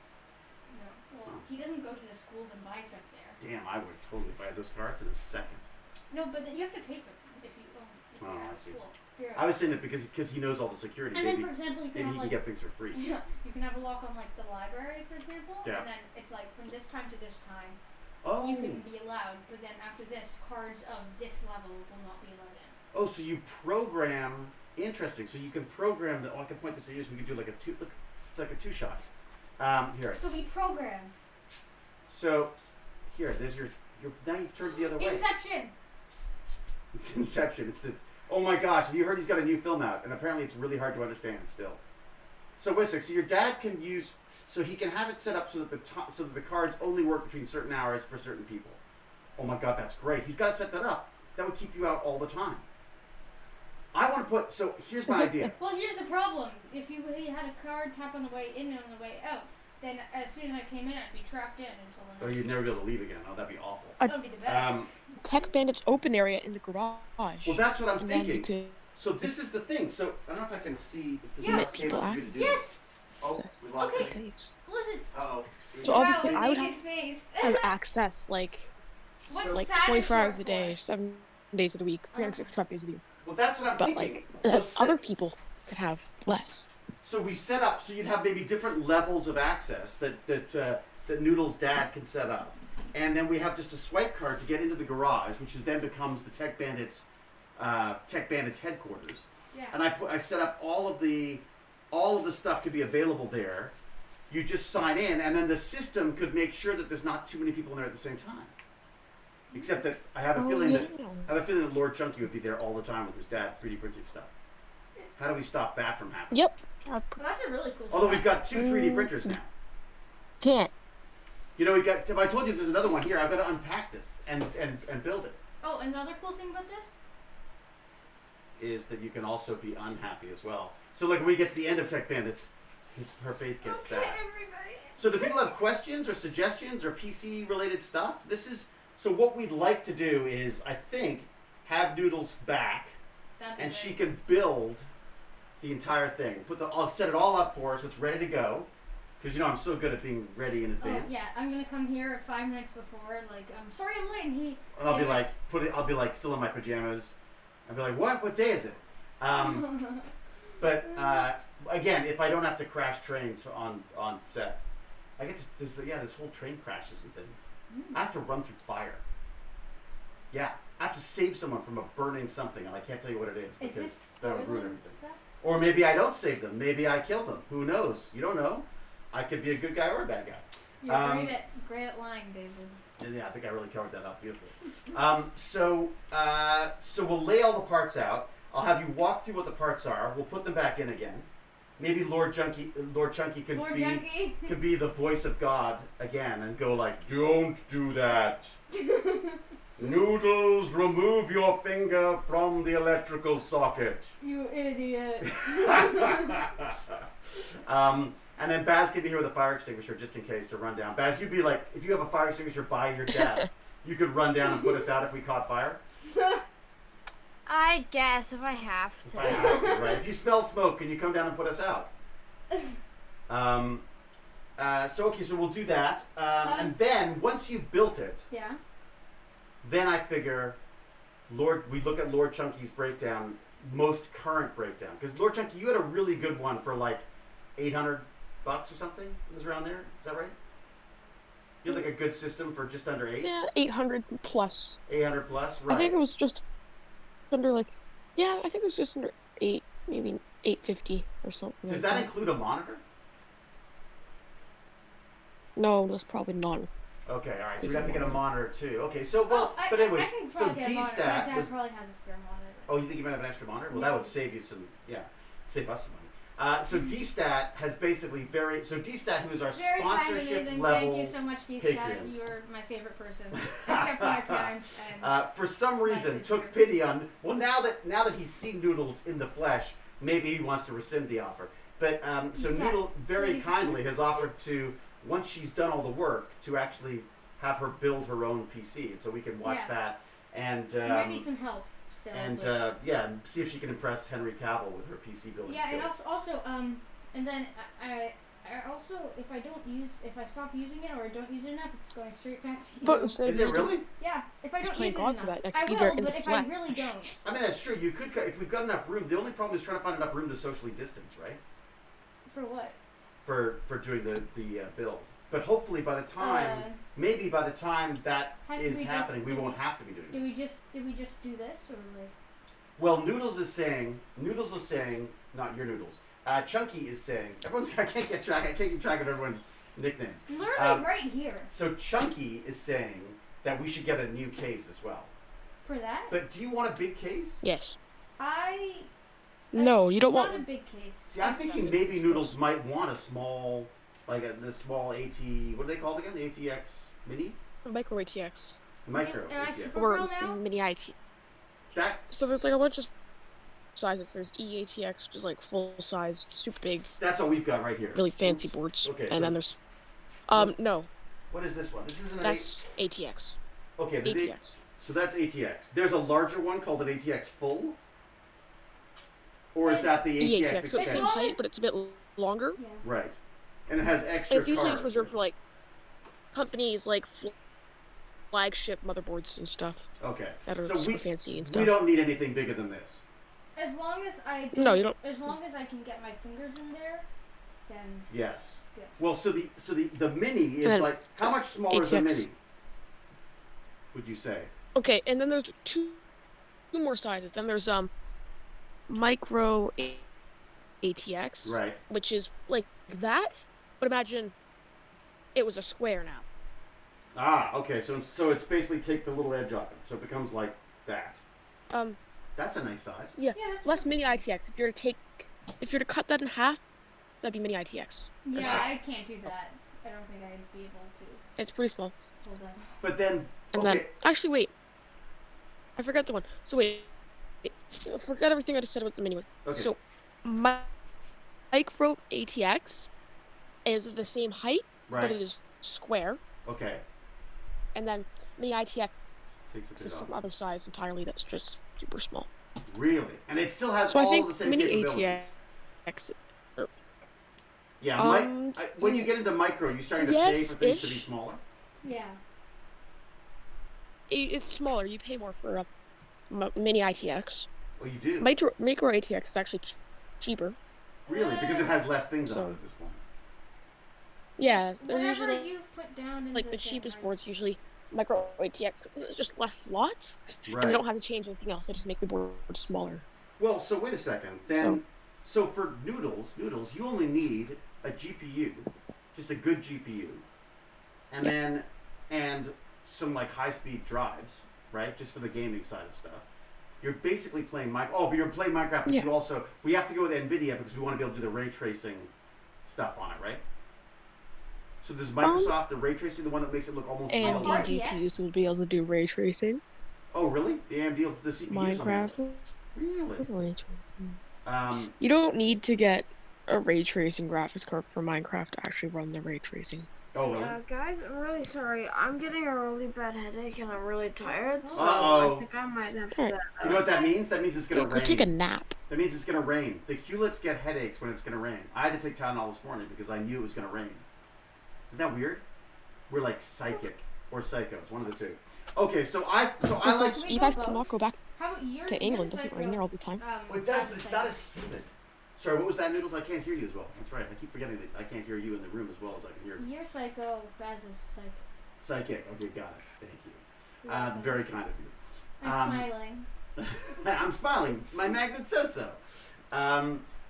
No, well Oh. he doesn't go to the schools and buy stuff there. Damn, I would totally buy those cards in a second. No, but then you have to pay for them if you if Oh, you're I at see. school. If you're I was saying that because he knows all the security. and then Maybe for example you can maybe he have can like get things for free. yeah, you can have a lock on like the library, for example, Yeah. and then it's like from this time to this time Oh. you can be allowed, but then after this, cards of this level will not be allowed in. Oh, so you program. Interesting. So you can program the. Oh, I can point this at you. So we can do like a two. Look, it's like a two-shot. Here. So we program. So here, there's your. Now you've turned the other way. Inception. It's Inception. It's the. Oh my gosh! Have you heard he's got a new film out? And apparently it's really hard to understand still. So Wisik, so your dad can use. So he can have it set up so that the cards only work between certain hours for certain people. Oh my God, that's great. He's got to set that up. That would keep you out all the time. I want to put. So here's my idea. Well, here's the problem. If you had a card tap on the way in and on the way out, then as soon as I came in, I'd be trapped in until the Oh, next. you'd never be able to leave again. Oh, that'd be awful. That would be the best. Tech Bandits open area in the garage. Well, that's what I'm and then you thinking. could So this is the thing. So I don't know if I can see if this Yeah. is People able to access. do Yes. this. Oh, access we lost Okay. it. days. Listen. Uh-oh. So Wow, obviously the I would naked face. have access like What's So- 24 hours short a day, for? 7 days of the week, 365 days of the year. Well, that's what I'm But thinking. like So other people could have less. So we set up so you'd have maybe different levels of access that Noodles' dad can set up, and then we have just a swipe card to get into the garage, which then becomes the Tech Bandits headquarters. Yeah. And I set up all of the stuff to be available there, You just sign in, and then the system could make sure that there's not too many people in there at the same time. Except that I have a feeling that Lord Chunky would be there all the time with his dad 3D printing stuff. How do we stop that from happening? Yep. Well, that's a really cool. Although shot. we've got 2 3D printers now. Can't. You know, if I told you there's another one here, I've got to unpack this and build it. Oh, another cool thing about this? Is that you can also be unhappy as well. So like when we get to the end of Tech Bandits, her face gets sad. Everybody. So do people have questions or suggestions or PC related stuff? So what we'd like to do is, I think, have Noodles back, and she can build the entire thing. I'll set it all up for her so it's ready to go. Because I'm so good at being ready in advance. Oh, yeah, I'm gonna come here 5 minutes before, like, I'm sorry I'm late, and I'll be like, I'll be like still in my pajamas. I'll be like, what day is it? But again, if I don't have to crash trains on set, I get to, this whole train crashes and things. I have to run through fire. Yeah, I have to save someone from a burning something, and I can't tell you what it is because that would ruin everything. Stuff? Or maybe I don't save them. Maybe I kill them. Who knows? You don't know. I could be a good guy or a bad guy. You're great at lying, David. Yeah, I think I really covered that up beautifully. So we'll lay all the parts out. I'll have you walk through what the parts are. We'll put them back in again. Maybe Lord Chunky could be the voice of God again and go like, "Don't do that. Noodles, remove your finger from the electrical socket." You idiot. And then Baz can be here with a fire extinguisher just in case to run down. Baz, you'd be like, if you have a fire extinguisher by your desk, you could run down and put us out if we caught fire. I guess if I have to. If I have to, right? If you smell smoke, can you come down and put us out? So we'll do that. And then once you've built it, Yeah. then I figure we look at Lord Chunky's breakdown, most current breakdown. Because Lord Chunky, you had a really good one for like $800 or something. It was around there. Is that right? You had like a good system for just under 8? Yeah, 800 plus. 800 plus, right? I think it was just under I think it was just under 8, maybe 850 or something. Does that include a monitor? No, that's probably none. Okay, all right. So we have to get a monitor too. Okay, so I anyways, can so probably get a monitor. My D-Stat dad was. probably has a spare monitor. Oh, you think you might have an extra monitor? Well, that would save you some. Yeah, save us some money. So D-Stat has basically D-Stat, who is our Very kind and sponsorship amazing. level. Thank you so much, D-Stat. Patreon. You're my favorite person, except for my crimes. And For some reason, sister. took pity on. Well, now that he's seen Noodles in the flesh, maybe he wants to rescind the offer. But so D-Stat, Noodle very please. kindly has offered to, once she's done all the work, to actually have her build her own PC, and so we can watch Yeah. that and. you might need some help still. And but- and see if she can impress Henry Cavill with her PC building yeah, skills. and also and then I also if I stop using it or I don't use it enough, it's going straight back to you. But Is it really? Yeah, if I don't playing use it God enough, for that. That I could be there will. in But the if I flesh. really don't, I mean, that's true. You could, if we've got enough room. The only problem is trying to find enough room to socially distance, right? for what? For doing the build. But hopefully, by the time, maybe by the time that How did is we just- happening, we did won't we- have to be doing Did this. we just do this or like? Well, Noodles is saying, not your Noodles. Chunky is saying, I can't keep track of everyone's nicknames. Literally right here. So Chunky is saying that we should get a new case as well. For that? But do you want a big case? Yes. No, you don't not want. a big case. See, I'm thinking maybe Noodles might want a small, the small AT. What are they called again? The ATX Mini, Micro ATX. Micro Am I ATX. super Or girl now? mini IT. That So there's like a bunch of sizes. There's EATX, which is like full size, super big, that's all we've got right here. really fancy boards. Okay, And so- then there's no, What is this one? This isn't an that's ATX. Okay, this ATX. so that's ATX. There's a larger one called an ATX Full. Or is that the ATX EATX. So it's the same Extend? height, but it's a bit longer. Yeah. Right. And it has extra It's usually cards. just reserved for like companies like flagship motherboards and stuff Okay. that are So super we, fancy and we stuff. don't need anything bigger than this. As long as I No, you don't. As long as I can get my fingers in there, then Yes. it's good. Well, so the mini is And like, how much smaller is the ATX. mini? Would you say? Okay, and then there's two more sizes. Then there's micro ATX, Right. which is like that, But imagine it was a square now. Ah, okay. So it's basically take the little edge off it, so it becomes like that. That's a nice size. Yeah, that's less perfect. mini ITX. If you're to cut that in half, that'd be mini ITX. Yeah, I can't do that. I don't think I'd be able to. It's pretty small. Hold on. But then, And then, actually, wait. I forgot the one. So wait. I forgot everything I just said about the mini one. Okay. So, micro ATX is the same height, but it is square. Okay. And then mini ITX Takes is some other size entirely that's just super small. Really? And it still has So I all think the same mini capabilities. ATX. Yeah, when you get into micro, you're starting to pay for things to be smaller? Yeah. It's smaller. You pay more for a mini ITX. Oh, you do? Micro ATX is actually cheaper. Really? Because it has less things on it at this point. Yeah, they're Whatever usually you've put down in like the cheapest boards. Usually micro ATX. It's just less slots, and they don't have to change anything else. They just make the board smaller. Well, so wait a second. Then, so for Noodles, you only need a GPU, just a good GPU, and then some like high-speed drives, right? Just for the gaming side of stuff. You're basically playing but you're playing Minecraft, but we have to go with NVIDIA because we want to be able to do the ray tracing stuff on it, right? So does Microsoft, the ray tracing, the one that makes it look almost AMD real? GPUs will be able to do ray tracing. Oh, really? The AMD, the CPUs? Minecraft. Really? Ray tracing. You don't need to get a ray tracing graphics card for Minecraft to actually run the ray tracing. Oh, really? Guys, I'm really sorry. I'm getting a really bad headache and I'm really tired, so Uh-oh. I think I might have to... You know what that means? That means it's going to rain. Take a nap. That means it's going to rain. The Hewletts get headaches when it's going to rain. I had to take Tylenol this morning because I knew it was going to rain. Isn't that weird? We're like psychic or psychos, one of the two. Okay, so I like... You guys cannot go back How about your to England. It doesn't rain there all the time. Well, it does, but it's not as humid. Sorry, what was that, Noodles? I can't hear you as well. That's right. I keep forgetting that I can't hear you in the room as well as I can hear you. You're psycho, Baz is psychic. Psychic. Okay, got it. Thank you. Very kind of you. I'm smiling. I'm smiling. My magnet says so.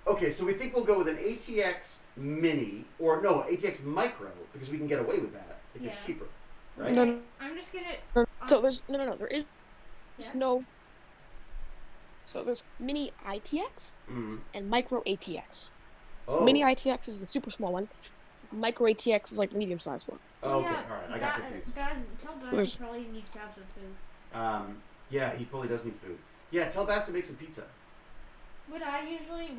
Okay, so we think we'll go with an ATX Mini, or no, ATX Micro, because we can get away with that if it's cheaper, right? No, I'm just gonna... So there's there is no. So there's mini ITX and micro ATX. Oh. Mini ITX is the super small one. Micro ATX is like the medium sized one. Oh, okay, all right, I got confused. Tell Baz he probably needs to have some food. Yeah, he probably does need food. Yeah, tell Baz to make some pizza. When I usually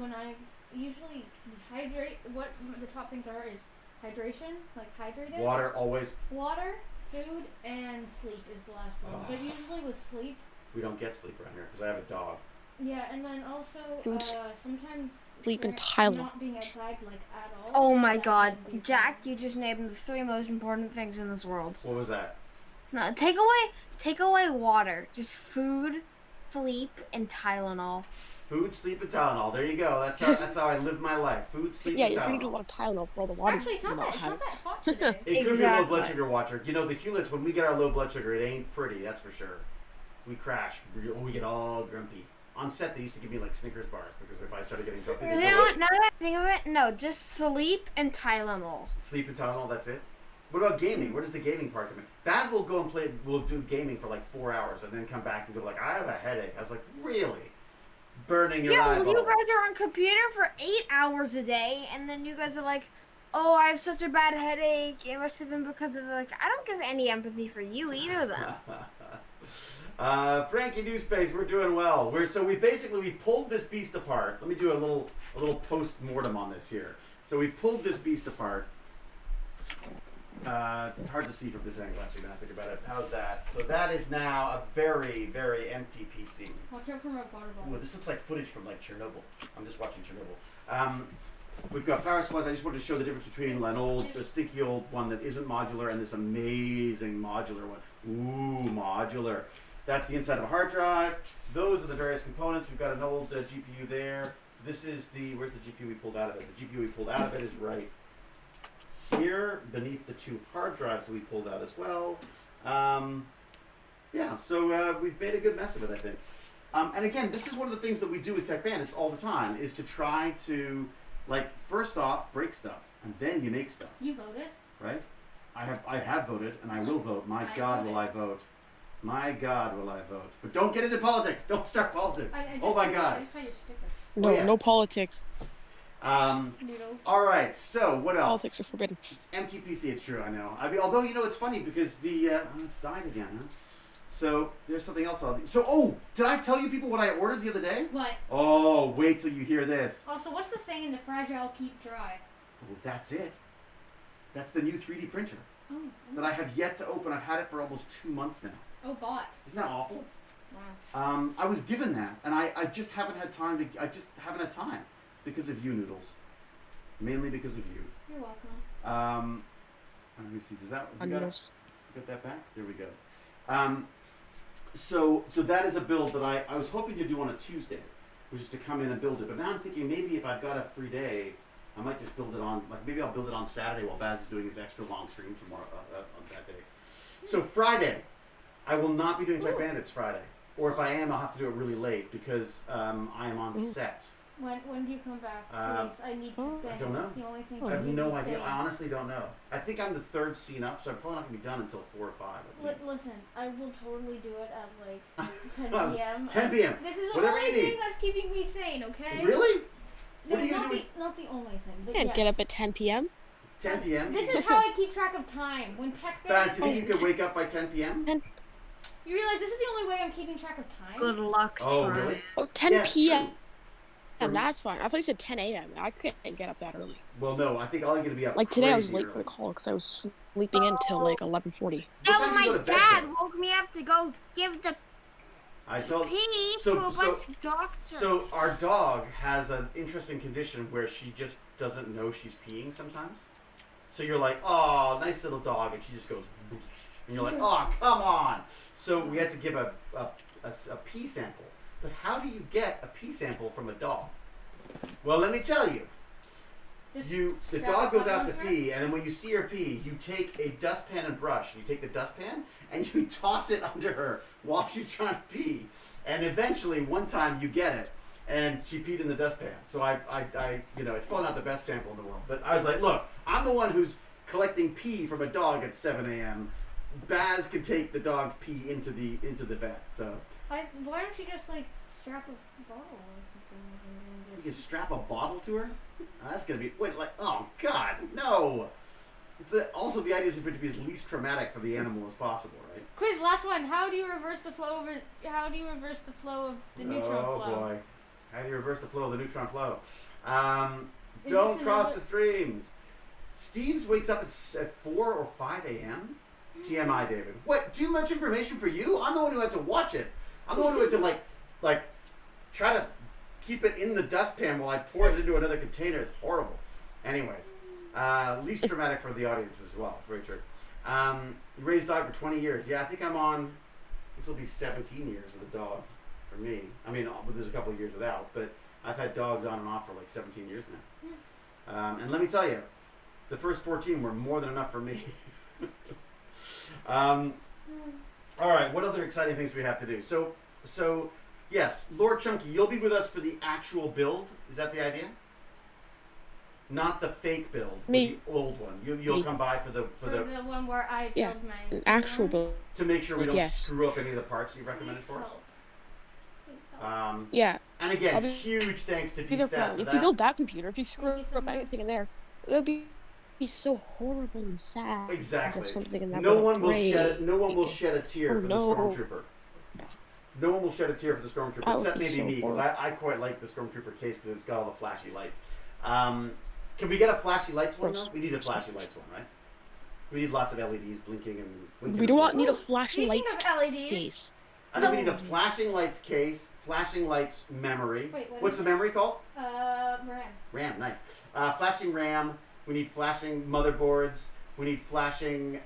hydrate, what the top things are is hydration, like hydrated. Water, always. Water, food, and sleep is the last one. But usually with sleep. We don't get sleep around here because I have a dog. Yeah, and then also sometimes sleep in Thailand. Not being outside like at all. Oh my god, Jack, you just named the 3 most important things in this world. What was that? No, take away water. Just food, sleep, and Tylenol. Food, sleep, and Tylenol. There you go. That's how I live my life. Food, sleep, Yeah, and you're Tylenol. gonna need a lot of Tylenol for all the water. Actually, it's not that hot today. It could be low blood sugar watcher. You know, the Hewletts, when we get our low blood sugar, it ain't pretty, that's for sure. We crash. We get all grumpy. On set, they used to give me like Snickers bars because if I started getting grumpy, You know what? Now that I think of it, no, just sleep and Tylenol. Sleep and Tylenol, that's it? What about gaming? Where does the gaming part come in? Baz will go and play, we'll do gaming for like 4 hours and then come back and go like, I have a headache. I was like, really? Burning your eyeballs. Yeah, well, you guys are on computer for 8 hours a day, and then you guys are like, oh, I have such a bad headache. It must have been because of, like, I don't give any empathy for you either, though. Frankie Newspace, we're doing well. We pulled this beast apart. Let me do a little post-mortem on this here. So we pulled this beast apart. Hard to see from this angle, actually, when I think about it. How's that? So that is now a very, very empty PC. Watch out for my water bottle. Ooh, this looks like footage from like Chernobyl. I'm just watching Chernobyl. We've got power supplies. I just wanted to show the difference between a stinky old one that isn't modular and this amazing modular one. Ooh, modular. That's the inside of a hard drive. Those are the various components. We've got an old GPU there. This is where's the GPU we pulled out of it? The GPU we pulled out of it is right here, beneath the 2 hard drives that we pulled out as well. Yeah, so we've made a good mess of it, I think. And again, this is one of the things that we do with TechBandits all the time, is to try to, like, first off, break stuff. and then you make stuff, You voted. right? I have voted, and I will vote. My I God, voted. will I vote? My God, will I vote? But don't get into politics. Don't start politics. I just Oh my I God. just saw your sticker. No, yeah. no politics. Noodles. All right. So what else? Politics are forbidden. It's empty PC. It's true. I know. I mean, although it's funny because the it's died again. Huh? So there's something else. Did I tell you people what I ordered the other day? What? Oh, wait till you hear this. Also, what's the saying? The fragile keep dry. Oh, that's it. That's the new 3D printer Oh. that I have yet to open. I've had it for almost 2 months now. Oh, bought. Isn't that awful? Wow. I was given that, and I just haven't had time to. I just haven't had time because of you, Noodles. Mainly because of you. You're welcome. Let me see. Does that? On Noodles. Get that back? There we go. So that is a build that I was hoping to do on a Tuesday, which is to come in and build it. But now I'm thinking maybe if I've got a free day, I might just build it on, maybe I'll build it on Saturday while Baz is doing his extra long stream tomorrow on that day. So Friday, I will not be doing TechBandits Friday. Or if I am, I'll have to do it really late because I am on set. When do you come back, please? I need to I don't know. It's the only thing I have keeping no me idea. sane. I honestly don't know. I think I'm the third scene up, so I'm probably not going to be done until 4 or 5 at least. Listen, I will totally do it at like 10 Well, p.m. 10 p.m. This is the Whatever only you need. thing that's keeping me sane, okay? Really? No, What are you not gonna not the only thing. But Can't yes. get up at 10 p.m. 10 p.m.? This is how I keep track of time. When tech Baz, do you think bandits, you could wake up by 10 p.m.? you realize this is the only way I'm keeping track of time. Good luck. Oh, trying. really? Oh, 10 Yeah, p.m. true. For- That's fine. I thought you said 10 a.m. I couldn't get up that early. Well, no, I think I'm going to be up Like today, I was crazy late for the early. call because I was sleeping until like 11:40. What Yeah, time well, do you go my to bed, dad though? woke me up to go give the I told. pee So- to a so- bunch of doctors. So our dog has an interesting condition where she just doesn't know she's peeing sometimes. So you're like, oh, nice little dog, and she just goes, "Boof." And you're like, oh, come on. So we had to give a pee sample. But how do you get a pee sample from a dog? Well, let me tell you. Just The strap dog a goes out to button pee, and then when you see her pee, you take a dustpan and brush. And you take the dustpan and you toss it under her while she's trying to pee. And eventually, one time, you get it, and she peed in the dustpan. So I it's probably not the best sample in the world, but I was like, look, I'm the one who's collecting pee from a dog at 7 a.m. Baz can take the dog's pee into the vet. So Why don't you just like strap a bottle or something? you can strap a bottle to her. That's gonna be oh God, no. Also, the idea is for it to be as least traumatic for the animal as possible, right? Quiz, last one. How do you reverse the flow of the neutron Oh flow? boy, how do you reverse the flow of the neutron flow? Is Don't this cross another- the streams. Steve's wakes up at 4 or 5 a.m. TMI, David. What? Too much information for you? I'm the one who had to watch it. I'm the one who had to like try to keep it in the dustpan while I poured it into another container. It's horrible. Anyways, least traumatic for the audience as well. It's very true. You raised a dog for 20 years. Yeah, I think I'm on. This will be 17 years with a dog for me. I mean, there's a couple of years without, but I've had dogs on and off for like 17 years now. And let me tell you, the first 14 were more than enough for me. All right, what other exciting things do we have to do? So yes, Lord Chunky, you'll be with us for the actual build. Is that the idea? Not the fake build, but Me. the old one. You'll Me. come by for the one where I Yeah, build my an actual build. to make sure we don't Yes. screw up any of the parts you recommended Please for us. help. Please help. Yeah, And again, I'll be huge thanks to be there DStat for for if that. you build that computer, if you screw Thank you so up much. anything in there, it'll be so horrible and sad. Exactly. There's something in that No would one will break. shed. No one will shed a tear Oh, for the no. stormtrooper. No one will shed a tear for the stormtrooper, That would except be maybe so me, because horrible. I quite like the stormtrooper case because it's got all the flashy lights. Can we get a flashy lights one though? We need a flashy lights one, right? We need lots of LEDs blinking and. Blinking We do not need a Ooh, flashing speaking lights of LEDs, case. I think we need a flashing lights case, flashing lights memory. Wait, what What's is the it? memory called? RAM. RAM, nice. Flashing RAM. We need flashing motherboards. We need flashing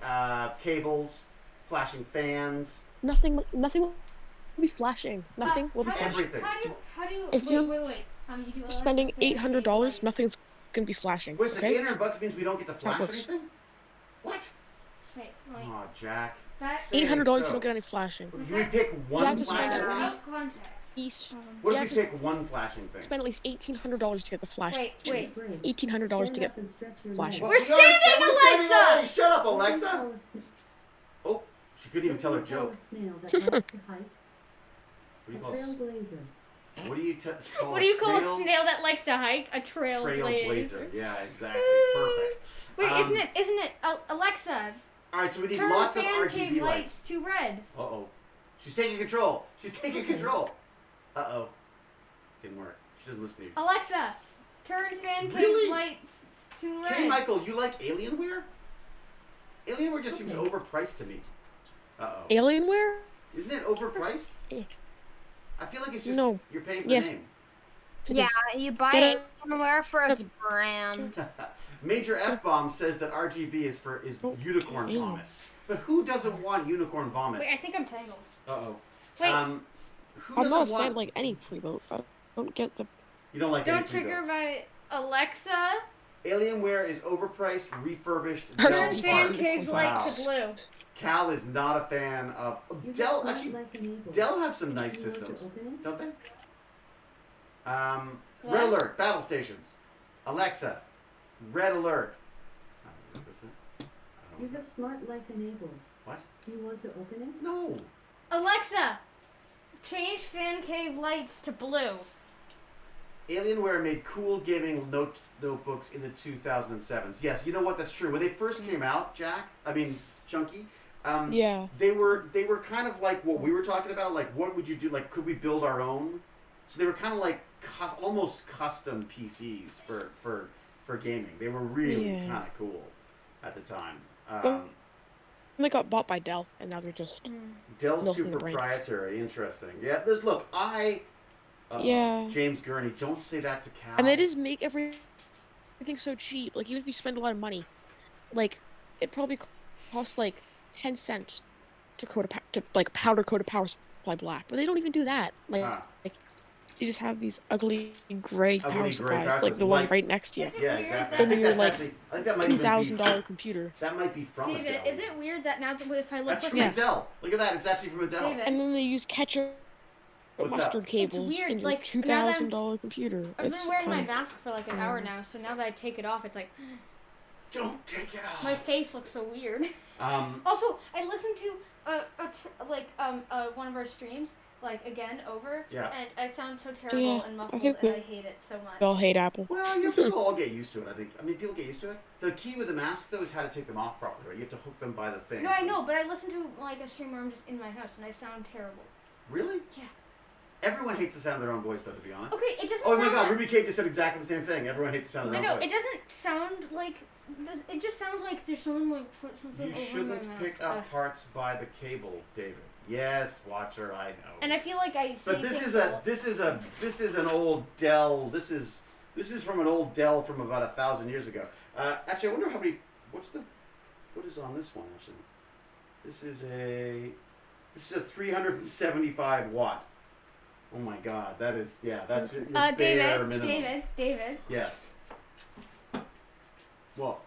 cables, flashing fans. Nothing will be flashing. Nothing will be how do you- flashing. Everything. How do you? If wait, you're wait. You do Spending $800, lights. nothing's gonna be flashing. Wait, so Okay? $800 means we don't get to That's how it flash works. anything? What? Wait. Oh, Jack. That Say it $800 so. you don't get any flashing. Can we pick You one have to flash spend it. LED? out of context. What you if have we to take one flashing thing? spend at least $1,800 to get the flash. Wait. $1,800 to get flashing. We're standing, Alexa! Shut up, Alexa! Oh, she couldn't even tell her joke. Snail that likes to hike? What do you A call trailblazer. What do you call What do you call snail? a snail that likes to hike? A trailblazer. Trailblazer. Yeah, exactly. Perfect. Wait, isn't it Alexa? All right, so we need Turn lots of fan RGB cave lights. lights to red. Uh-oh. She's taking control. She's taking control. Uh-oh. Didn't work. She doesn't listen to you. Alexa, turn fan cave Really? lights to red. Hey, Michael, you like Alienware? Alienware just seems overpriced to me. Uh-oh. Alienware? Isn't it overpriced? Eh. I feel like it's just No. you're paying for Yes. the name. Yeah, you buy Get it somewhere for its brand. Major F-Bomb says that RGB is unicorn ew. vomit. But who doesn't want unicorn vomit? Wait, I think I'm tangled. Uh-oh. Wait. Who I'm doesn't not a want... fan of like any pre-boat. I don't get the. You don't like Don't any trigger pre-builds. my Alexa. Alienware is overpriced, refurbished. Turn Dell Turn fan parts. cave light to blue. Cal is not a fan of You Dell. have smart Actually, life enabled. Dell have some Do nice you want to systems, open it? don't they? What? Red alert, battle stations. Alexa, red alert. Oh, is it this thing? I don't You know. have smart life enabled. What? Do you want to open it? No. Alexa, change fan cave lights to blue. Alienware made cool gaming notebooks in the 2007s. Yes, you know what? That's true. When they first came out, Chunky, Yeah. they were kind of like what we were talking about. Like, what would you do? Like, could we build our own? So they were kind of like almost custom PCs for gaming. They were really Yeah. kind of cool at the time. And they got bought by Dell, and now they're just. Dell's too milking the brand. proprietary. Interesting. Yeah. Look, Yeah. James Gurney, don't say that to Cal. And they just make everything so cheap. Like even if you spend a lot of money, like it probably costs like 10 cents to powder coat a power supply black, but they don't even do that. Like so you just have these ugly gray Ugly power gray supplies, power like the supplies. one right next to you. Is it Yeah, weird exactly. that- I think You're that's like actually. I think that might even be $2,000 computer. That might be from David, Adele. is it weird that now that if I look That's like from Yeah. Adele. Look at that. It's actually from Adele. David, And then they use ketchup What's mustard up? cables weird, in your like, $2,000 computer. I've It's been wearing my kind of- mask for like an hour now, so now that I take it off, it's like Don't take it off. my face looks so weird. Um, Also, I listened to one of our streams again over, Yeah. and I sound so terrible Yeah, and I muffled, think and I hate it so much. We all hate Apple. well, you people all get used to it. I think. I mean, people get used to it. The key with the mask though is how to take them off properly. Right? You have to hook them by the thing. No, I know, but I listen to a stream where I'm just in my house and I sound terrible. Really? Yeah. Everyone hates the sound of their own voice, though. To be honest. Okay, it doesn't. Oh my sound God, like, Ruby Kate just said exactly the same thing. Everyone hates the sound of I their know own it voice. doesn't sound like. It just sounds like there's someone put something You over my shouldn't mouth. pick up parts by the cable, David. Yes, Watcher, I know. And I feel like I. But this is an old Dell. This is from an old Dell from about 1,000 years ago. Actually, I wonder how many. What is on this one? Actually, this is a 375 watt. Oh my God, that's your bare minimum. David. Yes. What?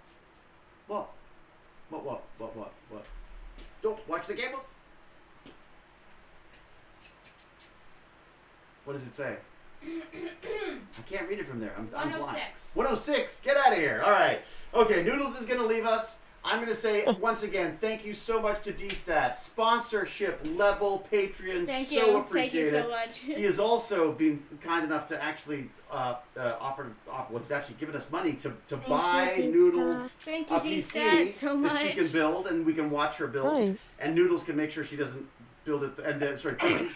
Don't watch the cable. What does it say? I can't read it from there. I'm blind. 106. 106. Get out of here. All right. Okay, Noodles is going to leave us. I'm going to say once again, thank you so much to DStat. Sponsorship level Patreon. Thank so you. appreciated. Thank you so much. He has also been kind enough to actually he's actually given us money to buy you, Noodles Thank a you, PC DStat, so that much. she can build, and we can watch her build. Nice. And Noodles can make sure she doesn't build it, and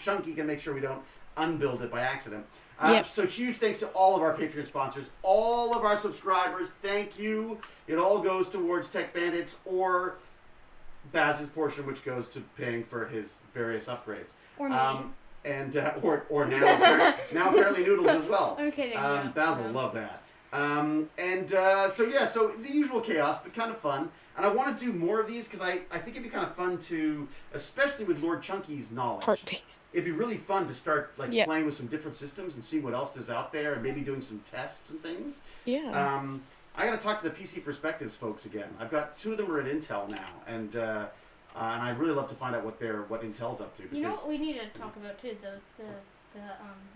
Chunky can make sure we don't unbuild it by accident. Yep. So huge thanks to all of our Patreon sponsors, all of our subscribers. Thank you. It all goes towards Tech Bandits or Baz's portion, which goes to paying for his various upgrades. Or me. Or now apparently Noodles as well. I'm kidding. Baz will love that. So the usual chaos, but kind of fun. And I want to do more of these because I think it'd be kind of fun to, especially with Lord Chunky's knowledge. Part-based. It'd be really fun to start Yeah. playing with some different systems and see what else there's out there, and maybe doing some tests and things. Yeah. I got to talk to the PC Perspectives folks again. I've got 2 of them are at Intel now, and I'd really love to find out what Intel's up to. Because You know what we need to talk about too? The The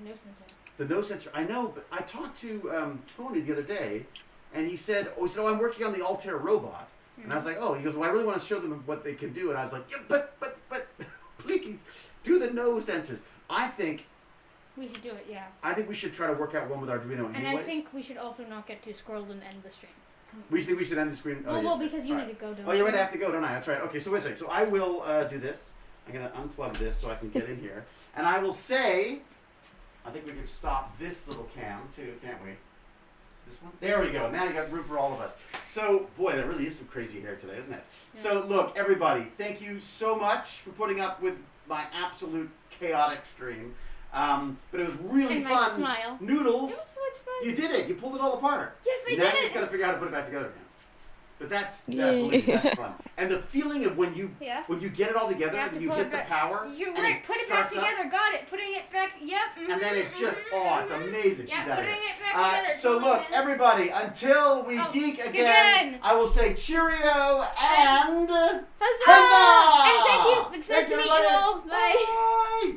no sensor. The no sensor. I know, but I talked to Tony the other day, and he said, I'm working on the Altair robot. And I was like, oh, he goes, well, I really want to show them what they can do. And I was like, yeah, but, please, do the no sensors. I think we should do it, yeah. I think we should try to work out one with Arduino anyways. And I think we should also not get too squirreled and end the stream. We think we should end the screen. Well, because you need to go, don't you? Oh, you're right, I have to go, don't I? That's right. Okay, so wait a second. So I will do this. I'm going to unplug this so I can get in here. And I will say, I think we can stop this little cam too, can't we? This one? There we go. Now you got room for all of us. So, boy, there really is some crazy hair today, isn't it? Yeah. So, look, everybody, thank you so much for putting up with my absolute chaotic stream. But it was really fun. Nice smile. Noodles. It was so much fun. You did it. You pulled it all apart. Yes, I did. Now you just got to figure out how to put it back together again. But that's fun. And the feeling of when you get it all together and you hit the power. You're right. Put it back together. Got it. Putting it back. Yep. And then it's just it's amazing. Yeah, She's out putting of it back together. So look, everybody, until we geek again, I will say cheerio and Huzzah! Huzzah! And thank you. It's nice to meet you all. Bye. Bye.